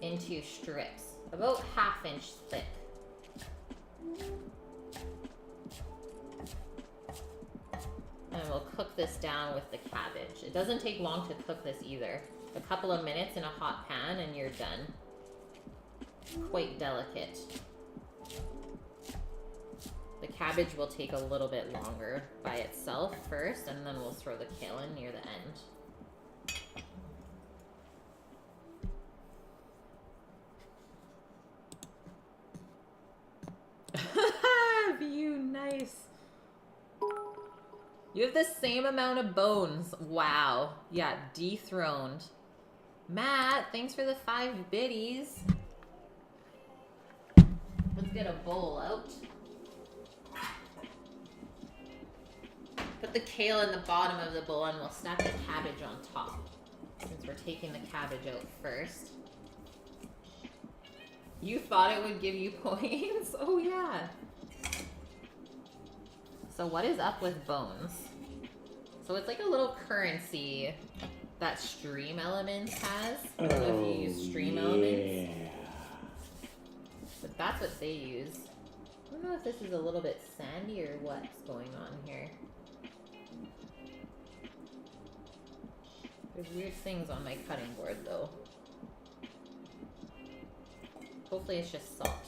into strips. About 1/2 inch thick. And we'll cook this down with the cabbage. It doesn't take long to cook this either. A couple of minutes in a hot pan and you're done. Quite delicate. The cabbage will take a little bit longer by itself first, and then we'll throw the kale in near the end. View, nice. You have the same amount of bones. Wow. Yeah, dethroned. Matt, thanks for the 5 biddies. Let's get a bowl out. Put the kale in the bottom of the bowl and we'll stack the cabbage on top, since we're taking the cabbage out first. You thought it would give you points? Oh yeah. So what is up with bones? So it's like a little currency that Stream Elements has. I don't know if you use Stream Elements. But that's what they use. I don't know if this is a little bit sandy or what's going on here. There's weird things on my cutting board though. Hopefully it's just salt.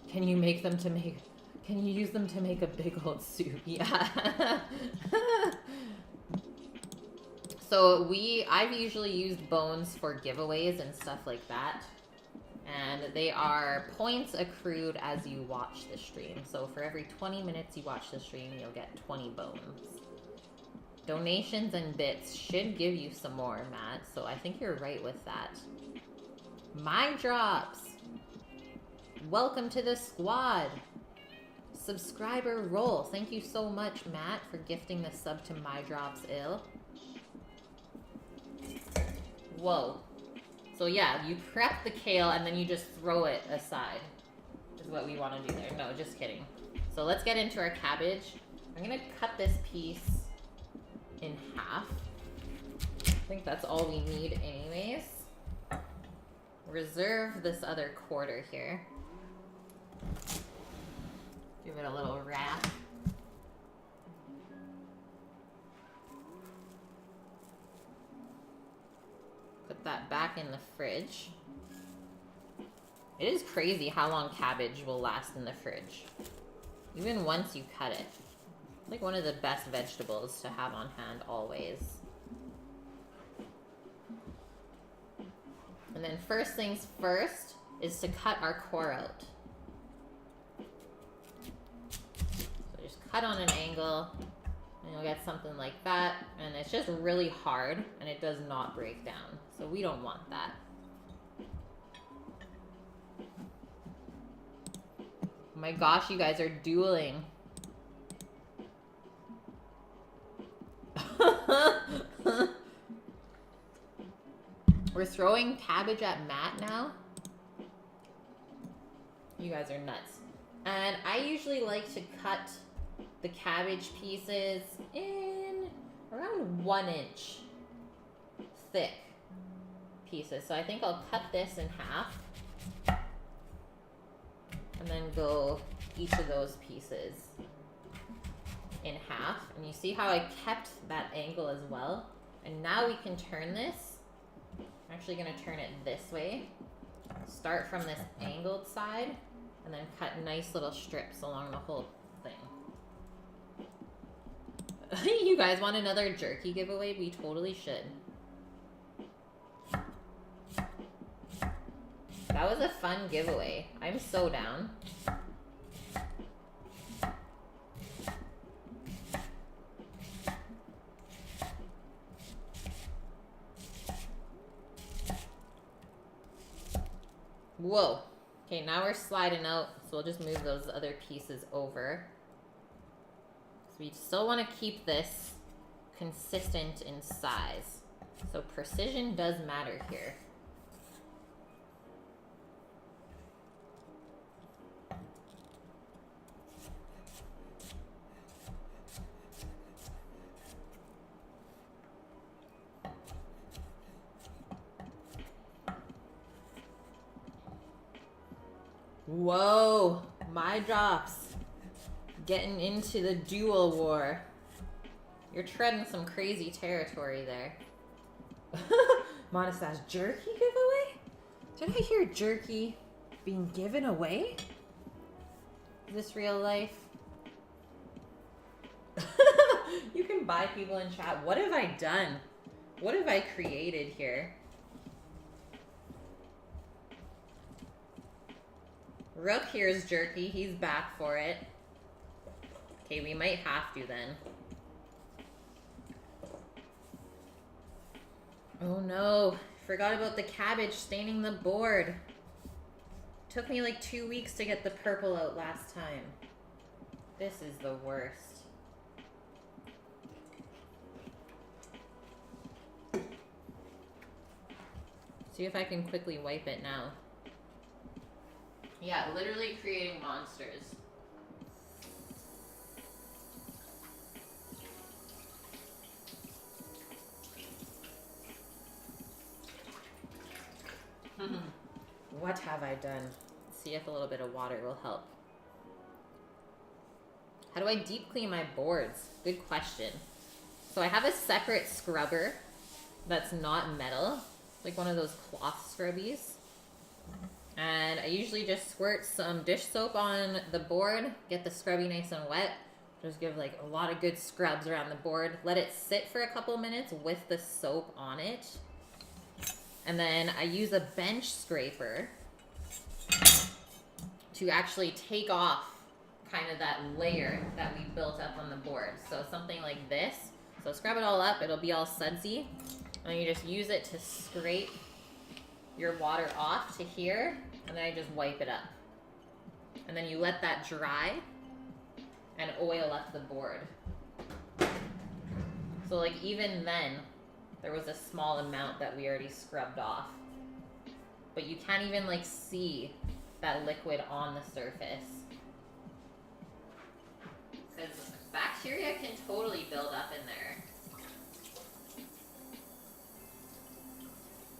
Can you make them to make... Can you use them to make a big old soup? Yeah. So I've usually used bones for giveaways and stuff like that. And they are points accrued as you watch the stream. So for every 20 minutes you watch the stream, you'll get 20 bones. Donations and bits should give you some more, Matt. So I think you're right with that. My drops. Welcome to the squad. Subscriber roll. Thank you so much, Matt, for gifting the sub to My Drops Ill. Whoa. So yeah, you prep the kale and then you just throw it aside. Is what we want to do there. No, just kidding. So let's get into our cabbage. I'm gonna cut this piece in half. I think that's all we need anyways. Reserve this other quarter here. Give it a little wrap. Put that back in the fridge. It is crazy how long cabbage will last in the fridge. Even once you cut it. It's like one of the best vegetables to have on hand always. And then first things first is to cut our core out. So just cut on an angle and you'll get something like that. And it's just really hard and it does not break down. So we don't want that. Oh my gosh, you guys are dueling. We're throwing cabbage at Matt now. You guys are nuts. And I usually like to cut the cabbage pieces in around 1 inch thick pieces. So I think I'll cut this in half and then go each of those pieces in half. And you see how I kept that angle as well? And now we can turn this. I'm actually gonna turn it this way. Start from this angled side and then cut nice little strips along the whole thing. You guys want another jerky giveaway? We totally should. That was a fun giveaway. I'm so down. Whoa. Okay, now we're sliding out, so we'll just move those other pieces over. So we still want to keep this consistent in size. So precision does matter here. Whoa, my drops. Getting into the duel war. You're treading some crazy territory there. Monastash, jerky giveaway? Did I hear jerky being given away? Is this real life? You can buy people in chat. What have I done? What have I created here? Rook here's jerky. He's back for it. Okay, we might have to then. Oh no. Forgot about the cabbage staining the board. Took me like 2 weeks to get the purple out last time. This is the worst. See if I can quickly wipe it now. Yeah, literally creating monsters. What have I done? Let's see if a little bit of water will help. How do I deep clean my boards? Good question. So I have a separate scrubber that's not metal, like one of those cloth scrubbies. And I usually just squirt some dish soap on the board, get the scrubby nice and wet. Just give like a lot of good scrubs around the board. Let it sit for a couple minutes with the soap on it. And then I use a bench scraper to actually take off kind of that layer that we built up on the board. So something like this. So scrub it all up, it'll be all sudsy. And you just use it to scrape your water off to here, and then I just wipe it up. And then you let that dry and oil up the board. So like even then, there was a small amount that we already scrubbed off. But you can't even like see that liquid on the surface. Because bacteria can totally build up in there.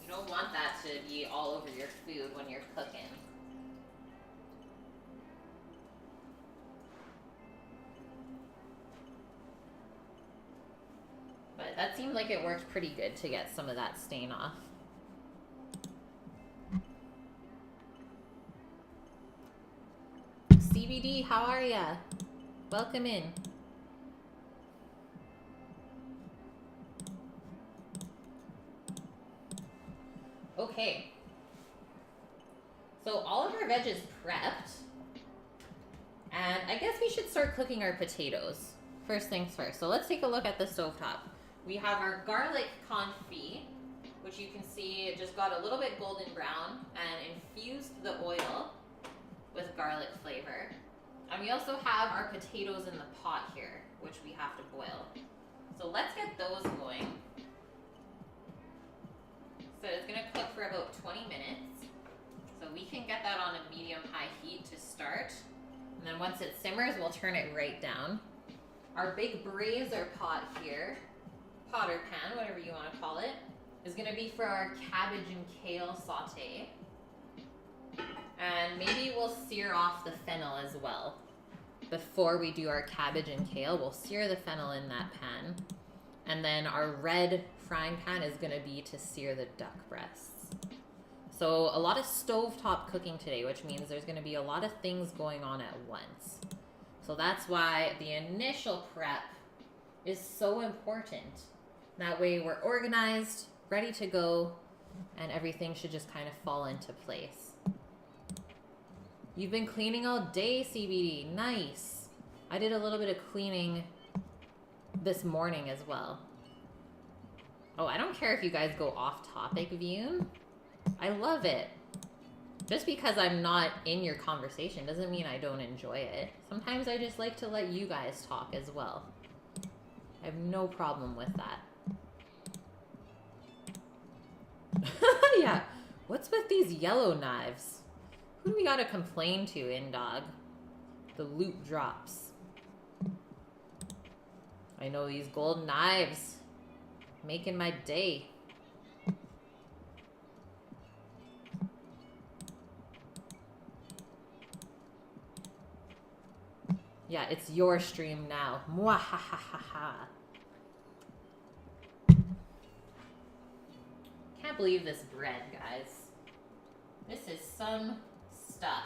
You don't want that to be all over your food when you're cooking. But that seemed like it worked pretty good to get some of that stain off. CBD, how are ya? Welcome in. Okay. So all of our veg is prepped. And I guess we should start cooking our potatoes. First things first. So let's take a look at the stovetop. We have our garlic confit, which you can see it just got a little bit golden brown and infused the oil with garlic flavor. And we also have our potatoes in the pot here, which we have to boil. So let's get those going. So it's gonna cook for about 20 minutes. So we can get that on a medium-high heat to start. And then once it simmers, we'll turn it right down. Our big brazier pot here, pot or pan, whatever you wanna call it, is gonna be for our cabbage and kale saute. And maybe we'll sear off the fennel as well. Before we do our cabbage and kale, we'll sear the fennel in that pan. And then our red frying pan is gonna be to sear the duck breasts. So a lot of stovetop cooking today, which means there's gonna be a lot of things going on at once. So that's why the initial prep is so important. That way we're organized, ready to go, and everything should just kind of fall into place. You've been cleaning all day, CBD. Nice. I did a little bit of cleaning this morning as well. Oh, I don't care if you guys go off topic, Vune. I love it. Just because I'm not in your conversation doesn't mean I don't enjoy it. Sometimes I just like to let you guys talk as well. I have no problem with that. Yeah. What's with these yellow knives? Who do we gotta complain to, InDog? The loot drops. I know these gold knives. Making my day. Yeah, it's your stream now. Mwahahaha. Can't believe this bread, guys. This is some stuff.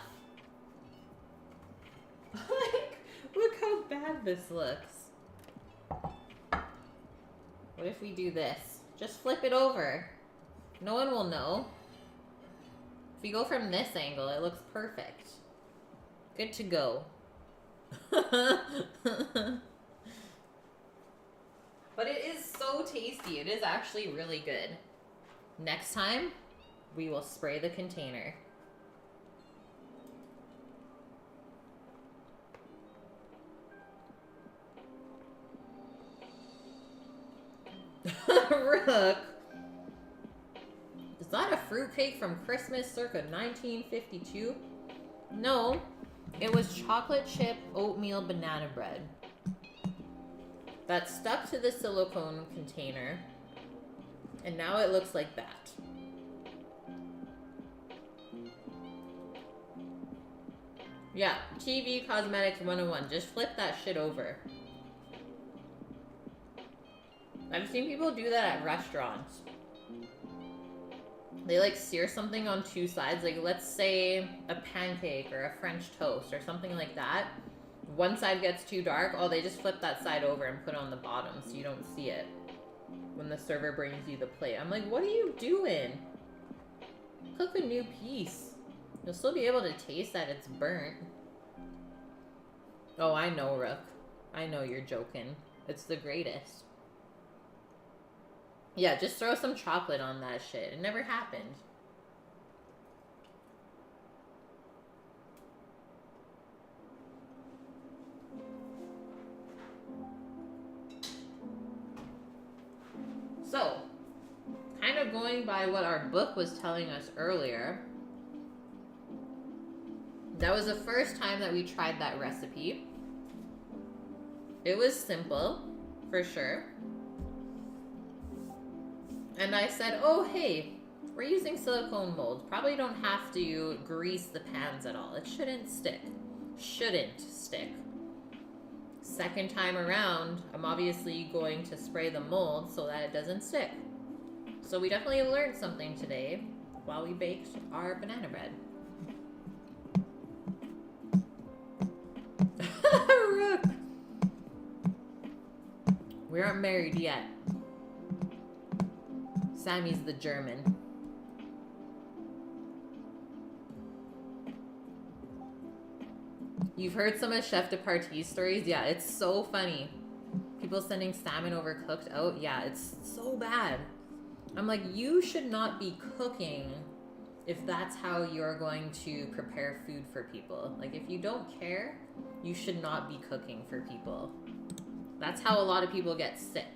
Like, look how bad this looks. What if we do this? Just flip it over. No one will know. If we go from this angle, it looks perfect. Good to go. But it is so tasty. It is actually really good. Next time, we will spray the container. Rook. Is that a fruitcake from Christmas circa 1952? No, it was chocolate chip oatmeal banana bread that stuck to the silicone container, and now it looks like that. Yeah, TV Cosmetics 101. Just flip that shit over. I've seen people do that at restaurants. They like sear something on two sides. Like let's say a pancake or a French toast or something like that. One side gets too dark. Oh, they just flip that side over and put it on the bottom so you don't see it when the server brings you the plate. I'm like, what are you doing? Cook a new piece. You'll still be able to taste that it's burnt. Oh, I know, Rook. I know you're joking. It's the greatest. Yeah, just throw some chocolate on that shit. It never happened. So, kind of going by what our book was telling us earlier, that was the first time that we tried that recipe. It was simple, for sure. And I said, oh, hey, we're using silicone molds. Probably don't have to grease the pans at all. It shouldn't stick. Shouldn't stick. Second time around, I'm obviously going to spray the mold so that it doesn't stick. So we definitely learned something today while we baked our banana bread. Rook! We aren't married yet. Sammy's the German. You've heard some of Chef de Partie stories? Yeah, it's so funny. People sending salmon overcooked out. Yeah, it's so bad. I'm like, you should not be cooking if that's how you're going to prepare food for people. Like, if you don't care, you should not be cooking for people. That's how a lot of people get sick.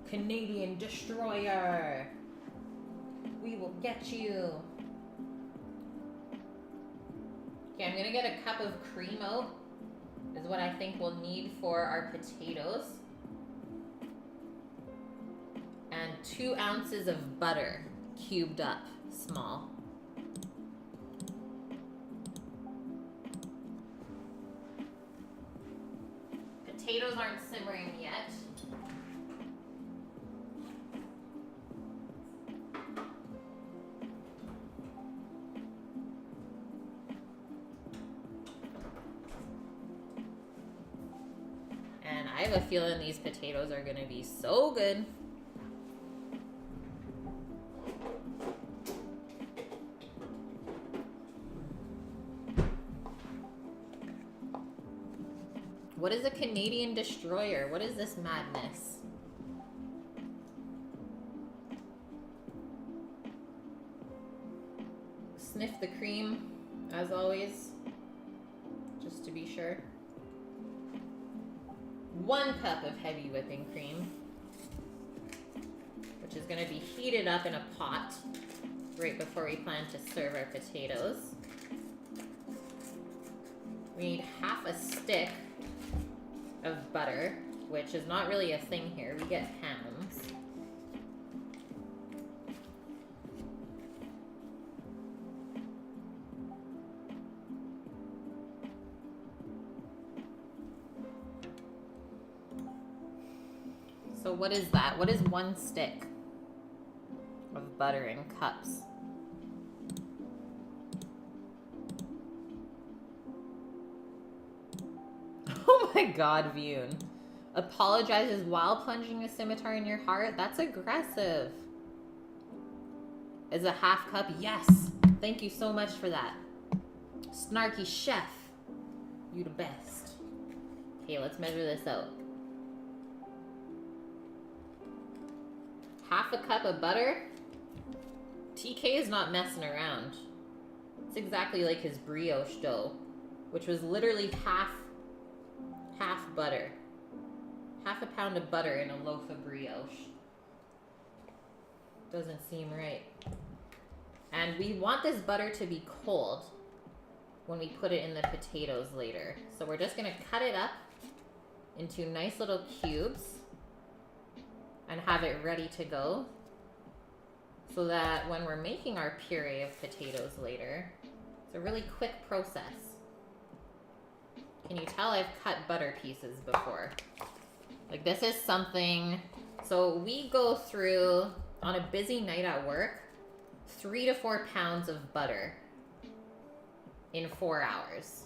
Canadian destroyer. We will get you. Okay, I'm gonna get a cup of cream out. Is what I think we'll need for our potatoes. And 2 ounces of butter, cubed up, small. Potatoes aren't simmering yet. And I have a feeling these potatoes are gonna be so good. What is a Canadian destroyer? What is this madness? Sniff the cream, as always, just to be sure. 1 cup of heavy whipping cream, which is going to be heated up in a pot right before we plan to serve our potatoes. We need half a stick of butter, which is not really a thing here. We get pounds. So what is that? What is 1 stick of butter in cups? Oh my god, Vune. Apologizes while plunging a scimitar in your heart? That's aggressive. Is a half cup? Yes. Thank you so much for that. Snarky chef. You the best. Okay, let's measure this out. Half a cup of butter. TK is not messing around. It's exactly like his brioche dough, which was literally half butter. Half a pound of butter in a loaf of brioche. Doesn't seem right. And we want this butter to be cold when we put it in the potatoes later. So we're just gonna cut it up into nice little cubes and have it ready to go so that when we're making our puree of potatoes later, it's a really quick process. Can you tell I've cut butter pieces before? Like, this is something, so we go through, on a busy night at work, 3 to 4 pounds of butter in 4 hours.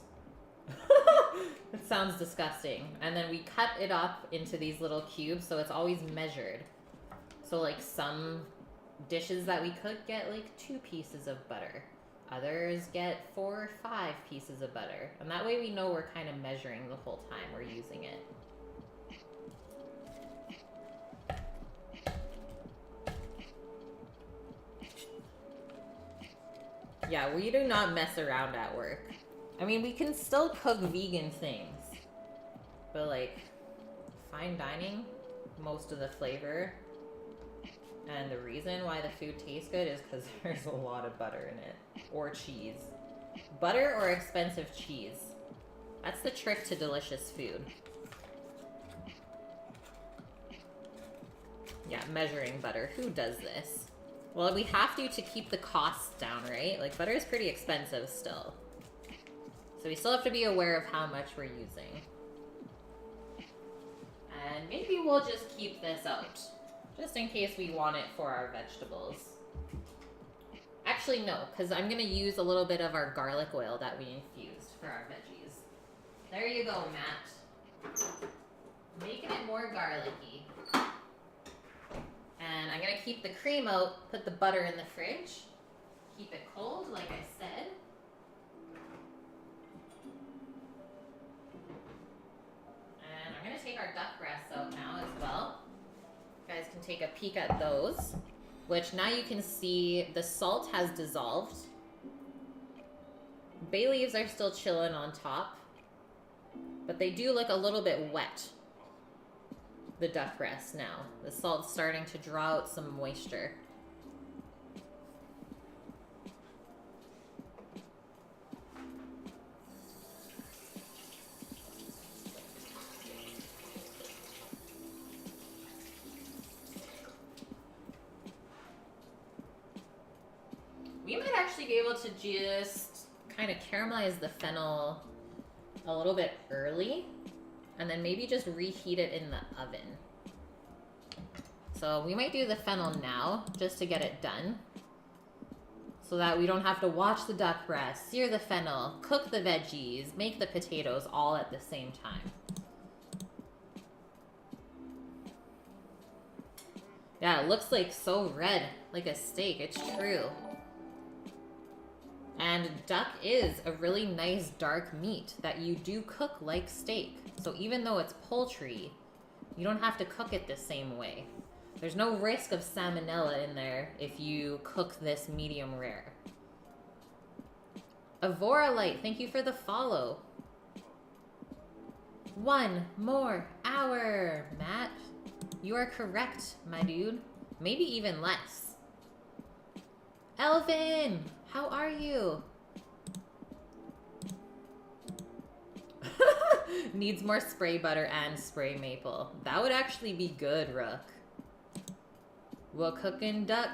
It sounds disgusting. And then we cut it up into these little cubes, so it's always measured. So like some dishes that we cook get like 2 pieces of butter. Others get 4 or 5 pieces of butter. And that way we know we're kind of measuring the whole time we're using it. Yeah, we do not mess around at work. I mean, we can still cook vegan things. But like, fine dining, most of the flavor and the reason why the food tastes good is because there's a lot of butter in it. Or cheese. Butter or expensive cheese. That's the trick to delicious food. Yeah, measuring butter. Who does this? Well, we have to keep the costs down, right? Like, butter is pretty expensive still. So we still have to be aware of how much we're using. And maybe we'll just keep this out. Just in case we want it for our vegetables. Actually, no, because I'm going to use a little bit of our garlic oil that we infused for our veggies. There you go, Matt. Making it more garlicky. And I'm going to keep the cream out, put the butter in the fridge. Keep it cold, like I said. And I'm going to take our duck breasts out now as well. You guys can take a peek at those. Which now you can see the salt has dissolved. Bay leaves are still chilling on top. But they do look a little bit wet. The duck breast now. The salt's starting to draw out some moisture. We might actually be able to just kind of caramelize the fennel a little bit early. And then maybe just reheat it in the oven. So we might do the fennel now, just to get it done. So that we don't have to watch the duck breast, sear the fennel, cook the veggies, make the potatoes all at the same time. Yeah, it looks like so red, like a steak, it's true. And duck is a really nice dark meat that you do cook like steak. So even though it's poultry, you don't have to cook it the same way. There's no risk of salmonella in there if you cook this medium rare. Avora Light, thank you for the follow. 1 more hour, Matt. You are correct, my dude. Maybe even less. Elvin, how are you? Needs more spray butter and spray maple. That would actually be good, Rook. We're cooking duck.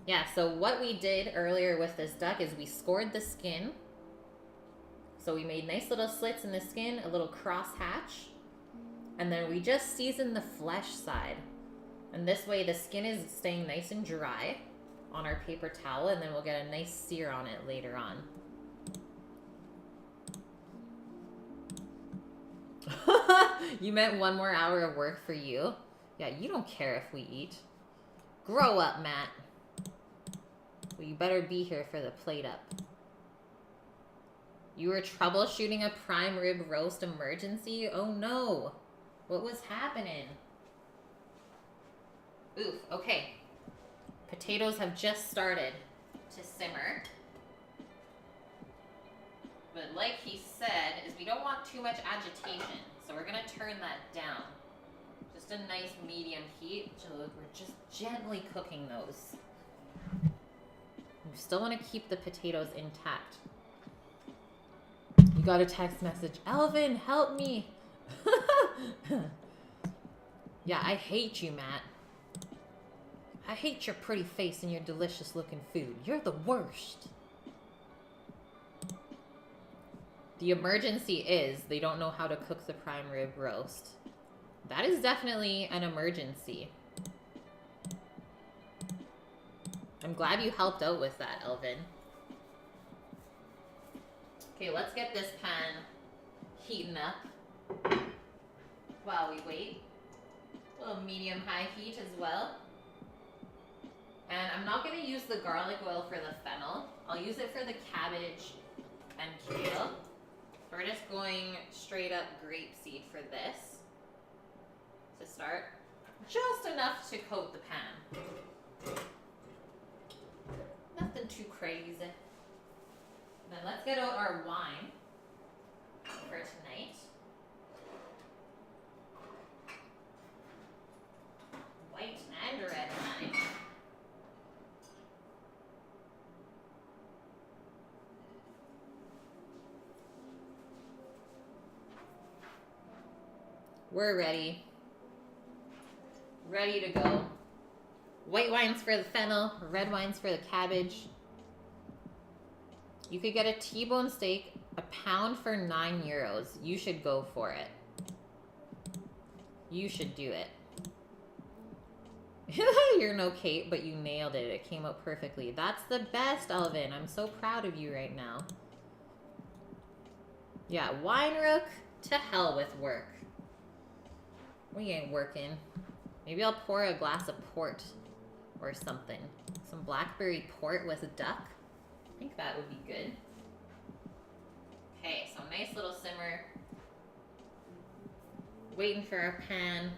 Yeah, so what we did earlier with this duck is we scored the skin. So we made nice little slits in the skin, a little cross hatch. And then we just seasoned the flesh side. And this way the skin is staying nice and dry on our paper towel, and then we'll get a nice sear on it later on. You meant 1 more hour of work for you? Yeah, you don't care if we eat. Grow up, Matt. Well, you better be here for the plate up. You were troubleshooting a prime rib roast emergency? Oh no. What was happening? Oof, okay. Potatoes have just started to simmer. But like he said, is we don't want too much agitation. So we're going to turn that down. Just a nice medium heat. So we're just gently cooking those. We still want to keep the potatoes intact. You got a text message. Elvin, help me. Yeah, I hate you, Matt. I hate your pretty face and your delicious looking food. You're the worst. The emergency is they don't know how to cook the prime rib roast. That is definitely an emergency. I'm glad you helped out with that, Elvin. Okay, let's get this pan heating up while we wait. A little medium-high heat as well. And I'm not going to use the garlic oil for the fennel. I'll use it for the cabbage and kale. We're just going straight up grapeseed for this to start. Just enough to coat the pan. Nothing too crazy. Then let's get out our wine for tonight. White and red wine. We're ready. Ready to go. White wine's for the fennel, red wine's for the cabbage. You could get a T-bone steak, a pound for €9. You should go for it. You should do it. You're no Kate, but you nailed it. It came out perfectly. That's the best, Elvin. I'm so proud of you right now. Yeah, wine rook, to hell with work. We ain't working. Maybe I'll pour a glass of port or something. Some blackberry port with a duck. I think that would be good. Okay, so nice little simmer. Waiting for our pan.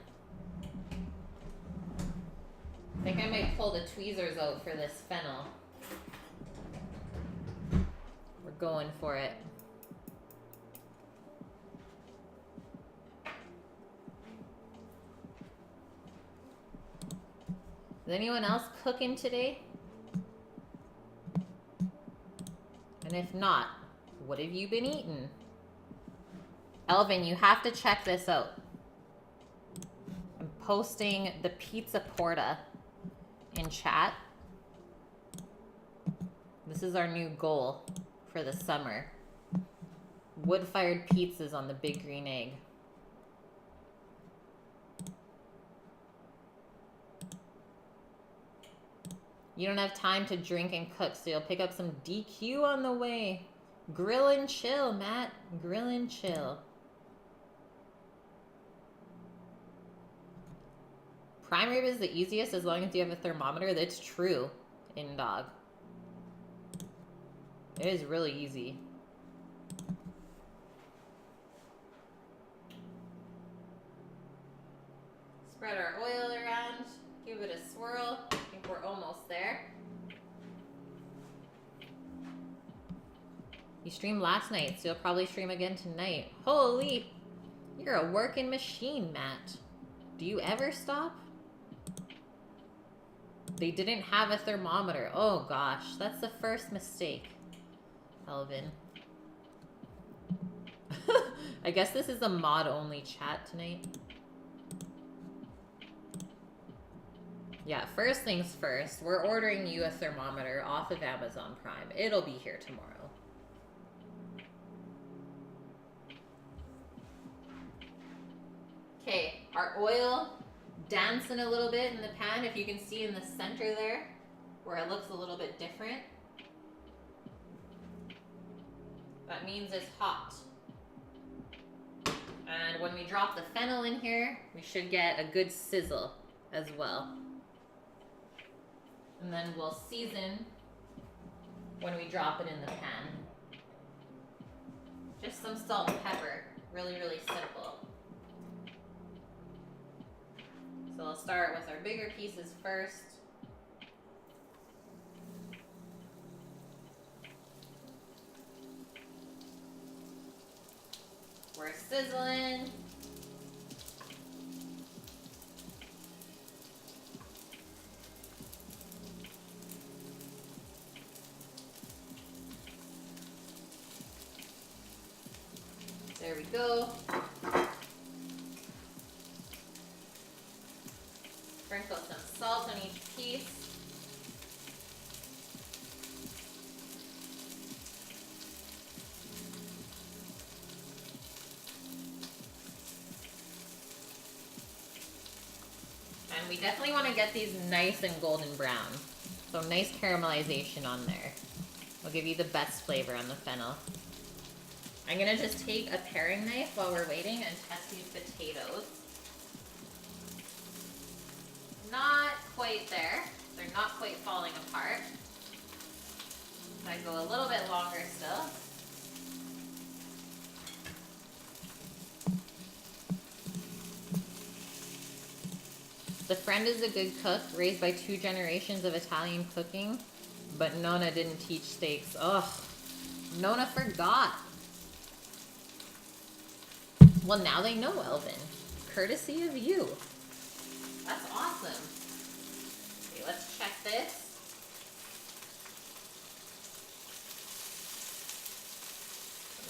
I think I might pull the tweezers out for this fennel. We're going for it. Is anyone else cooking today? And if not, what have you been eating? Elvin, you have to check this out. I'm posting the pizza porta in chat. This is our new goal for the summer. Wood-fired pizzas on the Big Green Egg. You don't have time to drink and cook, so you'll pick up some DQ on the way. Grill and chill, Matt. Grill and chill. Prime rib is the easiest as long as you have a thermometer. That's true in dog. It is really easy. Spread our oil around. Give it a swirl. I think we're almost there. You streamed last night, so you'll probably stream again tonight. Holy! You're a working machine, Matt. Do you ever stop? They didn't have a thermometer. Oh gosh, that's the first mistake, Elvin. I guess this is a mod-only chat tonight. Yeah, first things first, we're ordering you a thermometer off of Amazon Prime. It'll be here tomorrow. Okay, our oil dancing a little bit in the pan. If you can see in the center there, where it looks a little bit different, that means it's hot. And when we drop the fennel in here, we should get a good sizzle as well. And then we'll season when we drop it in the pan. Just some salt and pepper. Really, really simple. So I'll start with our bigger pieces first. We're sizzling. There we go. Sprinkle some salt on each piece. And we definitely want to get these nice and golden brown. So nice caramelization on there. Will give you the best flavor on the fennel. I'm going to just take a paring knife while we're waiting and test these potatoes. Not quite there. They're not quite falling apart. So I go a little bit longer still. The friend is a good cook, raised by 2 generations of Italian cooking, but Nona didn't teach steaks. Ugh, Nona forgot. Well, now they know, Elvin. Courtesy of you. That's awesome. Okay, let's check this.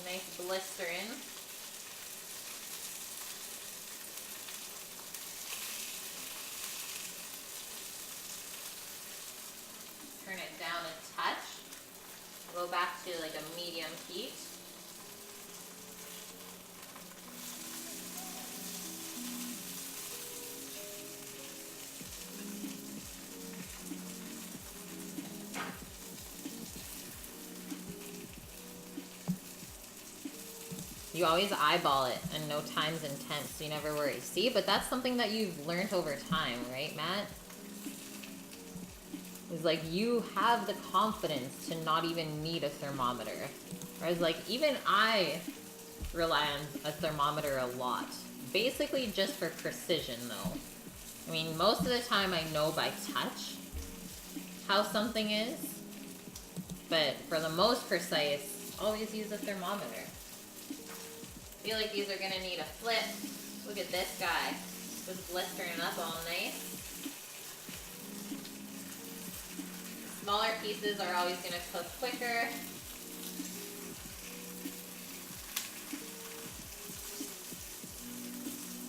Nice blister in. Turn it down a touch. Go back to like a medium heat. You always eyeball it and know time's intense, so you never worry. See, but that's something that you've learned over time, right, Matt? It's like you have the confidence to not even need a thermometer. Whereas like even I rely on a thermometer a lot. Basically just for precision though. I mean, most of the time I know by touch how something is. But for the most precise, always use a thermometer. I feel like these are gonna need a flip. Look at this guy. Just blistering up all nice. Smaller pieces are always gonna cook quicker.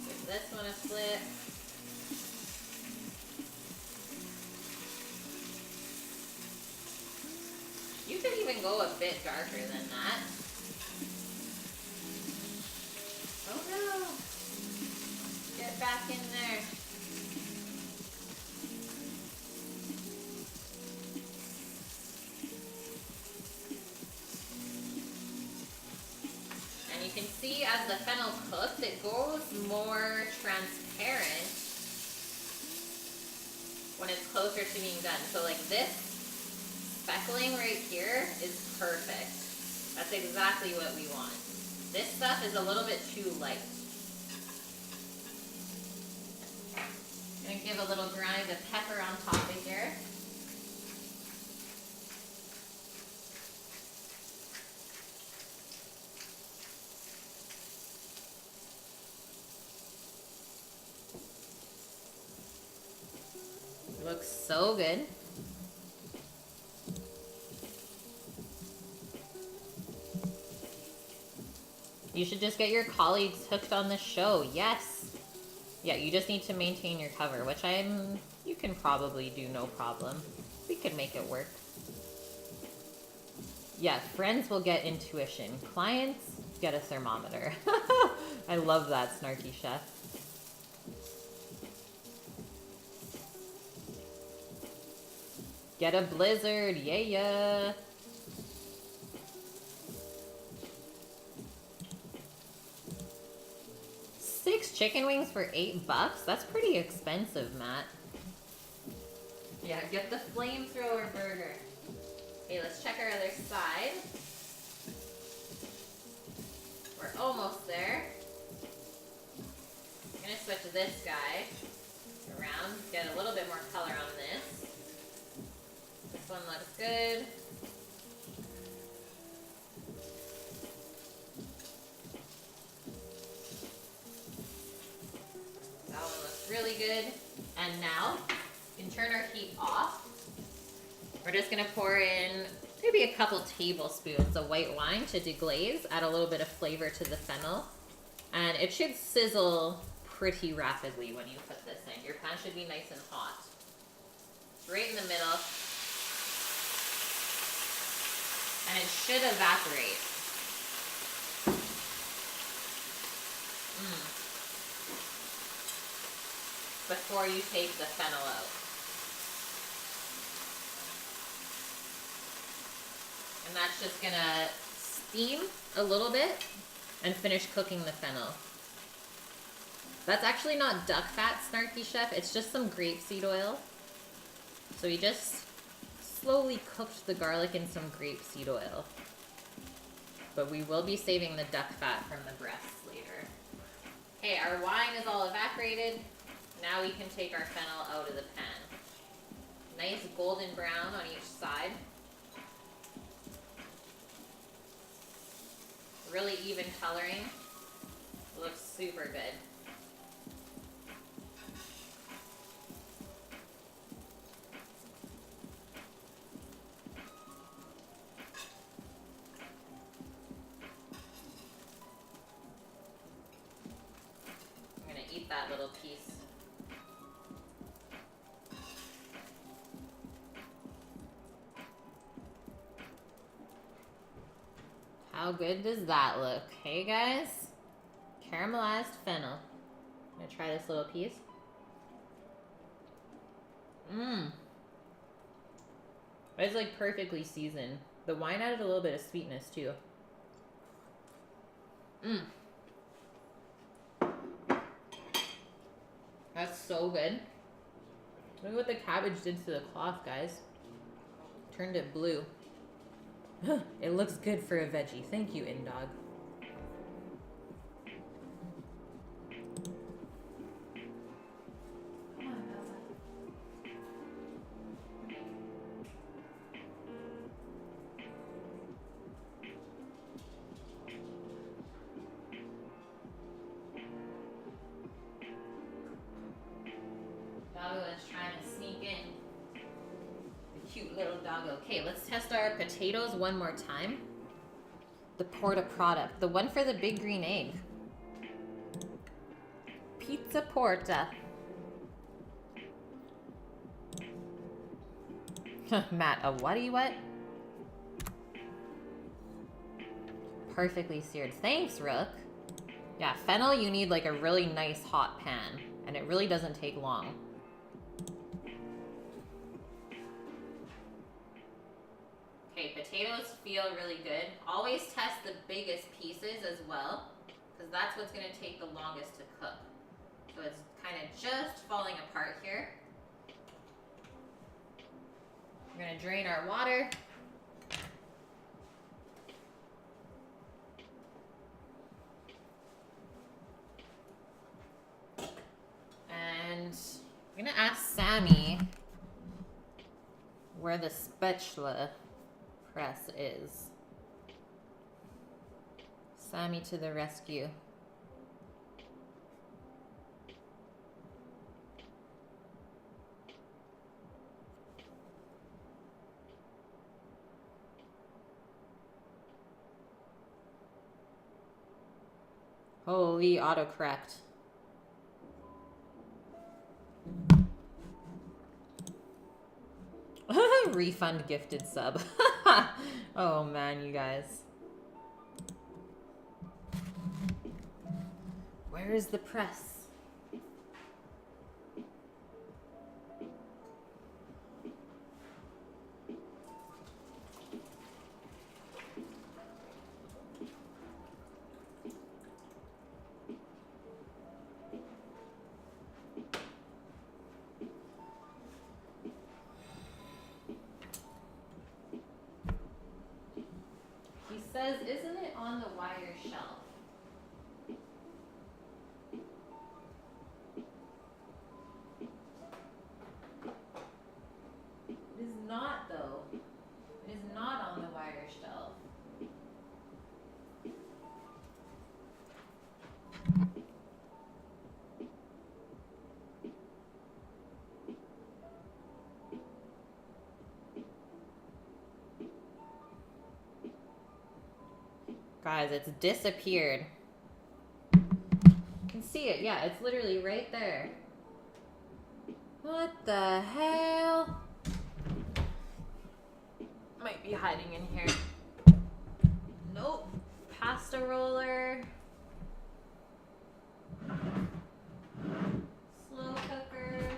Give this one a flip. You could even go a bit darker than that. Oh no! Get back in there. And you can see as the fennel cooks, it goes more transparent when it's closer to being done. So like this speckling right here is perfect. That's exactly what we want. This stuff is a little bit too light. I'm gonna give a little grind of pepper on top of here. Looks so good. You should just get your colleagues hooked on this show. Yes. Yeah, you just need to maintain your cover, which you can probably do no problem. We could make it work. Yeah, friends will get intuition. Clients get a thermometer. I love that, Snarky Chef. Get a blizzard, yeah. 6 chicken wings for $8? That's pretty expensive, Matt. Yeah, get the flamethrower burger. Okay, let's check our other side. We're almost there. I'm gonna switch this guy around, get a little bit more color on this. This one looks good. That one looks really good. And now, we can turn our heat off. We're just gonna pour in maybe a couple tablespoons of white wine to deglaze, add a little bit of flavor to the fennel. And it should sizzle pretty rapidly when you put this in. Your pan should be nice and hot. Right in the middle. And it should evaporate. Before you take the fennel out. And that's just gonna steam a little bit and finish cooking the fennel. That's actually not duck fat, Snarky Chef. It's just some grapeseed oil. So we just slowly cooked the garlic in some grapeseed oil. But we will be saving the duck fat from the breasts later. Okay, our wine is all evaporated. Now we can take our fennel out of the pan. Nice golden brown on each side. Really even coloring. It looks super good. I'm gonna eat that little piece. How good does that look? Hey guys, caramelized fennel. I'm gonna try this little piece. It's like perfectly seasoned. The wine added a little bit of sweetness too. That's so good. Look what the cabbage did to the cloth, guys. Turned it blue. It looks good for a veggie. Thank you, InDog. Doggo is trying to sneak in. The cute little doggo. Okay, let's test our potatoes one more time. The Porta product. The one for the big green egg. Pizza Porta. Matt, a whaty what? Perfectly seared. Thanks, Rook. Yeah, fennel, you need like a really nice hot pan. And it really doesn't take long. Okay, potatoes feel really good. Always test the biggest pieces as well, because that's what's going to take the longest to cook. So it's kind of just falling apart here. We're going to drain our water. And I'm going to ask Sammy where the spatula press is. Sammy to the rescue. Holy autocorrect. Refund gifted sub. Oh man, you guys. Where is the press? Says, isn't it on the wire shelf? It is not, though. It is not on the wire shelf. Guys, it's disappeared. You can see it. Yeah, it's literally right there. What the hell? Might be hiding in here. Nope. Pasta roller. Slow cooker.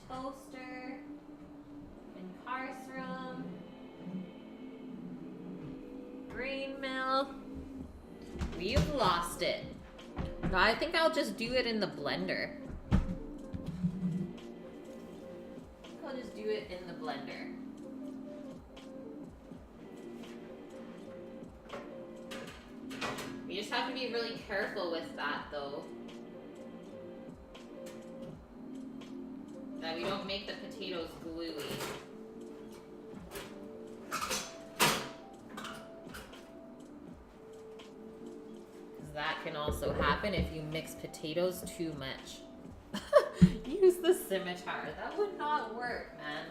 Toaster. In-house room. Grain mill. We've lost it. I think I'll just do it in the blender. I'll just do do it in the blender. You just have to be really careful with that though. That we don't make the potatoes gluey. Because that can also happen if you mix potatoes too much. Use the scimitar. That would not work, man.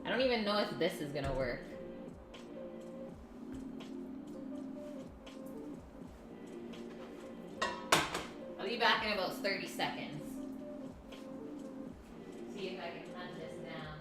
I don't even know if this is gonna work. I'll be back in about 30 seconds. See if I can hunt this down.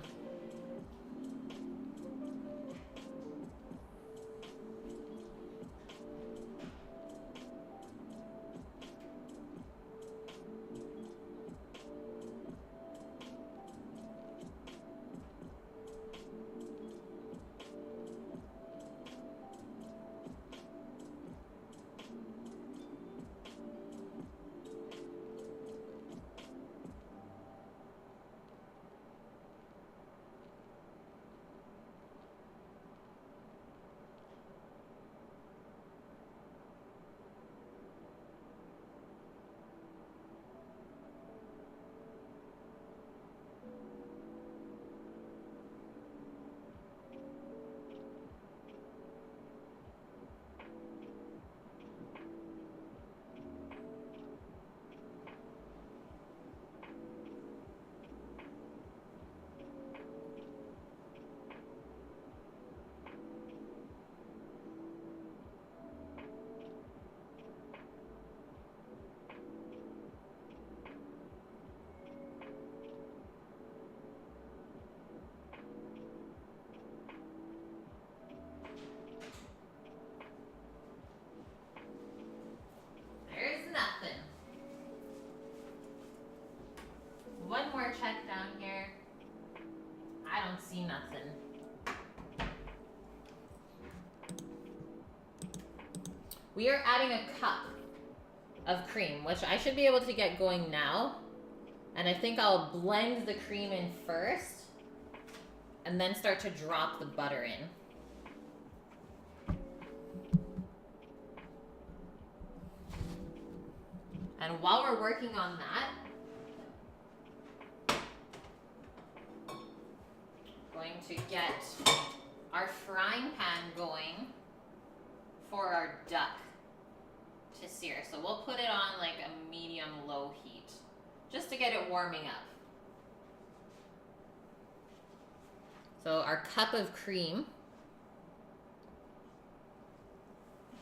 One more check down here. I don't see nothing. We are adding a cup of cream, which I should be able to get going now. And I think I'll blend the cream in first and then start to drop the butter in. And while we're working on that, going to get our frying pan going for our duck to sear. So we'll put it on like a medium-low heat just to get it warming up. So our cup of cream,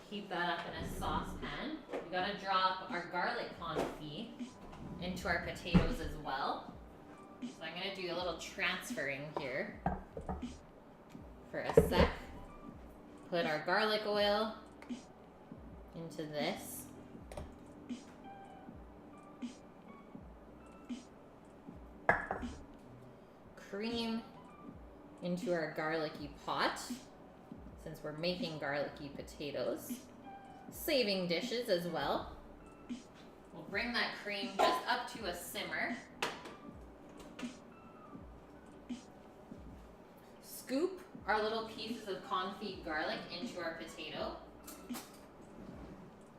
heat that up in a saucepan. We gotta drop our garlic confit into our potatoes as well. So I'm gonna do a little transferring here for a sec. Put our garlic oil into this. Cream into our garlicky pot, since we're making garlicky potatoes. Saving dishes as well. We'll bring that cream just up to a simmer. Scoop our little pieces of confit garlic into our potato.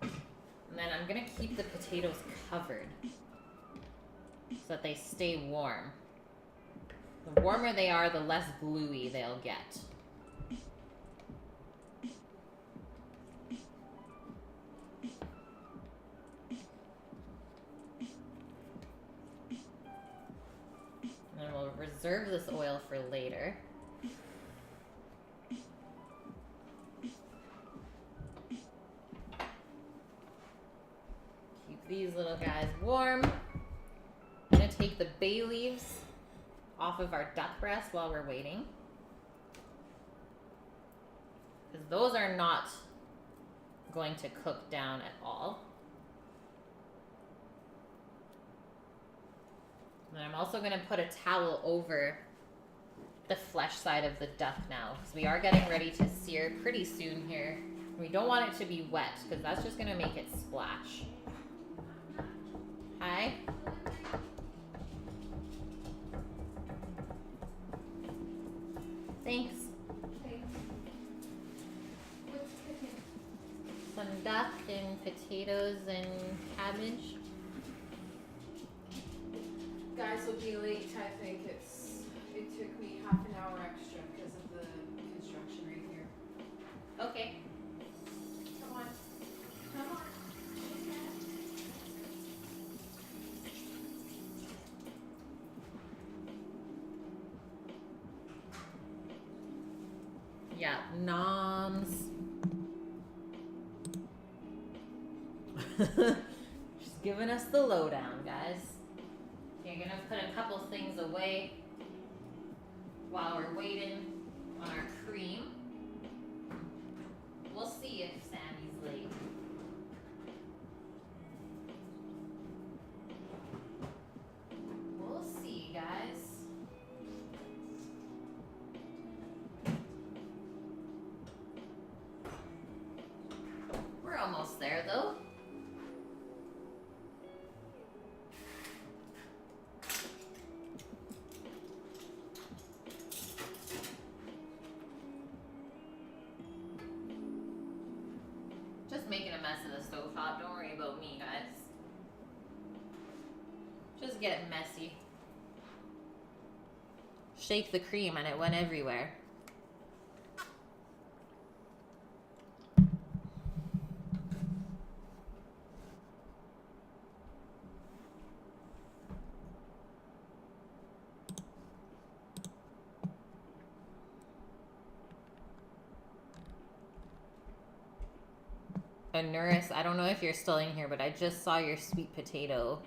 And then I'm gonna keep the potatoes covered so that they stay warm. The warmer they are, the less gluey they'll get. And then we'll reserve this oil for later. Keep these little guys warm. I'm gonna take the bay leaves off of our duck breast while we're waiting, because those are not going to cook down at all. And I'm also going to put a towel over the flesh side of the duck now, because we are getting ready to sear pretty soon here. We don't want it to be wet, because that's just going to make it splash. Hi. Thanks. Some duck and potatoes and cabbage. Guys will be late. I think it took me half an hour extra because of the construction right here. Okay. Come on. Come on. Yeah, noms. She's giving us the lowdown, guys. You're gonna put a couple things away while we're waiting on our cream. We'll see if Sammy's late. We'll see, guys. We're almost there, though. Just making a mess of the stovetop. Don't worry about me, guys. Just get messy. Shake the cream and it went everywhere. And Nuris, I don't know if you're still in here, but I just saw your sweet potato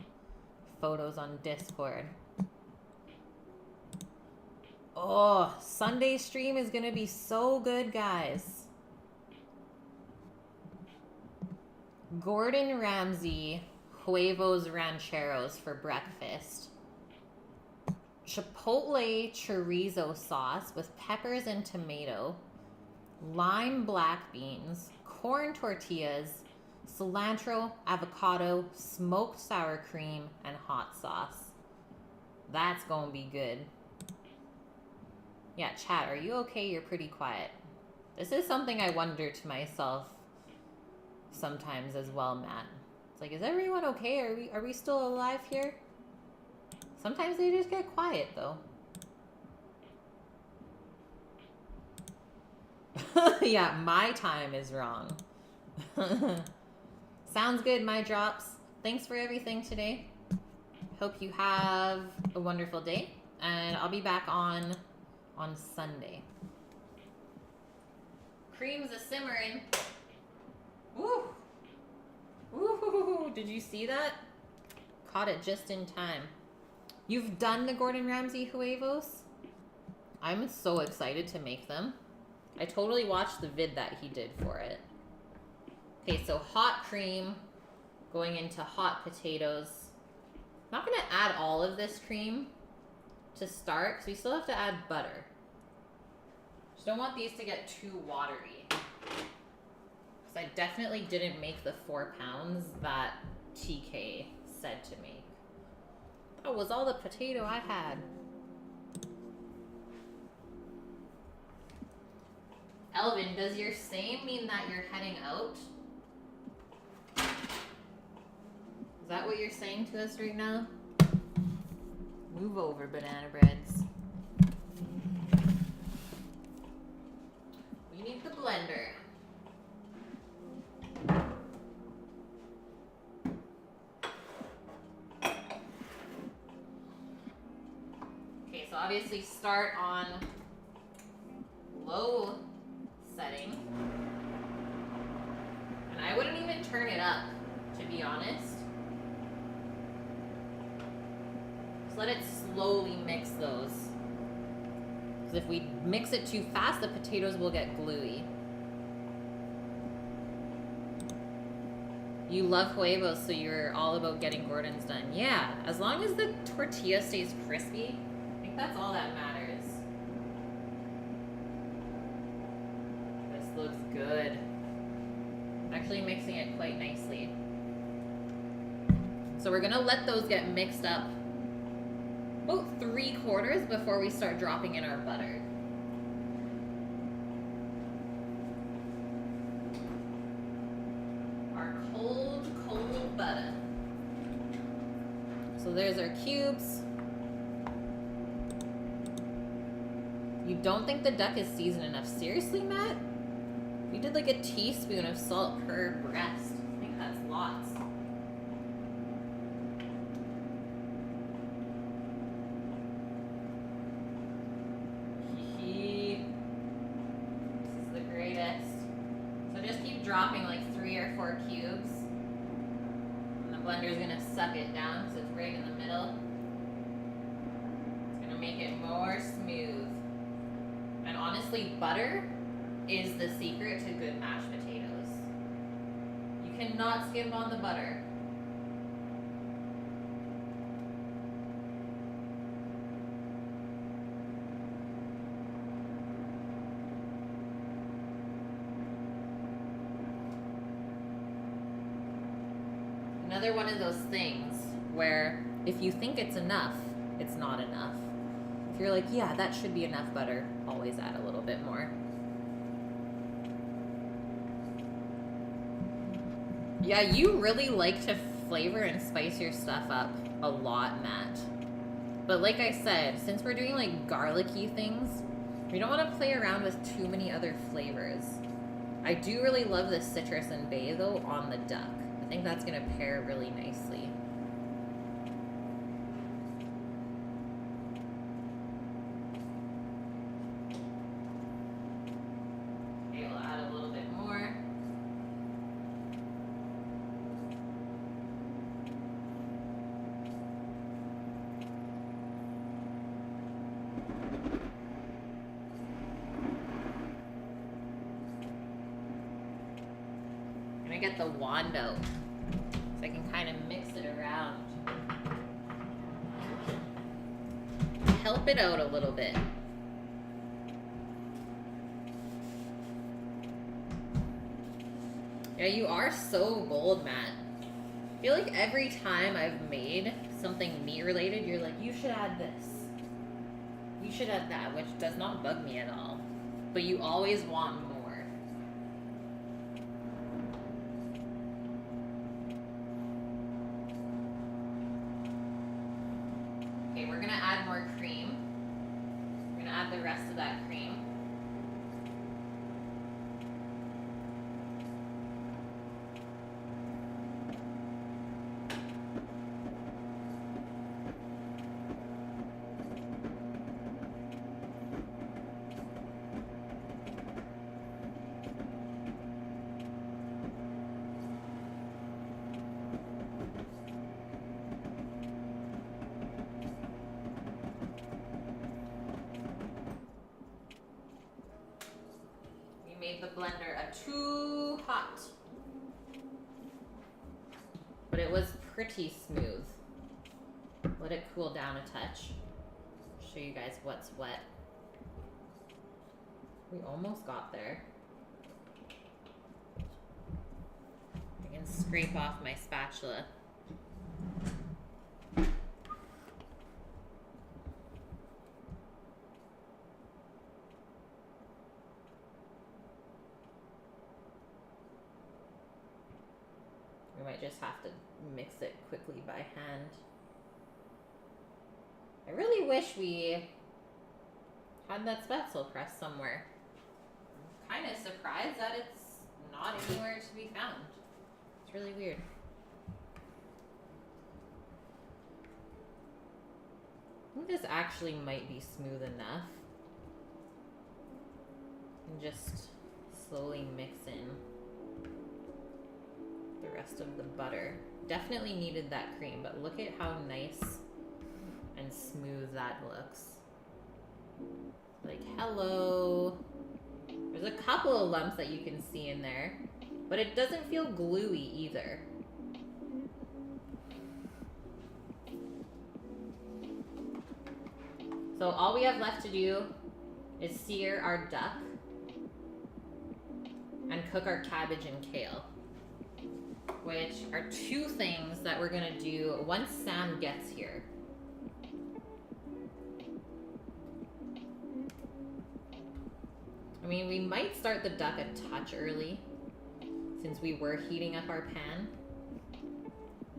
photos on Discord. Oh, Sunday stream is gonna be so good, guys. Gordon Ramsay huevos rancheros for breakfast. Chipotle chorizo sauce with peppers and tomato. Lime black beans. Corn tortillas, cilantro, avocado, smoked sour cream, and hot sauce. That's gonna be good. Yeah, chat, are you okay? You're pretty quiet. This is something I wonder to myself sometimes as well, Matt. It's like, is everyone okay? Are we still alive here? Sometimes they just get quiet, though. Yeah, my time is wrong. Sounds good, my drops. Thanks for everything today. Hope you have a wonderful day. And I'll be back on Sunday. Cream's a simmering. Woo! Woo! Did you see that? Caught it just in time. You've done the Gordon Ramsay huevos? I'm so excited to make them. I totally watched the vid that he did for it. Okay, so hot cream going into hot potatoes. I'm not going to add all of this cream to start because we still have to add butter. Just don't want these to get too watery. Because I definitely didn't make the 4 pounds that TK said to make. That was all the potato I had. Elvin, does your same mean that you're heading out? Is that what you're saying to us right now? Move over, banana breads. We need the blender. Okay, so obviously start on low setting. And I wouldn't even turn it up, to be honest. Just let it slowly mix those. Because if we mix it too fast, the potatoes will get gluey. You love huevos, so you're all about getting Gordon's done. Yeah, as long as the tortilla stays crispy, I think that's all that matters. good. Actually mixing it quite nicely. So we're gonna let those get mixed up about 3/4 before we start dropping in our butter. Our cold, cold butter. So there's our cubes. You don't think the duck is seasoned enough? Seriously, Matt? We did like a teaspoon of salt per breast. I think that's lots. This is the greatest. So just keep dropping like 3 or 4 cubes. And the blender's gonna suck it down because it's right in the middle. It's gonna make it more smooth. And honestly, butter is the secret to good mashed potatoes. You cannot skimp on the butter. Another one of those things where if you think it's enough, it's not enough. If you're like, yeah, that should be enough butter, always add a little bit more. Yeah, you really like to flavor and spice your stuff up a lot, Matt. But like I said, since we're doing like garlicky things, we don't want to play around with too many other flavors. I do really love the citrus and bay though on the duck. I think that's gonna pair really nicely. Okay, we'll add a little bit more. I'm gonna get the wand out so I can kind of mix it around. Help it out a little bit. Yeah, you are so bold, Matt. I feel like every time I've made something meat related, you're like, you should add this. You should add that, which does not bug me at all. But you always want more. Okay, we're gonna add more cream. We're gonna add the rest of that cream. Made the blender too hot, but it was pretty smooth. Let it cool down a touch. Show you guys what's wet. We almost got there. I can scrape off my spatula. We might just have to mix it quickly by hand. I really wish we had that spatula press somewhere. I'm kind of surprised that it's not anywhere to be found. It's really weird. I think this actually might be smooth enough. And just slowly mix in the rest of the butter. Definitely needed that cream, but look at how nice and smooth that looks. Like, hello. There's a couple of lumps that you can see in there, but it doesn't feel gluey either. So all we have left to do is sear our duck. and cook our cabbage and kale, which are two things that we're gonna do once Sam gets here. I mean, we might start the duck a touch early since we were heating up our pan.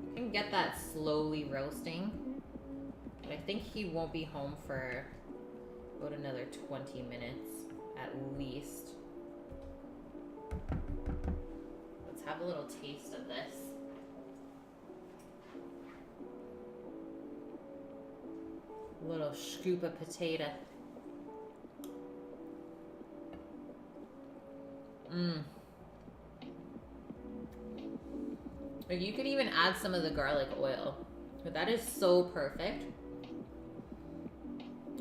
We can get that slowly roasting, but I think he won't be home for about another 20 minutes at least. Let's have a little taste of this. A little scoop of potato. Like, you could even add some of the garlic oil, but that is so perfect.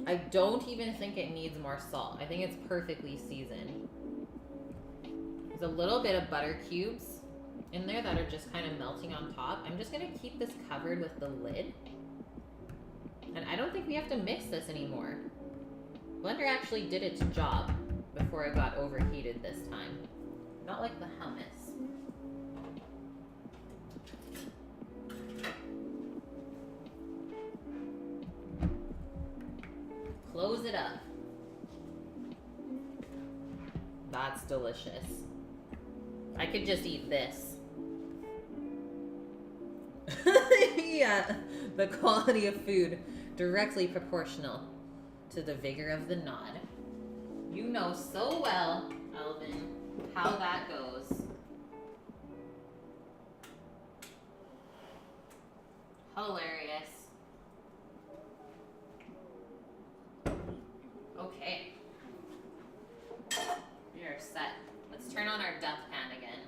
I don't even think it needs more salt. I think it's perfectly seasoned. There's a little bit of butter cubes in there that are just kind of melting on top. I'm just gonna keep this covered with the lid. And I don't think we have to mix this anymore. Blender actually did its job before it got overheated this time. Not like the hummus. Close it up. That's delicious. I could just eat this. Yeah, the quality of food directly proportional to the vigor of the nod. You know so well, Elvin, how that goes. Hilarious. Okay. We are set. Let's turn on our duck pan again.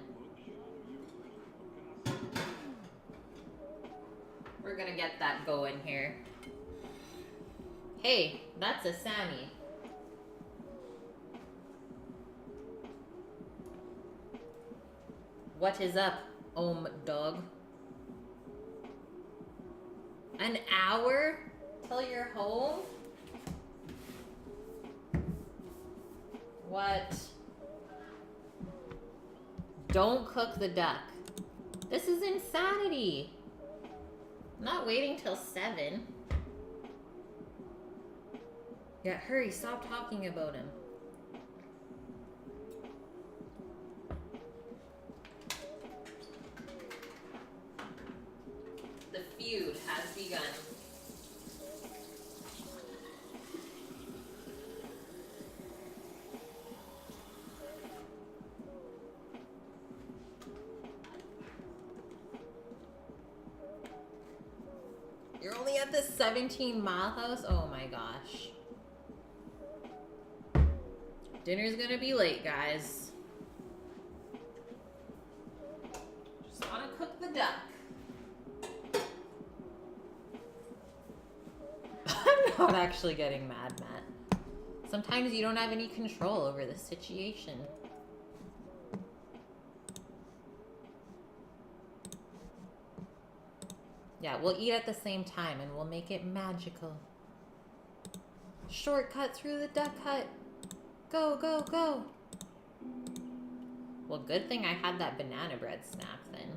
We're gonna get that going here. Hey, that's a Sammy. What is up, dog? An hour till you're home? What? Don't cook the duck. This is insanity. I'm not waiting till 7. Yeah, hurry, stop talking about him. The feud has begun. You're only at the 17-mile house? Oh my gosh. Dinner's gonna be late, guys. Just wanna cook the duck. I'm not actually getting mad, Matt. Sometimes you don't have any control over the situation. Yeah, we'll eat at the same time and we'll make it magical. Shortcut through the duck hut. Go, go, go. Well, good thing I had that banana bread snack then.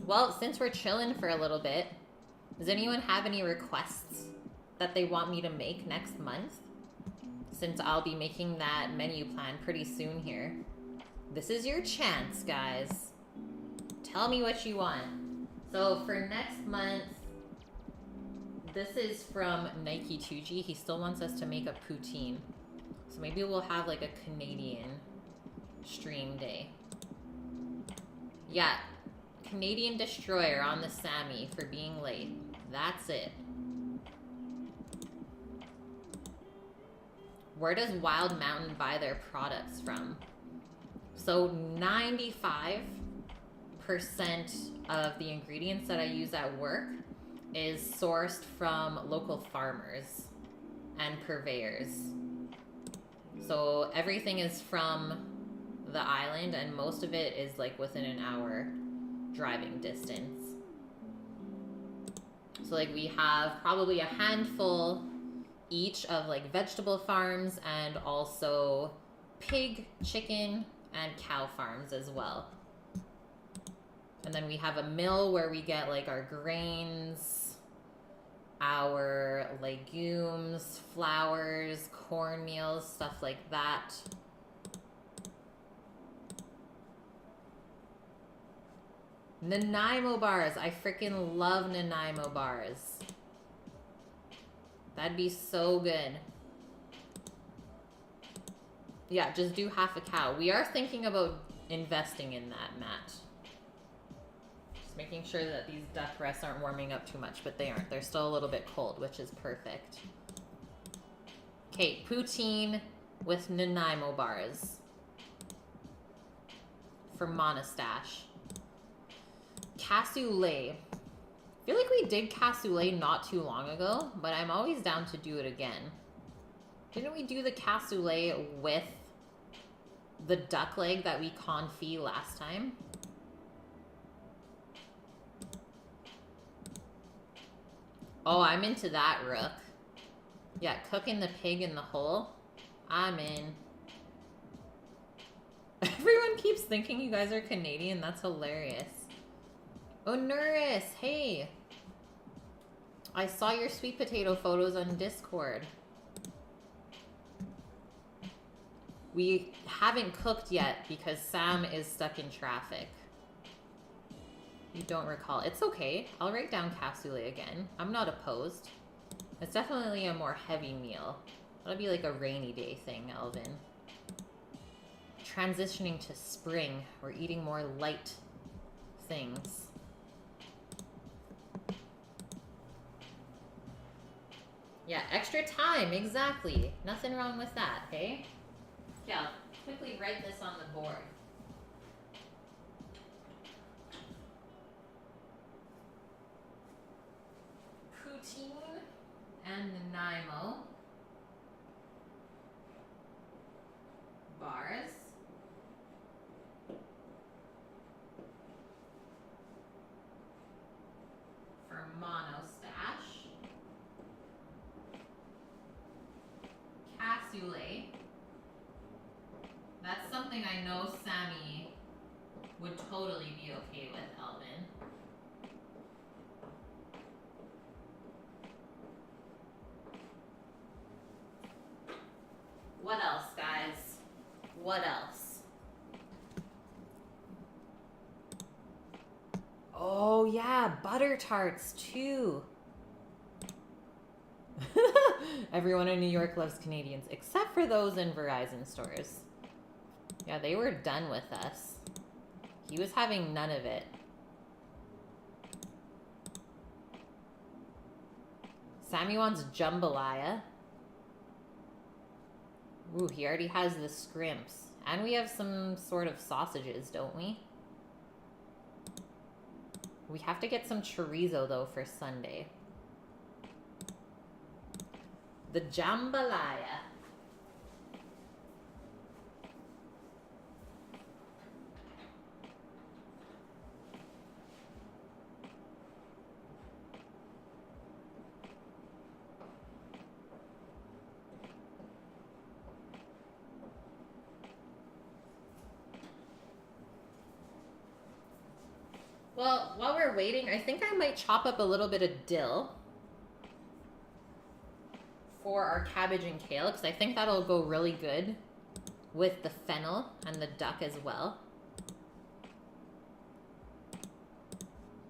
Well, since we're chilling for a little bit, does anyone have any requests that they want me to make next month? Since I'll be making that menu plan pretty soon here. This is your chance, guys. Tell me what you want. So for next month, this is from Nike 2G. He still wants us to make a poutine. So maybe we'll have like a Canadian stream day. Yeah, Canadian Destroyer on the Sammy for being late. That's it. Where does Wild Mountain buy their products from? So 95% of the ingredients that I use at work is sourced from local farmers and purveyors. So everything is from the island and most of it is like within an hour driving distance. So like we have probably a handful each of like vegetable farms and also pig, chicken, and cow farms as well. And then we have a mill where we get like our grains, our legumes, flours, cornmeals, stuff like that. Nanaimo bars. I freaking love Nanaimo bars. That'd be so good. Yeah, just do half a cow. We are thinking about investing in that, Matt. Just making sure that these duck breasts aren't warming up too much, but they aren't. They're still a little bit cold, which is perfect. Okay, poutine with Nanaimo bars for Monastache. Cassoulet. I feel like we did cassoulet not too long ago, but I'm always down to do it again. Didn't we do the cassoulet with the duck leg that we confit last time? Oh, I'm into that, Rook. Yeah, cooking the pig in the hole. I'm in. Everyone keeps thinking you guys are Canadian. That's hilarious. Oh, Nuris, hey. I saw your sweet potato photos on Discord. We haven't cooked yet because Sam is stuck in traffic. You don't recall. It's okay. I'll write down cassoulet again. I'm not opposed. It's definitely a more heavy meal. That'll be like a rainy day thing, Elvin. Transitioning to spring. We're eating more light things. Yeah, extra time, exactly. Nothing wrong with that, okay? Yeah, I'll quickly write this on the board. Poutine and Nanaimo bars. For Monastache. Cassoulet. That's something I know Sammy would totally be okay with, Elvin. What else, guys? What else? Oh, yeah, butter tarts, too. Everyone in New York loves Canadians, except for those in Verizon stores. Yeah, they were done with us. He was having none of it. Sammy wants jambalaya. Ooh, he already has the scrimps. And we have some sort of sausages, don't we? We have to get some chorizo, though, for Sunday. The jambalaya. Well, while we're waiting, I think I might chop up a little bit of dill for our cabbage and kale, because I think that'll go really good with the fennel and the duck as well.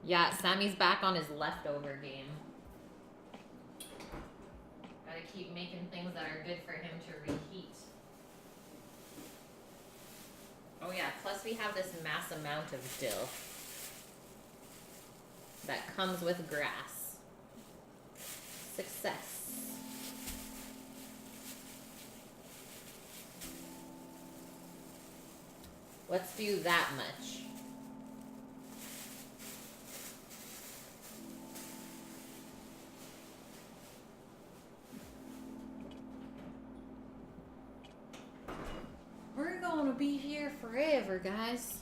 Yeah, Sammy's back on his leftover game. Gotta keep making things that are good for him to reheat. Oh yeah, plus we have this mass amount of dill that comes with grass. Success. Let's do that much. We're gonna be here forever, guys.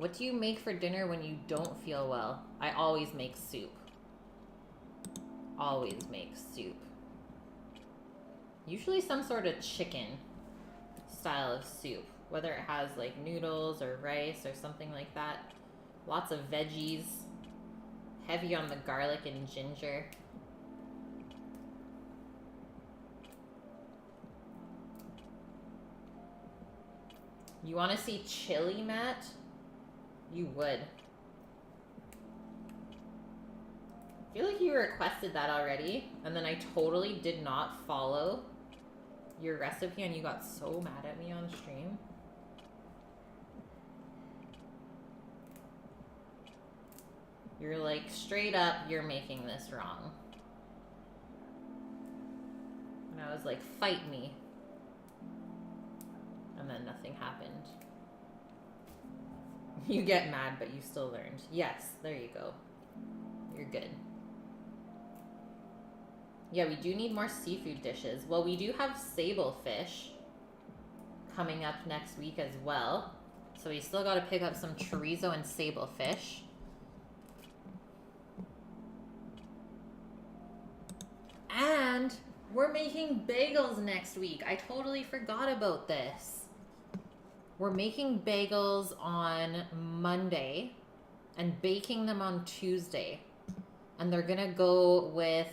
What do you make for dinner when you don't feel well? I always make soup. Always make soup. Usually some sort of chicken style of soup. Whether it has like noodles or rice or something like that. Lots of veggies. Heavy on the garlic and ginger. You want to see chili, Matt? You would. I feel like you requested that already, and then I totally did not follow your recipe, and you got so mad at me on stream. You're like, straight up, you're making this wrong. And I was like, fight me. And then nothing happened. You get mad, but you still learned. Yes, there you go. You're good. Yeah, we do need more seafood dishes. Well, we do have sable fish coming up next week as well. So we still got to pick up some chorizo and sable fish. And we're making bagels next week. I totally forgot about this. We're making bagels on Monday and baking them on Tuesday. And they're gonna go with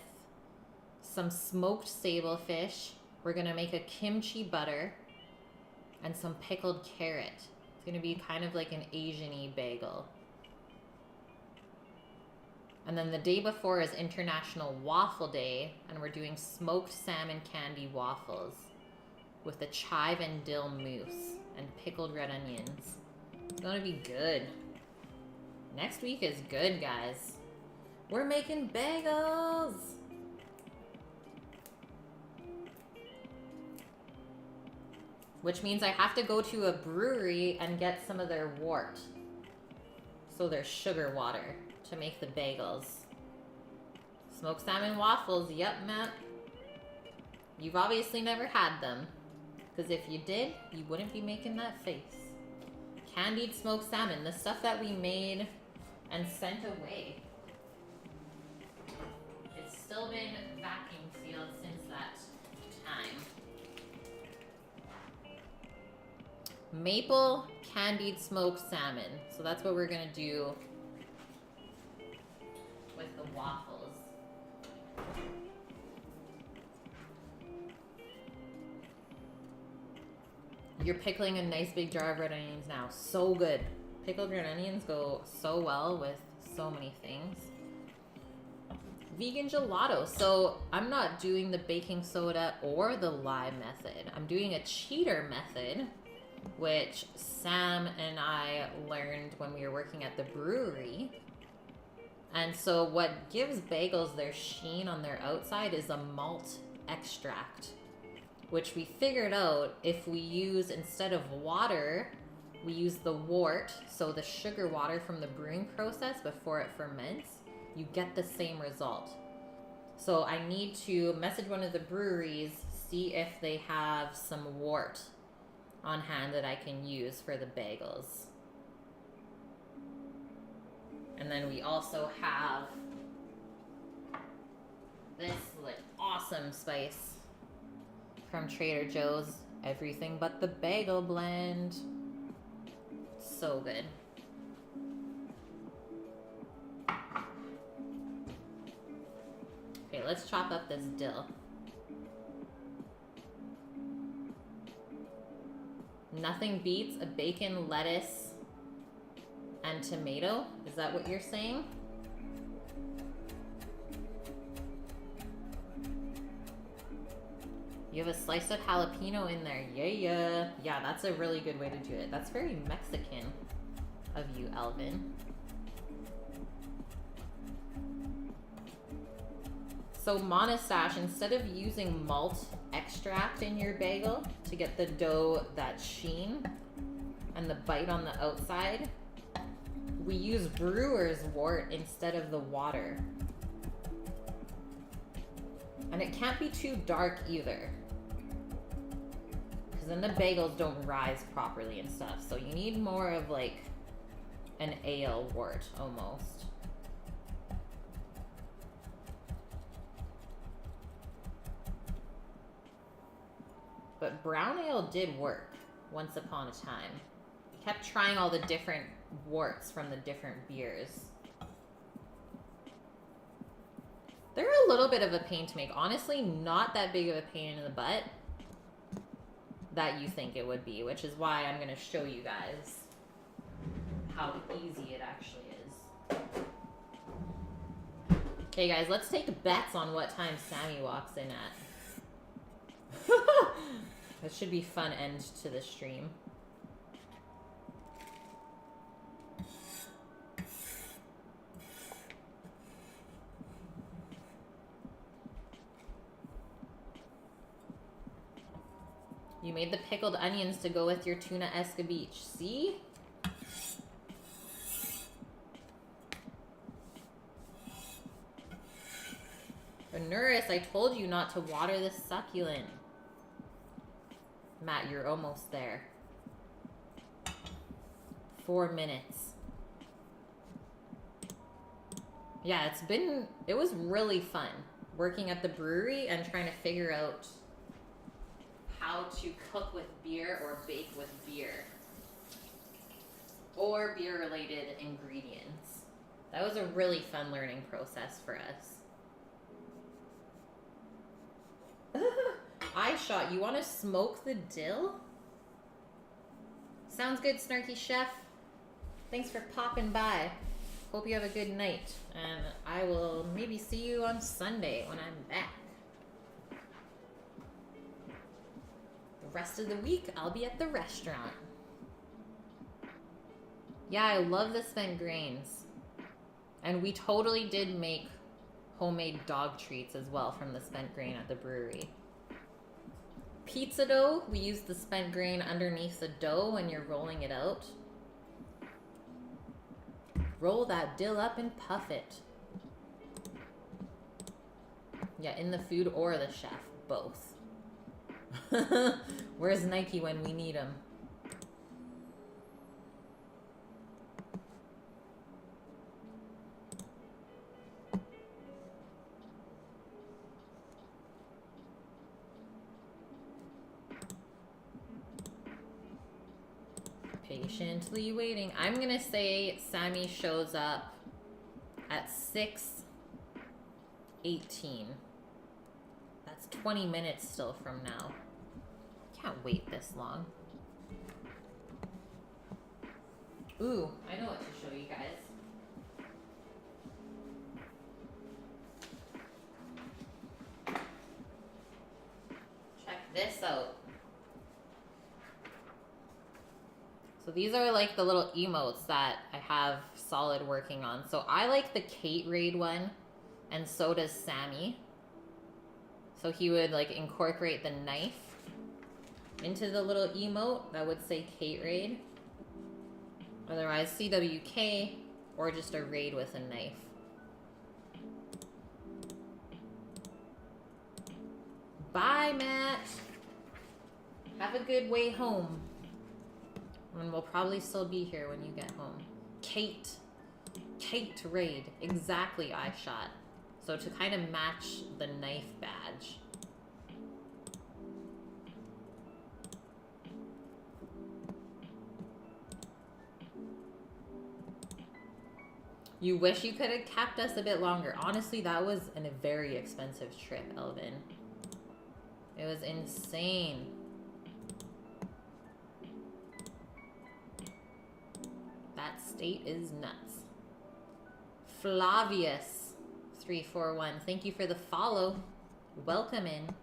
some smoked sable fish. We're gonna make a kimchi butter and some pickled carrot. It's gonna be kind of like an Asian-y bagel. And then the day before is International Waffle Day, and we're doing smoked salmon candy waffles with a chive and dill mousse and pickled red onions. It's gonna be good. Next week is good, guys. We're making bagels! Which means I have to go to a brewery and get some of their wort. So their sugar water to make the bagels. Smoked salmon waffles, yep, Matt. You've obviously never had them. Because if you did, you wouldn't be making that face. Candied smoked salmon, the stuff that we made and sent away. It's still been vacuum sealed since that time. Maple candied smoked salmon. So that's what we're gonna do with the waffles. You're pickling a nice big jar of red onions now. So good. Pickled red onions go so well with so many things. Vegan gelato. So I'm not doing the baking soda or the lye method. I'm doing a cheater method, which Sam and I learned when we were working at the brewery. And so what gives bagels their sheen on their outside is a malt extract, which we figured out if we use, instead of water, we use the wort, so the sugar water from the brewing process before it ferments, you get the same result. So I need to message one of the breweries, see if they have some wort on hand that I can use for the bagels. And then we also have this like awesome spice from Trader Joe's, everything but the bagel blend. So good. Okay, let's chop up this dill. Nothing beats a bacon, lettuce, and tomato. Is that what you're saying? You have a slice of jalapeno in there. Yeah. Yeah, that's a really good way to do it. That's very Mexican of you, Alvin. So Monastache, instead of using malt extract in your bagel to get the dough, that sheen and the bite on the outside, we use brewer's wort instead of the water. And it can't be too dark either, because then the bagels don't rise properly and stuff. So you need more of like an ale wort almost. But brown ale did work once upon a time. I kept trying all the different worts from the different beers. They're a little bit of a pain to make. Honestly, not that big of a pain in the butt that you think it would be, which is why I'm going to show you guys how easy it actually is. Okay, guys, let's take bets on what time Sammy walks in at. That should be fun end to the stream. You made the pickled onions to go with your tuna escabeche. See? Benuris, I told you not to water the succulent. Matt, you're almost there. 4 minutes. Yeah, it was really fun working at the brewery and trying to figure out how to cook with beer or bake with beer. Or beer-related ingredients. That was a really fun learning process for us. Eye shot, you want to smoke the dill? Sounds good, Snarky Chef. Thanks for popping by. Hope you have a good night. And I will maybe see you on Sunday when I'm back. The rest of the week, I'll be at the restaurant. Yeah, I love the spent grains. And we totally did make homemade dog treats as well from the spent grain at the brewery. Pizza dough, we use the spent grain underneath the dough when you're rolling it out. Roll that dill up and puff it. Yeah, in the food or the chef, both. Where's Nike when we need him? Patiently waiting. I'm gonna say Sammy shows up at 6:18. That's 20 minutes still from now. Can't wait this long. Ooh, I know what to show you guys. Check this out. So these are like the little emotes that I have Solid working on. So I like the Kait raid one, and so does Sammy. So he would like incorporate the knife into the little emote that would say Kait raid. Otherwise CWK or just a raid with a knife. Bye, Matt. Have a good way home. And we'll probably still be here when you get home. Kait raid. Exactly, I shot. So to kind of match the knife badge. You wish you could have kept us a bit longer. Honestly, that was a very expensive trip, Elvin. It was insane. That state is nuts. Flavius341, thank you for the follow. Welcome in.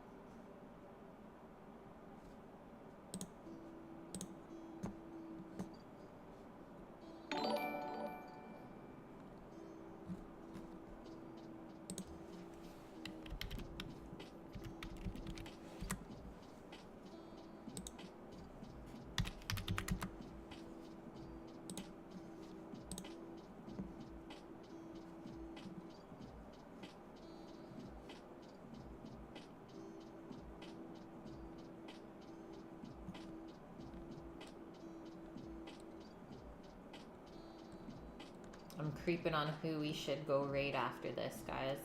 I'm creeping on who we should go raid after this, guys.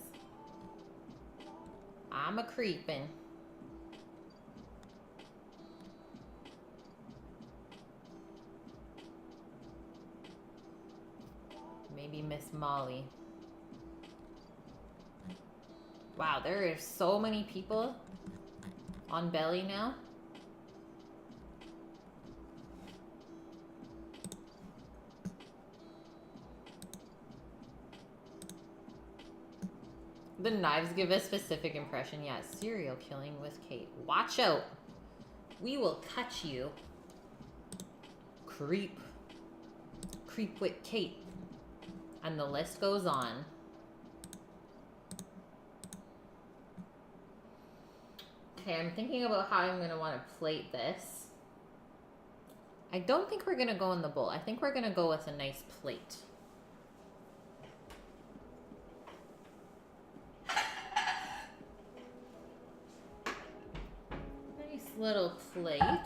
I'm a creeping. Maybe Miss Molly. Wow, there are so many people on Belly now. The knives give a specific impression. Yeah, serial killing with Kate. Watch out. We will cut you. Creep. Creep with Kate. And the list goes on. Okay, I'm thinking about how I'm going to want to plate this. I don't think we're going to go in the bowl. I think we're going to go with a nice plate. Nice little plate. And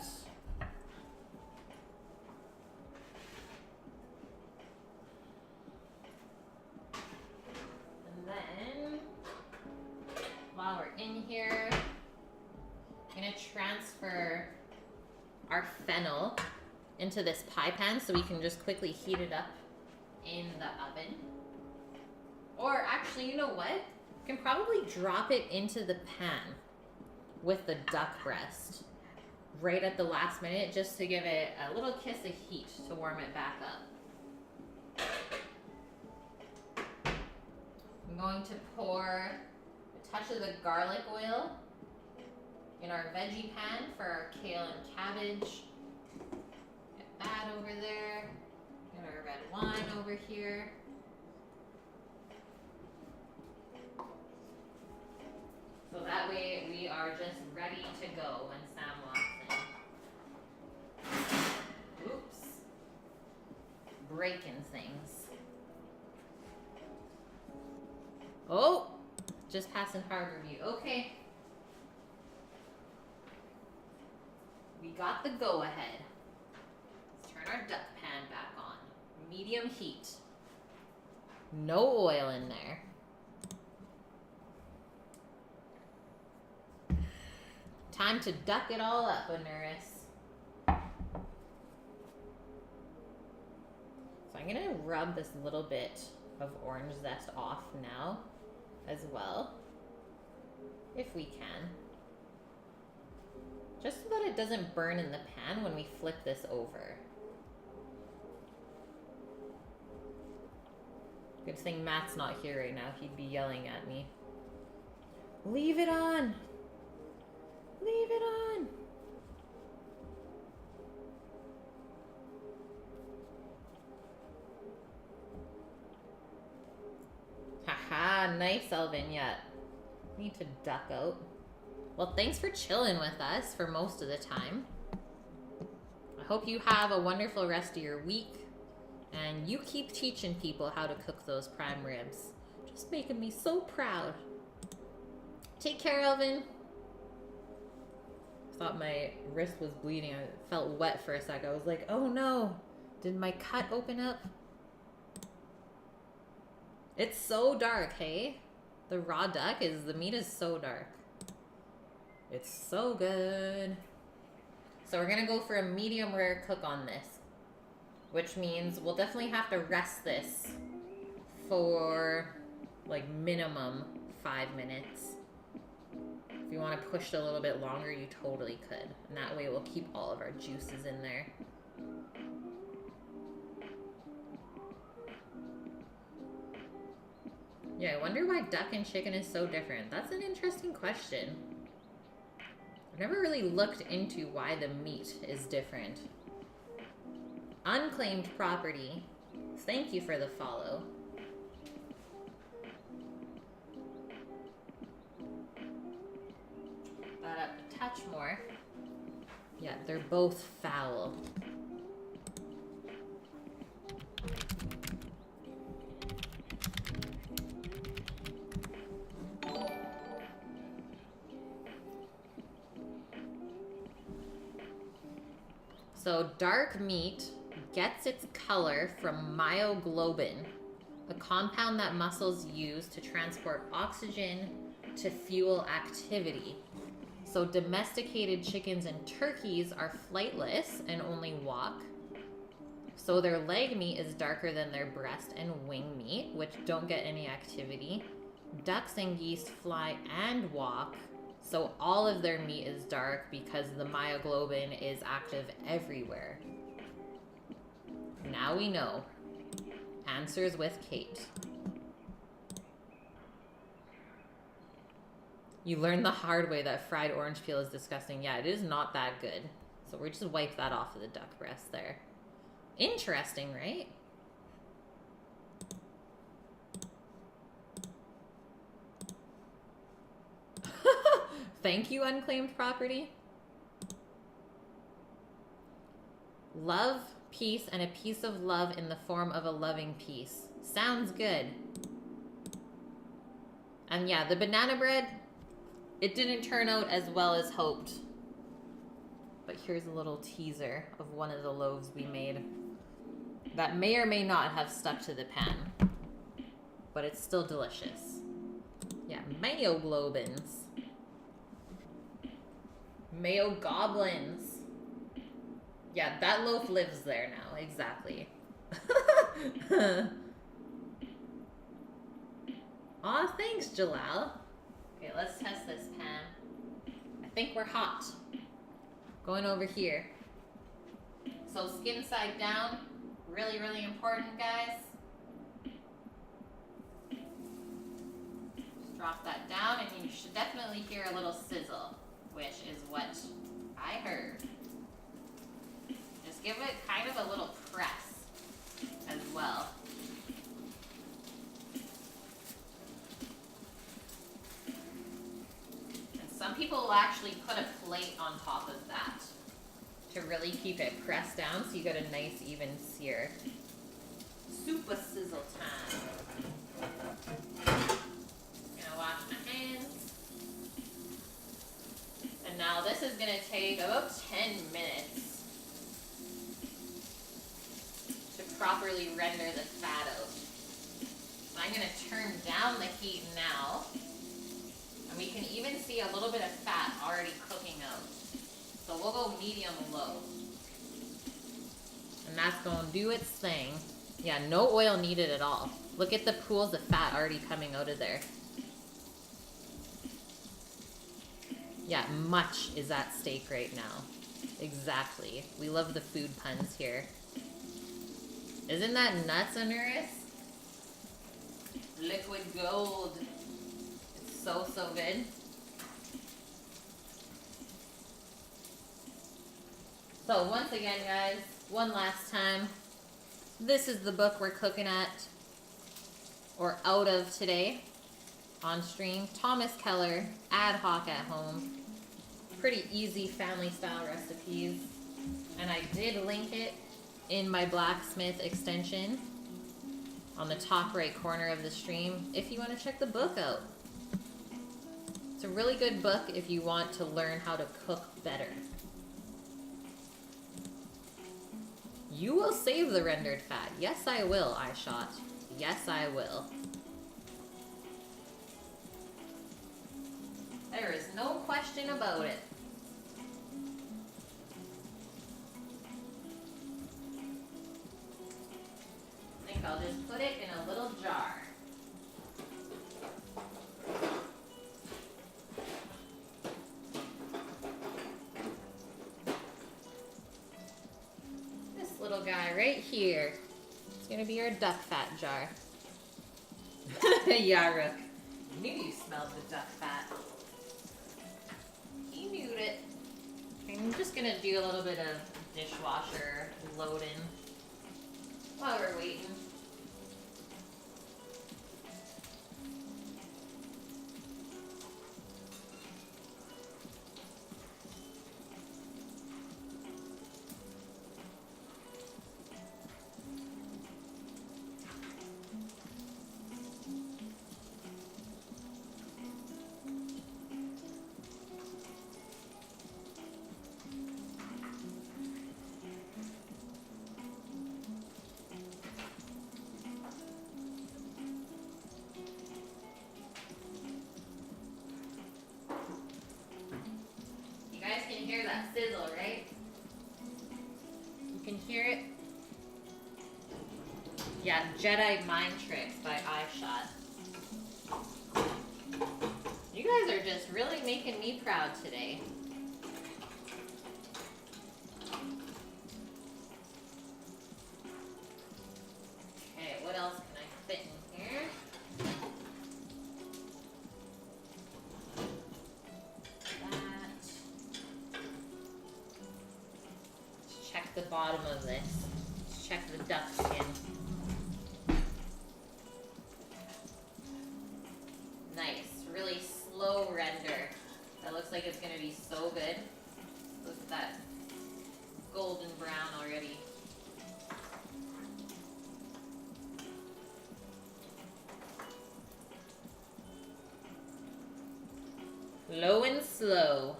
then, while we're in here, I'm going to transfer our fennel into this pie pan so we can just quickly heat it up in the oven. Or actually, you know what? You can probably drop it into the pan with the duck breast right at the last minute just to give it a little kiss of heat to warm it back up. I'm going to pour a touch of the garlic oil in our veggie pan for our kale and cabbage. Get that over there. Get our red wine over here. So that way we are just ready to go when Sam walks in. Oops. Breaking things. Oh! Just passing hard review. Okay. We got the go-ahead. Let's turn our duck pan back on. Medium heat. No oil in there. Time to duck it all up, Onuris. So I'm gonna rub this little bit of orange zest off now as well, if we can. Just so that it doesn't burn in the pan when we flip this over. Good thing Matt's not here right now. He'd be yelling at me. Leave it on! Leave it on! Haha, nice, Elvin. Yeah. Need to duck out. Well, thanks for chilling with us for most of the time. I hope you have a wonderful rest of your week. And you keep teaching people how to cook those prime ribs. Just making me so proud. Take care, Elvin. Thought my wrist was bleeding. I felt wet for a sec. I was like, oh no. Did my cut open up? It's so dark, hey? The raw duck the meat is so dark. It's so good. So we're gonna go for a medium rare cook on this, which means we'll definitely have to rest this for like minimum 5 minutes. If you want to push it a little bit longer, you totally could. And that way we'll keep all of our juices in there. Yeah, I wonder why duck and chicken is so different. That's an interesting question. I've never really looked into why the meat is different. Unclaimed property. Thank you for the follow. That up a touch more. Yeah, they're both foul. So dark meat gets its color from myoglobin, a compound that mussels use to transport oxygen to fuel activity. So domesticated chickens and turkeys are flightless and only walk. So their leg meat is darker than their breast and wing meat, which don't get any activity. Ducks and geese fly and walk, so all of their meat is dark because the myoglobin is active everywhere. Now we know. Answers with Kait. You learned the hard way that fried orange peel is disgusting. Yeah, it is not that good. So we're just wipe that off of the duck breast there. Interesting, right? Thank you, unclaimed property. Love, peace, and a piece of love in the form of a loving piece. Sounds good. And yeah, the banana bread, it didn't turn out as well as hoped. But here's a little teaser of one of the loaves we made that may or may not have stuck to the pan. But it's still delicious. Yeah, myoglobins. Mayo goblins. Yeah, that loaf lives there now, exactly. Aw, thanks, Jalal. Okay, let's test this pan. I think we're hot. Going over here. So skin side down, really, really important, guys. Just drop that down, and you should definitely hear a little sizzle, which is what I heard. Just give it kind of a little press as well. And some people will actually put a plate on top of that to really keep it pressed down so you get a nice even sear. Super sizzle time. Gonna wash my hands. And now this is gonna take about 10 minutes to properly render the fat out. So I'm gonna turn down the heat now. And we can even see a little bit of fat already cooking out. So we'll go medium low. And that's gonna do its thing. Yeah, no oil needed at all. Look at the pools of fat already coming out of there. Yeah, much is at stake right now. Exactly. We love the food puns here. Isn't that nuts, Anuris? Liquid gold. It's so, so good. So once again, guys, one last time. This is the book we're cooking at, or out of today, on stream. Thomas Keller, Ad Hoc at Home. Pretty easy family style recipes. And I did link it in my blacksmith extension on the top right corner of the stream if you want to check the book out. It's a really good book if you want to learn how to cook better. You will save the rendered fat. Yes, I will, iShot. Yes, I will. There is no question about it. I think I'll just put it in a little jar. This little guy right here. It's gonna be our duck fat jar. Yaruk. Knew you smelled the duck fat. He knew it. I'm just gonna do a little bit of dishwasher loading while we're waiting. hear that sizzle, right? You can hear it? Yeah, Jedi Mind Tricks by iShot. You guys are just really making me proud today. Okay, what else can I fit in here? That. Let's check the bottom of this. Let's check the duck skin. Nice, really slow render. That looks like it's gonna be so good. Look at that golden brown already. Low and slow.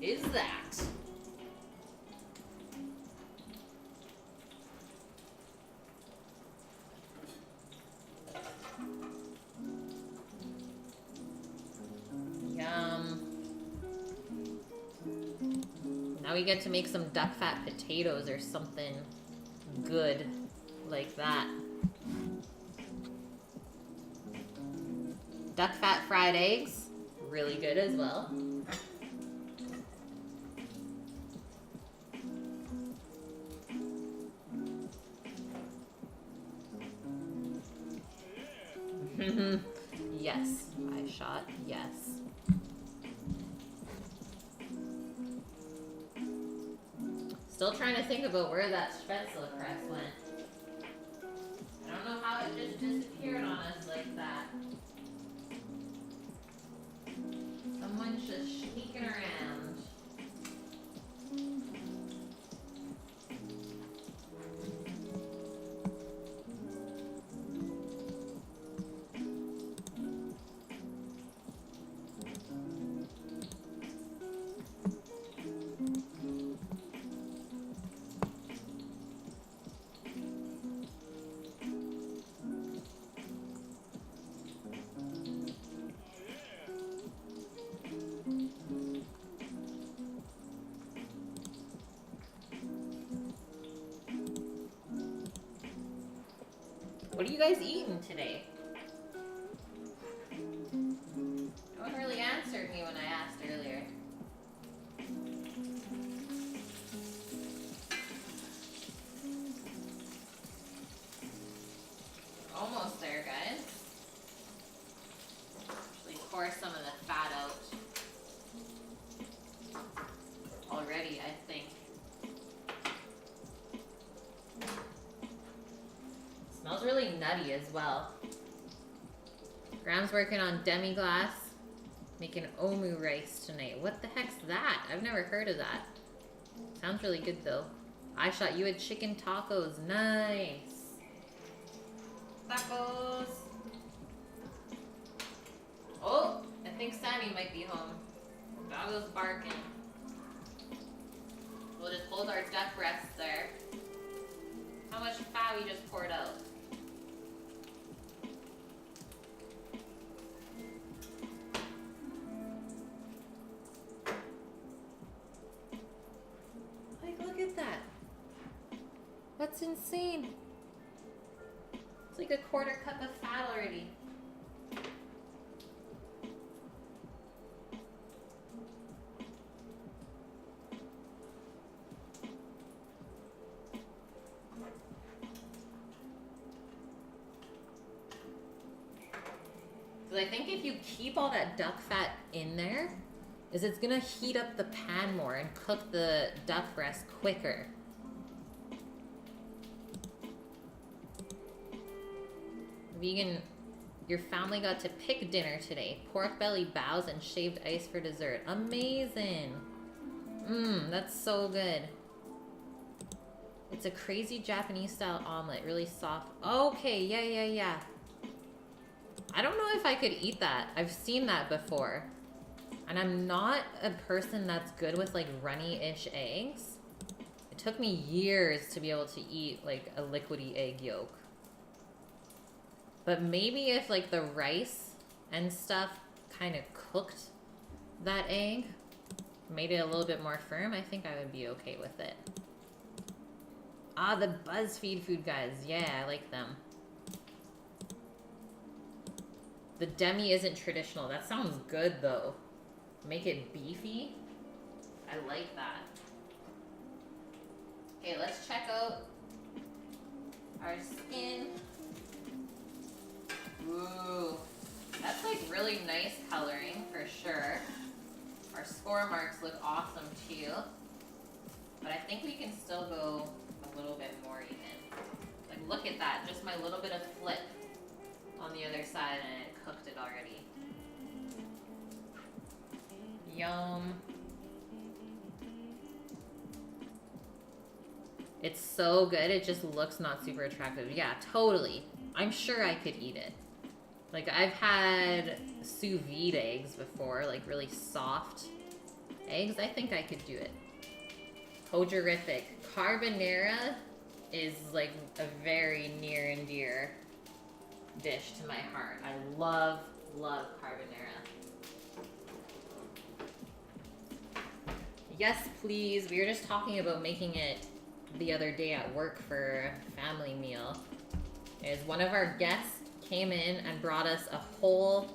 Is that? Yum. Now we get to make some duck fat potatoes or something good like that. Duck fat fried eggs, really good as well. Yes, iShot, yes. Still trying to think about where that Spätzle press went. I don't know how it just disappeared on us like that. Someone's just sneaking around. What are you guys eating today? No one really answered me when I asked earlier. Almost there, guys. Actually pour some of the fat out already, I think. Smells really nutty as well. Graham's working on demi-glace, making omu rice tonight. What the heck's that? I've never heard of that. Sounds really good though. iShot, you had chicken tacos. Nice. Tacos. Oh, I think Sammy might be home. Doggo's barking. We'll just hold our duck breasts there. How much fat we just poured out. Like, look at that. That's insane. It's like a quarter cup of fat already. Because I think if you keep all that duck fat in there, is it's gonna heat up the pan more and cook the duck breast quicker. Vegan, your family got to pick dinner today. Pork belly bows and shaved ice for dessert. Amazing. That's so good. It's a crazy Japanese style omelet, really soft. Okay, yeah. I don't know if I could eat that. I've seen that before. And I'm not a person that's good with like runny-ish eggs. It took me years to be able to eat like a liquidy egg yolk. But maybe if like the rice and stuff kind of cooked that egg, made it a little bit more firm, I think I would be okay with it. Ah, the BuzzFeed food guys. Yeah, I like them. The demi isn't traditional. That sounds good though. Make it beefy. I like that. Okay, let's check out our skin. Ooh, that's like really nice coloring for sure. Our score marks look awesome too. But I think we can still go a little bit more even. Like look at that, just my little bit of flip on the other side and it cooked it already. Yum. It's so good, it just looks not super attractive. Yeah, totally. I'm sure I could eat it. Like, I've had sous vide eggs before, like really soft eggs. I think I could do it. Hojerific. Carbonara is like a very near and dear dish to my heart. I love carbonara. Yes, please. We were just talking about making it the other day at work for a family meal. Is one of our guests came in and brought us a whole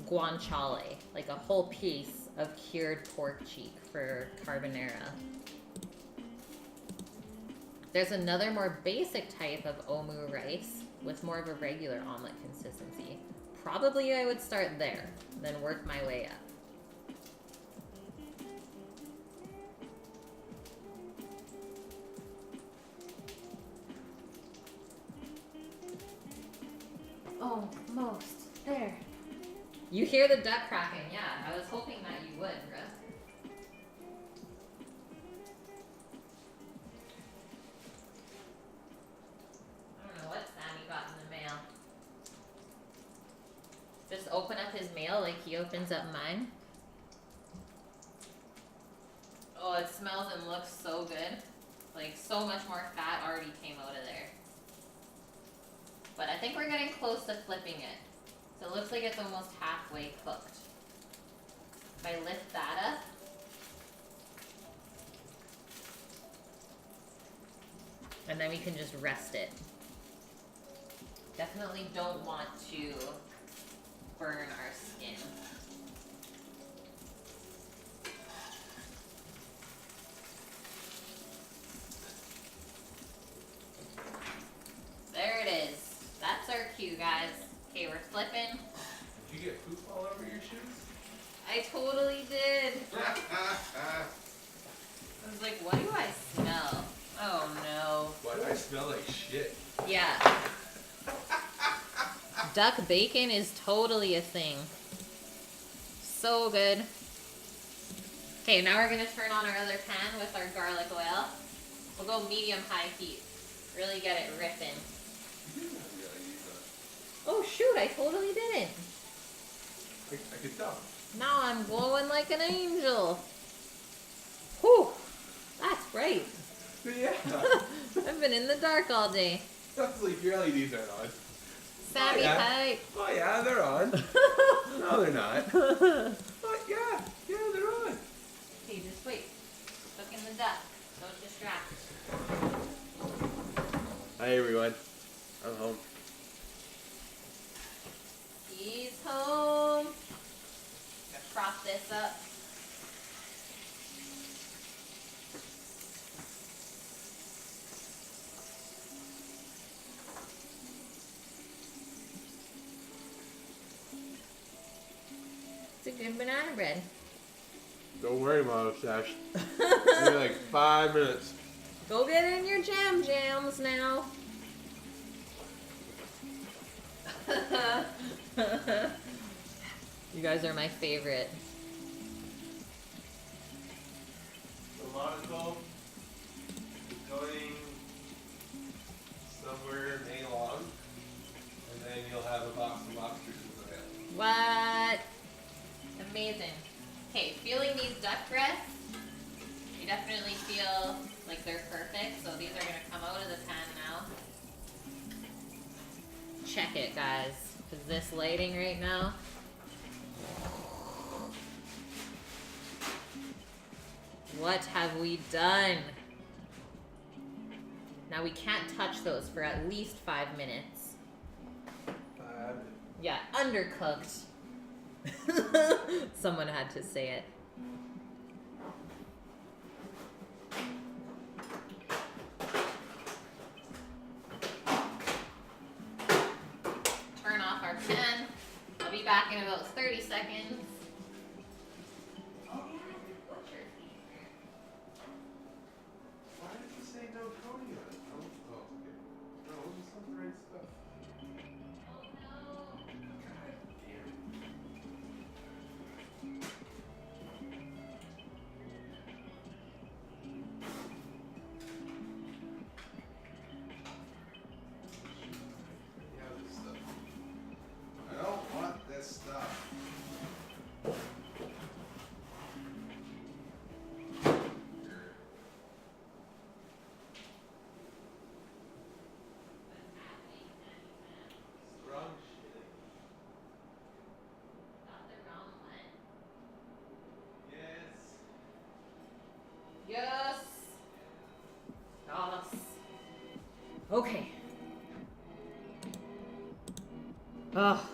guanciale, like a whole piece of cured pork cheek for carbonara. There's another more basic type of omu rice with more of a regular omelet consistency. Probably I would start there, then work my way up. Almost there. You hear the duck cracking, yeah. I was hoping that you would, Brooke. I don't know what Sammy got in the mail. Just open up his mail like he opens up mine. Oh, it smells and looks so good. Like, so much more fat already came out of there. But I think we're getting close to flipping it. So it looks like it's almost halfway cooked. If I lift that up. And then we can just rest it. Definitely don't want to burn our skin. There it is. That's our cue, guys. Okay, we're flipping. Did you get poop all over your shoes? I totally did. I was like, what do I smell? Oh no. What? I smell like shit. Yeah. Duck bacon is totally a thing. So good. Okay, now we're gonna turn on our other pan with our garlic oil. We'll go medium-high heat. Really get it ripping. Oh shoot, I totally didn't. I could tell. Now I'm glowing like an angel. Whew, that's bright. Yeah. I've been in the dark all day. Sounds like your LEDs aren't on. Sammy Kait. Oh yeah, they're on. No, they're not. Oh yeah, they're on. Okay, just wait. Look in the duck. Don't distract. Hi everyone. I'm home. He's home. Gonna prop this up. It's a good banana bread. Don't worry, Mom Sash. Give me like 5 minutes. Go get in your jams now. You guys are my favorite. The monocle is going somewhere May long, and then you'll have a box of lobsters in the mail. What? Amazing. Okay, feeling these duck breasts. You definitely feel like they're perfect, so these are gonna come out of the pan now. Check it, guys, because this lighting right now. What have we done? Now we can't touch those for at least 5 minutes. Yeah, undercooked. Someone had to say it. Turn off our pan. I'll be back in about 30 seconds. Oh yeah, the butcher's here. Why did you say no Tony on it? Oh, okay. No, it's not the right stuff. Oh no. God damn it. Yeah, this stuff. I don't want this stuff. Here. Strong shit. Got the wrong one. Yes. Yes. Yes. Okay. Oh,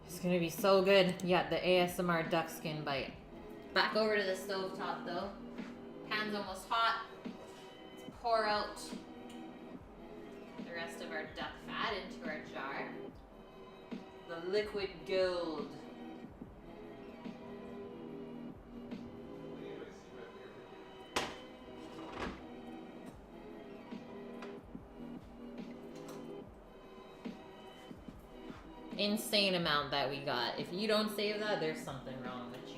it's gonna be so good. Yeah, the ASMR duck skin bite. Back over to the stove top though. Pan's almost hot. Let's pour out the rest of our duck fat into our jar. The liquid gold. Insane amount that we got. If you don't save that, there's something wrong with you.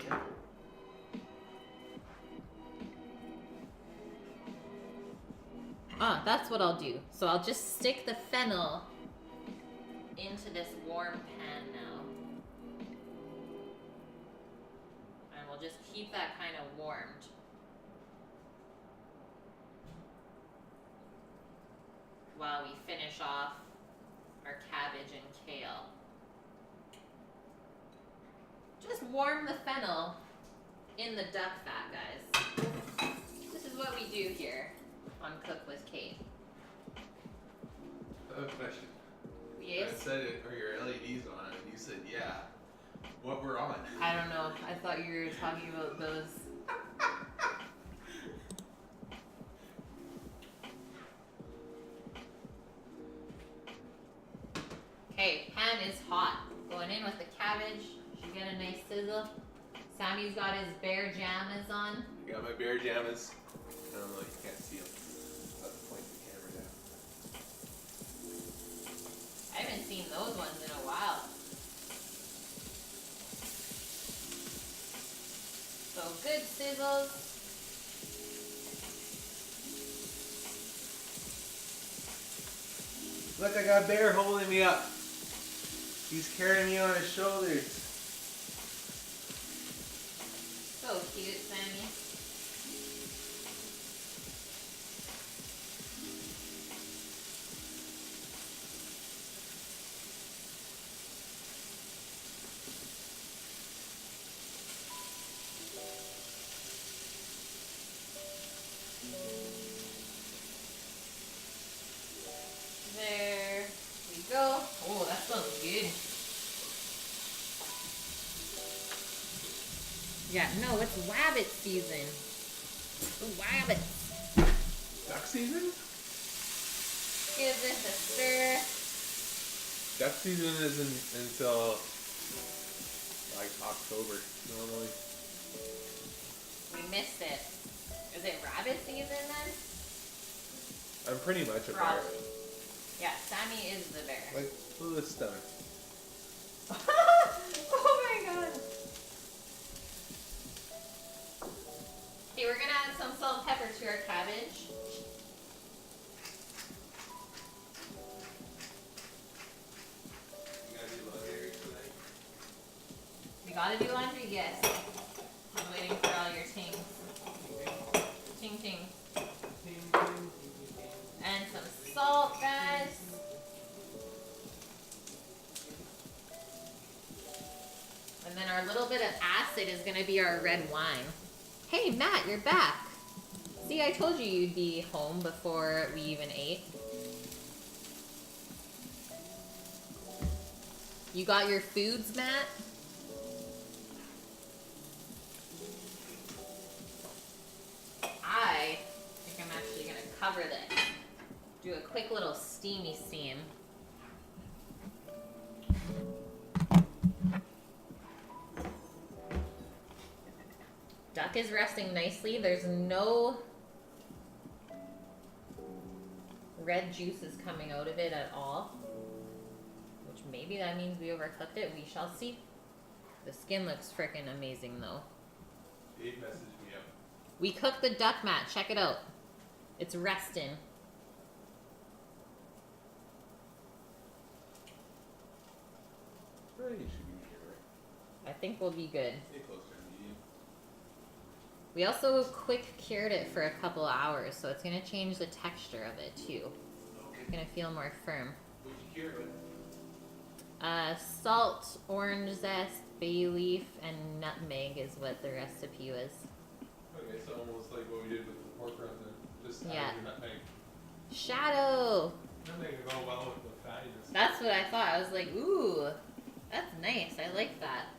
Ah, that's what I'll do. So I'll just stick the fennel into this warm pan now. And we'll just keep that kind of warmed. While we finish off our cabbage and kale. Just warm the fennel in the duck fat, guys. This is what we do here on Cook with Kate. I have a question. Yes? I said, are your LEDs on? And you said, yeah. What we're on? I don't know. I thought you were talking about those. Okay, pan is hot. Going in with the cabbage. Should get a nice sizzle. Sammy's got his bear jammies on. I got my bear jammies. I don't know, you can't see them. I'll have to point the camera down. I haven't seen those ones in a while. So good sizzles. Look, I got a bear holding me up. He's carrying me on his shoulders. So cute, Sammy. There we go. Oh, that smells good. Yeah, no, it's wabbit season. The wabbits. Duck season? Give this a stir. Duck season isn't until like October normally. We missed it. Is it rabbit season then? I'm pretty much a bear. Probably. Yeah, Sammy is the bear. Like, look at this stomach. Oh my god. Okay, we're gonna add some salt and pepper to our cabbage. You gotta do laundry tonight? We gotta do laundry, yes. I'm waiting for all your tings. Ting ting. And some salt, guys. And then our little bit of acid is gonna be our red wine. Hey, Matt, you're back. See, I told you you'd be home before we even ate. You got your foods, Matt? I think I'm actually gonna cover this. Do a quick little steamy steam. Duck is resting nicely. There's no red juices coming out of it at all. Which maybe that means we overcooked it. We shall see. The skin looks freaking amazing though. Dave messaged me up. We cooked the duck, Matt. Check it out. It's resting. Really, you should be here, right? I think we'll be good. Stay closer to medium. We also quick cured it for a couple hours, so it's gonna change the texture of it too. It's gonna feel more firm. What'd you cure it with? Salt, orange zest, bay leaf, and nutmeg is what the recipe was. Okay, so almost like what we did with the pork rinds then. Just add Yeah. your nutmeg. Shadow! Nutmeg would go well with the fattiness. That's what I thought. I was like, ooh, that's nice. I like that.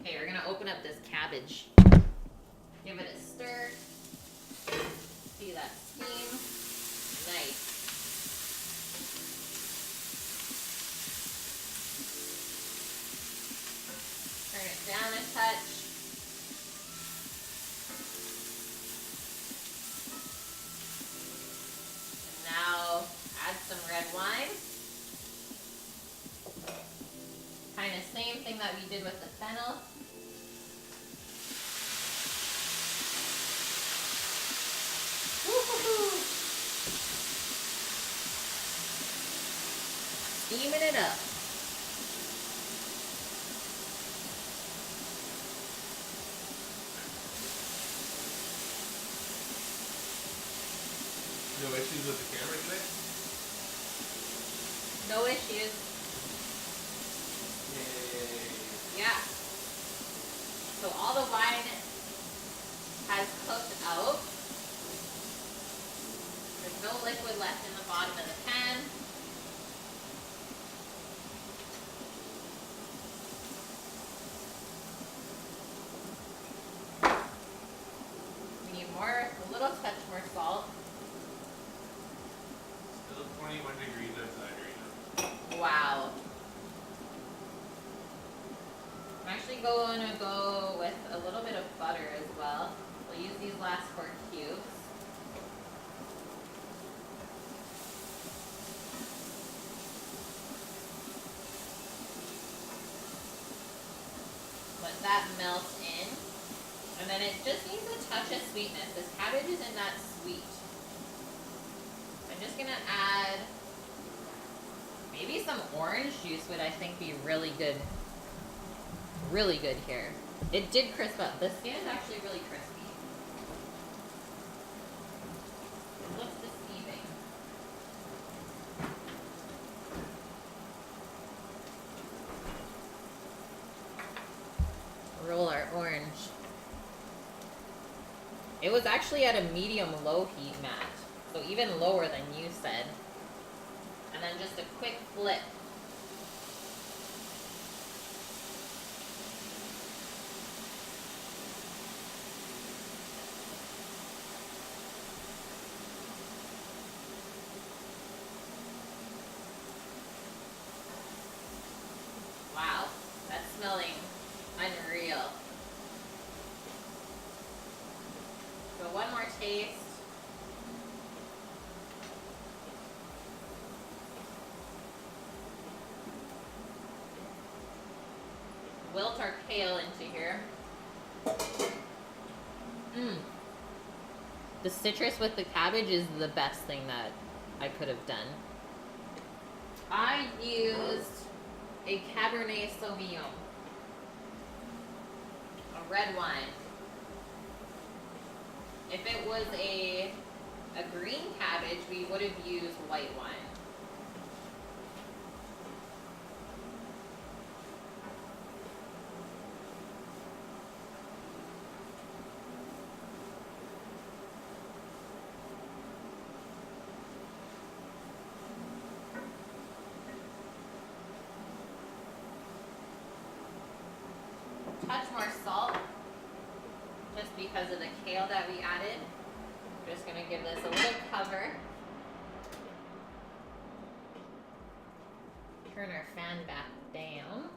Okay, we're gonna open up this cabbage. Give it a stir. See that steam? Nice. Turn it down a touch. And now add some red wine. Kind of same thing that we did with the fennel. Woo-hoo-hoo. Steaming it up. No issues with the camera today? No issues. Yay. Yeah. So all the wine has cooked out. There's no liquid left in the bottom of the pan. We need more, a little touch more salt. Still 21 degrees outside right now. Wow. I'm actually going to go with a little bit of butter as well. We'll use these last 4 cubes. Let that melt in. And then it just needs a touch of sweetness. This cabbage isn't that sweet. I'm just going to add maybe some orange juice would I think be really good. Really good here. It did crisp up. The skin is actually really crispy. It looks deceiving. Roll our orange. It was actually at a medium-low heat, Matt. So even lower than you said. And then just a quick flip. Wow, that's smelling unreal. So one more taste. wilt our kale into here. The citrus with the cabbage is the best thing that I could have done. I used a Cabernet Sauvignon, a red wine. If it was a green cabbage, we would have used white wine. Touch more salt, just because of the kale that we added. I'm just gonna give this a little cover. Turn our fan back down.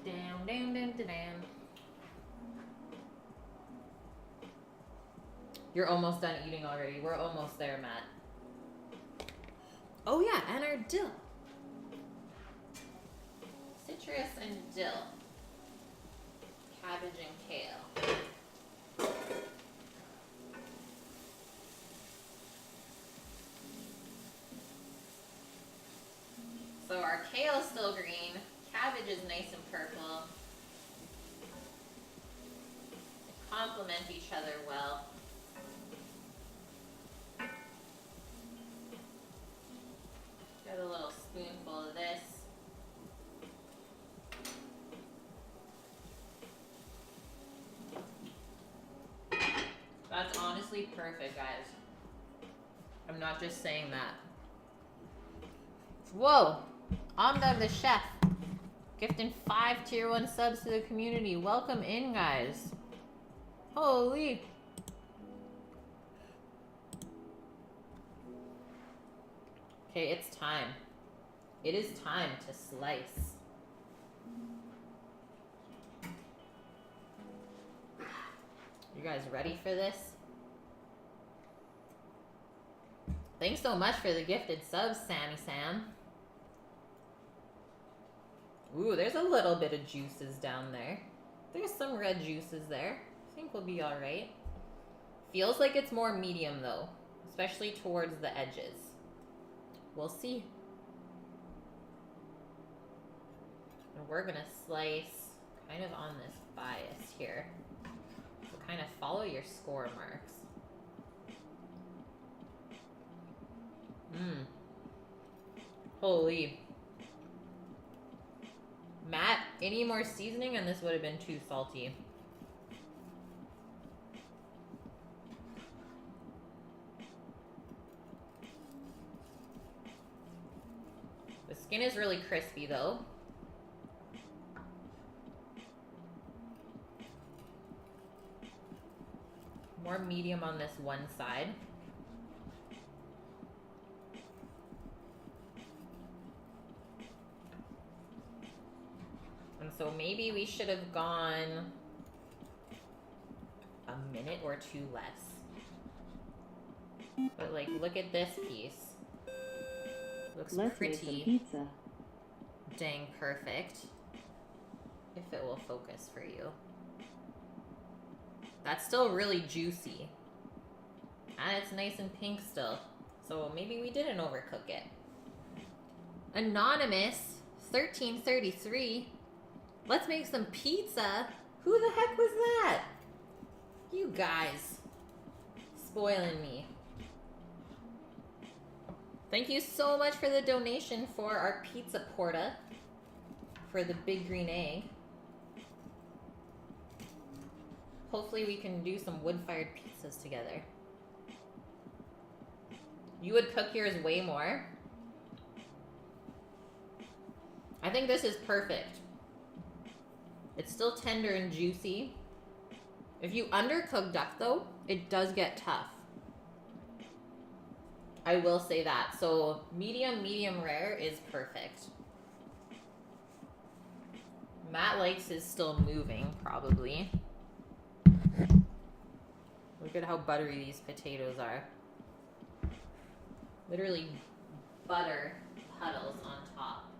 Down, down, down, down, down. You're almost done eating already. We're almost there, Matt. Oh yeah, and our dill. Citrus and dill. Cabbage and kale. So our kale is still green. Cabbage is nice and purple. They complement each other well. Got a little spoonful of this. That's honestly perfect, guys. I'm not just saying that. Whoa! Amdab the chef. Gifting 5 tier 1 subs to the community. Welcome in, guys. Holy. Okay, it's time. It is time to slice. You guys ready for this? Thanks so much for the gifted subs, Sammy Sam. Ooh, there's a little bit of juices down there. There's some red juices there. I think we'll be alright. Feels like it's more medium though, especially towards the edges. We'll see. And we're gonna slice kind of on this bias here. So kind of follow your score marks. Holy. Matt, any more seasoning and this would have been too salty. The skin is really crispy though. More medium on this one side. And so maybe we should have gone a minute or two less. But like, look at this piece. Looks pretty dang perfect. If it will focus for you. That's still really juicy. And it's nice and pink still. So maybe we didn't overcook it. Anonymous 1333. Let's make some pizza. Who the heck was that? You guys. Spoiling me. Thank you so much for the donation for our pizza porta. For the big green egg. Hopefully we can do some wood-fired pizzas together. You would cook yours way more. I think this is perfect. It's still tender and juicy. If you undercook duck though, it does get tough. I will say that. So medium rare is perfect. Matt likes his still moving, probably. Look at how buttery these potatoes are. Literally butter puddles on top.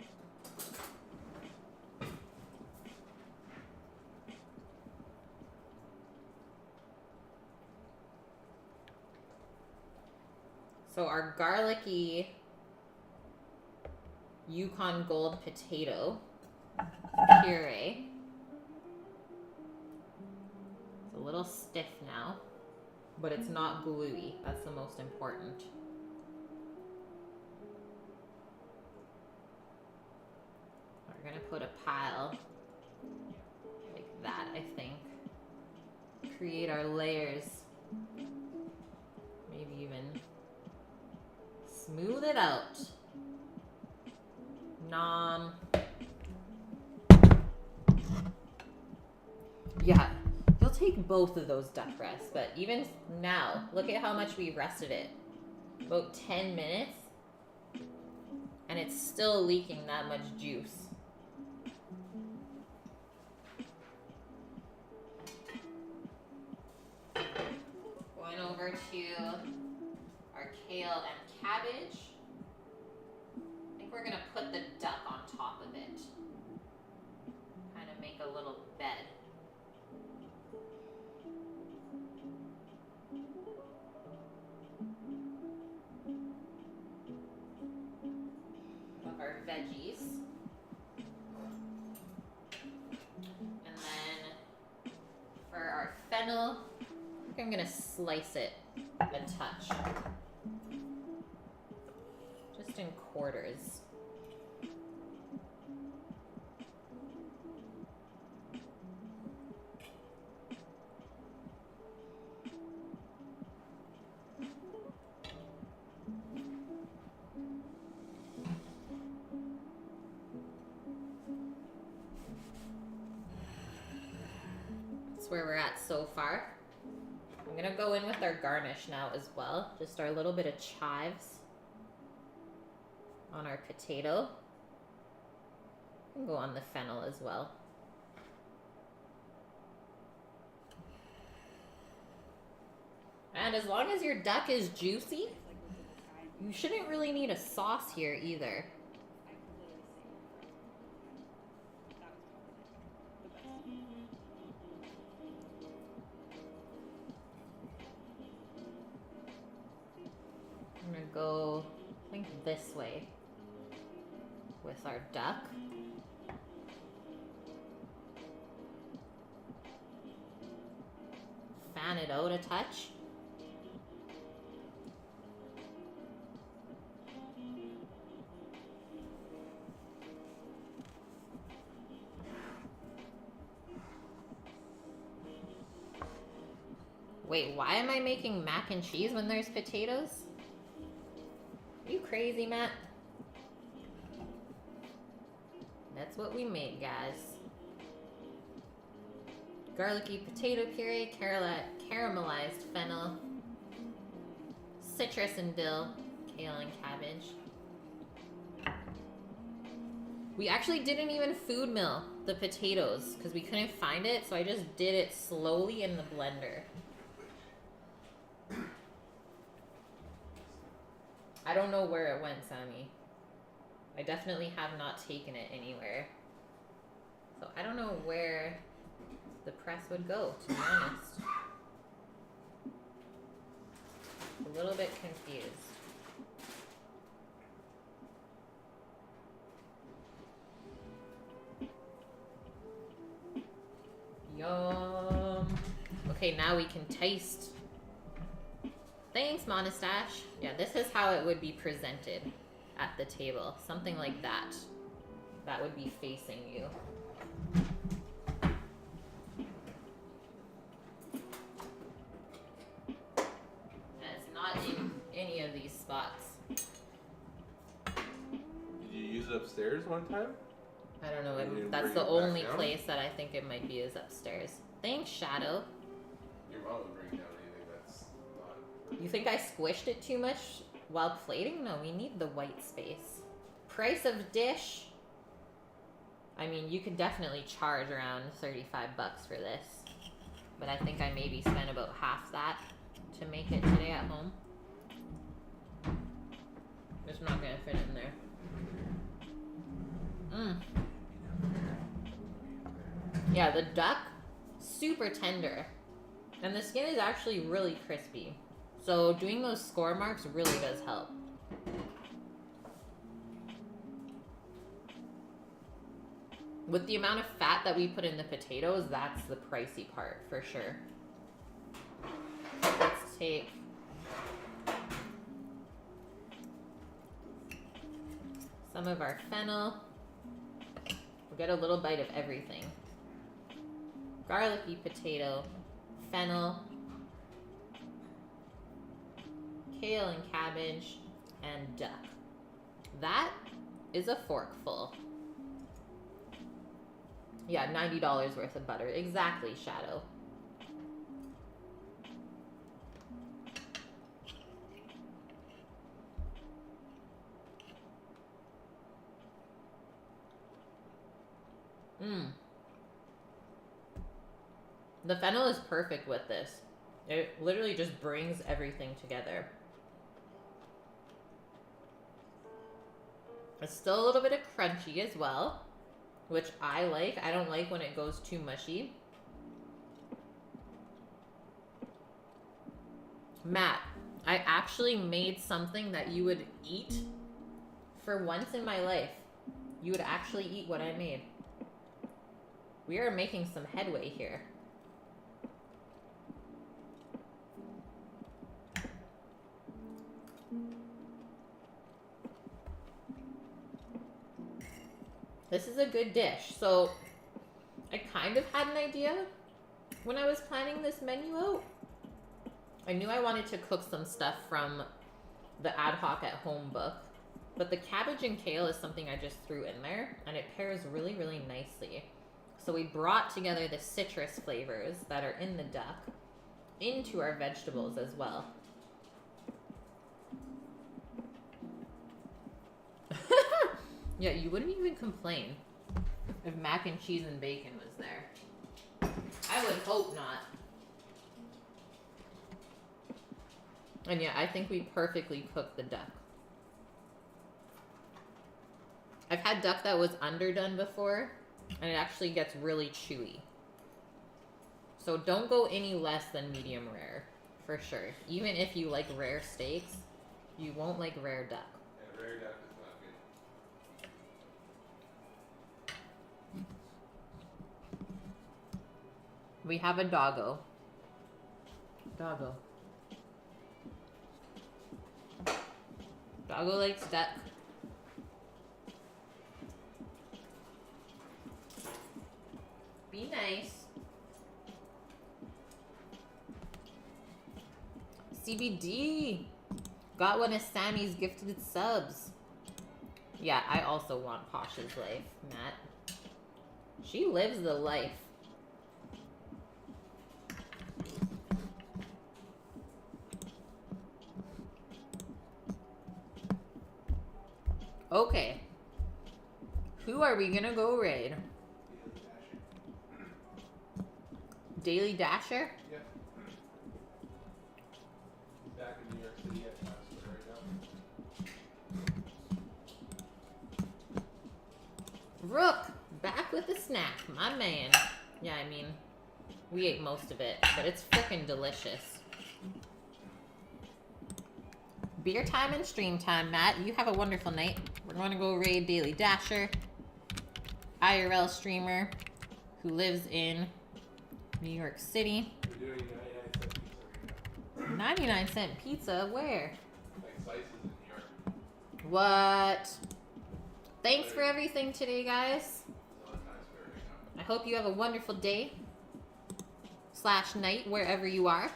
So our garlicky Yukon Gold potato puree. It's a little stiff now, but it's not gluey. That's the most important. We're gonna put a pile like that, I think. Create our layers. Maybe even smooth it out. Nom. Yeah, you'll take both of those duck breasts, but even now, look at how much we rested it. About 10 minutes, and it's still leaking that much juice. Going over to our kale and cabbage. I think we're gonna put the duck on top of it. Kind of make a little bed. Of our veggies. And then for our fennel, I think I'm gonna slice it a touch. Just in quarters. That's where we're at so far. I'm gonna go in with our garnish now as well. Just our little bit of chives on our potato. And go on the fennel as well. And as long as your duck is juicy, you shouldn't really need a sauce here either. I'm gonna go, I think, this way with our duck. Fan it out a touch. Wait, why am I making mac and cheese when there's potatoes? Are you crazy, Matt? That's what we made, guys. Garlicky potato puree, caramelized fennel, citrus and dill, kale and cabbage. We actually didn't even food mill the potatoes because we couldn't find it, so I just did it slowly in the blender. I don't know where it went, Sammy. I definitely have not taken it anywhere. So I don't know where the press would go, to be honest. A little bit confused. Yum. Okay, now we can taste. Thanks, Monastache. Yeah, this is how it would be presented at the table. Something like that. That would be facing you. And it's not in any of these spots. Did you use it upstairs one time? I don't know. You didn't That's bring the it back only down? place that I think it might be is upstairs. Thanks, Shadow. Your mom would bring down anything that's not. You think I squished it too much while plating? No, we need the white space. Price of dish. I mean, you could definitely charge around $35 for this. But I think I maybe spent about half that to make it today at home. It's not gonna fit in there. Yeah, the duck, super tender. And the skin is actually really crispy. So doing those score marks really does help. With the amount of fat that we put in the potatoes, that's the pricey part for sure. Let's take some of our fennel. We'll get a little bite of everything. Garlicky potato, fennel, kale and cabbage, and duck. That is a forkful. Yeah, $90 worth of butter. Exactly, Shadow. The fennel is perfect with this. It literally just brings everything together. It's still a little bit of crunchy as well, which I like. I don't like when it goes too mushy. Matt, I actually made something that you would eat for once in my life. You would actually eat what I made. We are making some headway here. This is a good dish. So I kind of had an idea when I was planning this menu out. I knew I wanted to cook some stuff from the Ad Hoc at Home book, but the cabbage and kale is something I just threw in there, and it pairs really, really nicely. So we brought together the citrus flavors that are in the duck into our vegetables as well. Yeah, you wouldn't even complain if mac and cheese and bacon was there. I would hope not. And yeah, I think we perfectly cooked the duck. I've had duck that was underdone before, and it actually gets really chewy. So don't go any less than medium rare, for sure. Even if you like rare steaks, you won't like rare duck. Yeah, rare duck is not good. We have a doggo. Doggo. Doggo likes duck. Be nice. CBD. Got one of Sammy's gifted subs. Yeah, I also want Posh's life, Matt. She lives the life. Okay. Who are we gonna go raid? Daily Dasher? Yeah. He's back in New York City at Times Square right now. Rook, back with the snack, my man. Yeah, I mean, we ate most of it, but it's freaking delicious. Beer time and stream time, Matt. You have a wonderful night. We're going to go raid Daily Dasher, IRL streamer who lives in New York City. We're doing 99-cent pizza right now. 99-cent pizza? Where? Like slices in New York. What? Thanks for everything today, guys. It's on Times Square right now. I hope you have a wonderful day / night wherever you are.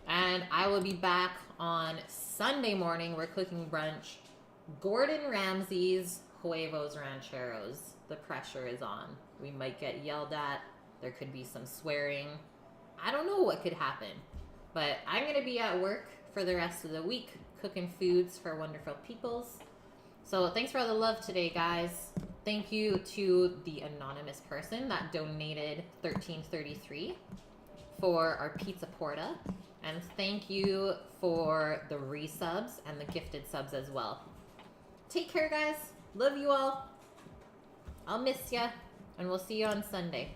And I will be back on Sunday morning. We're cooking brunch. Gordon Ramsay's Huevos Rancheros. The pressure is on. We might get yelled at. There could be some swearing. I don't know what could happen. But I'm going to be at work for the rest of the week cooking foods for wonderful peoples. So thanks for all the love today, guys. Thank you to the anonymous person that donated $13.33 for our pizza porta. And thank you for the resubs and the gifted subs as well. Take care, guys. Love you all. I'll miss ya. And we'll see you on Sunday.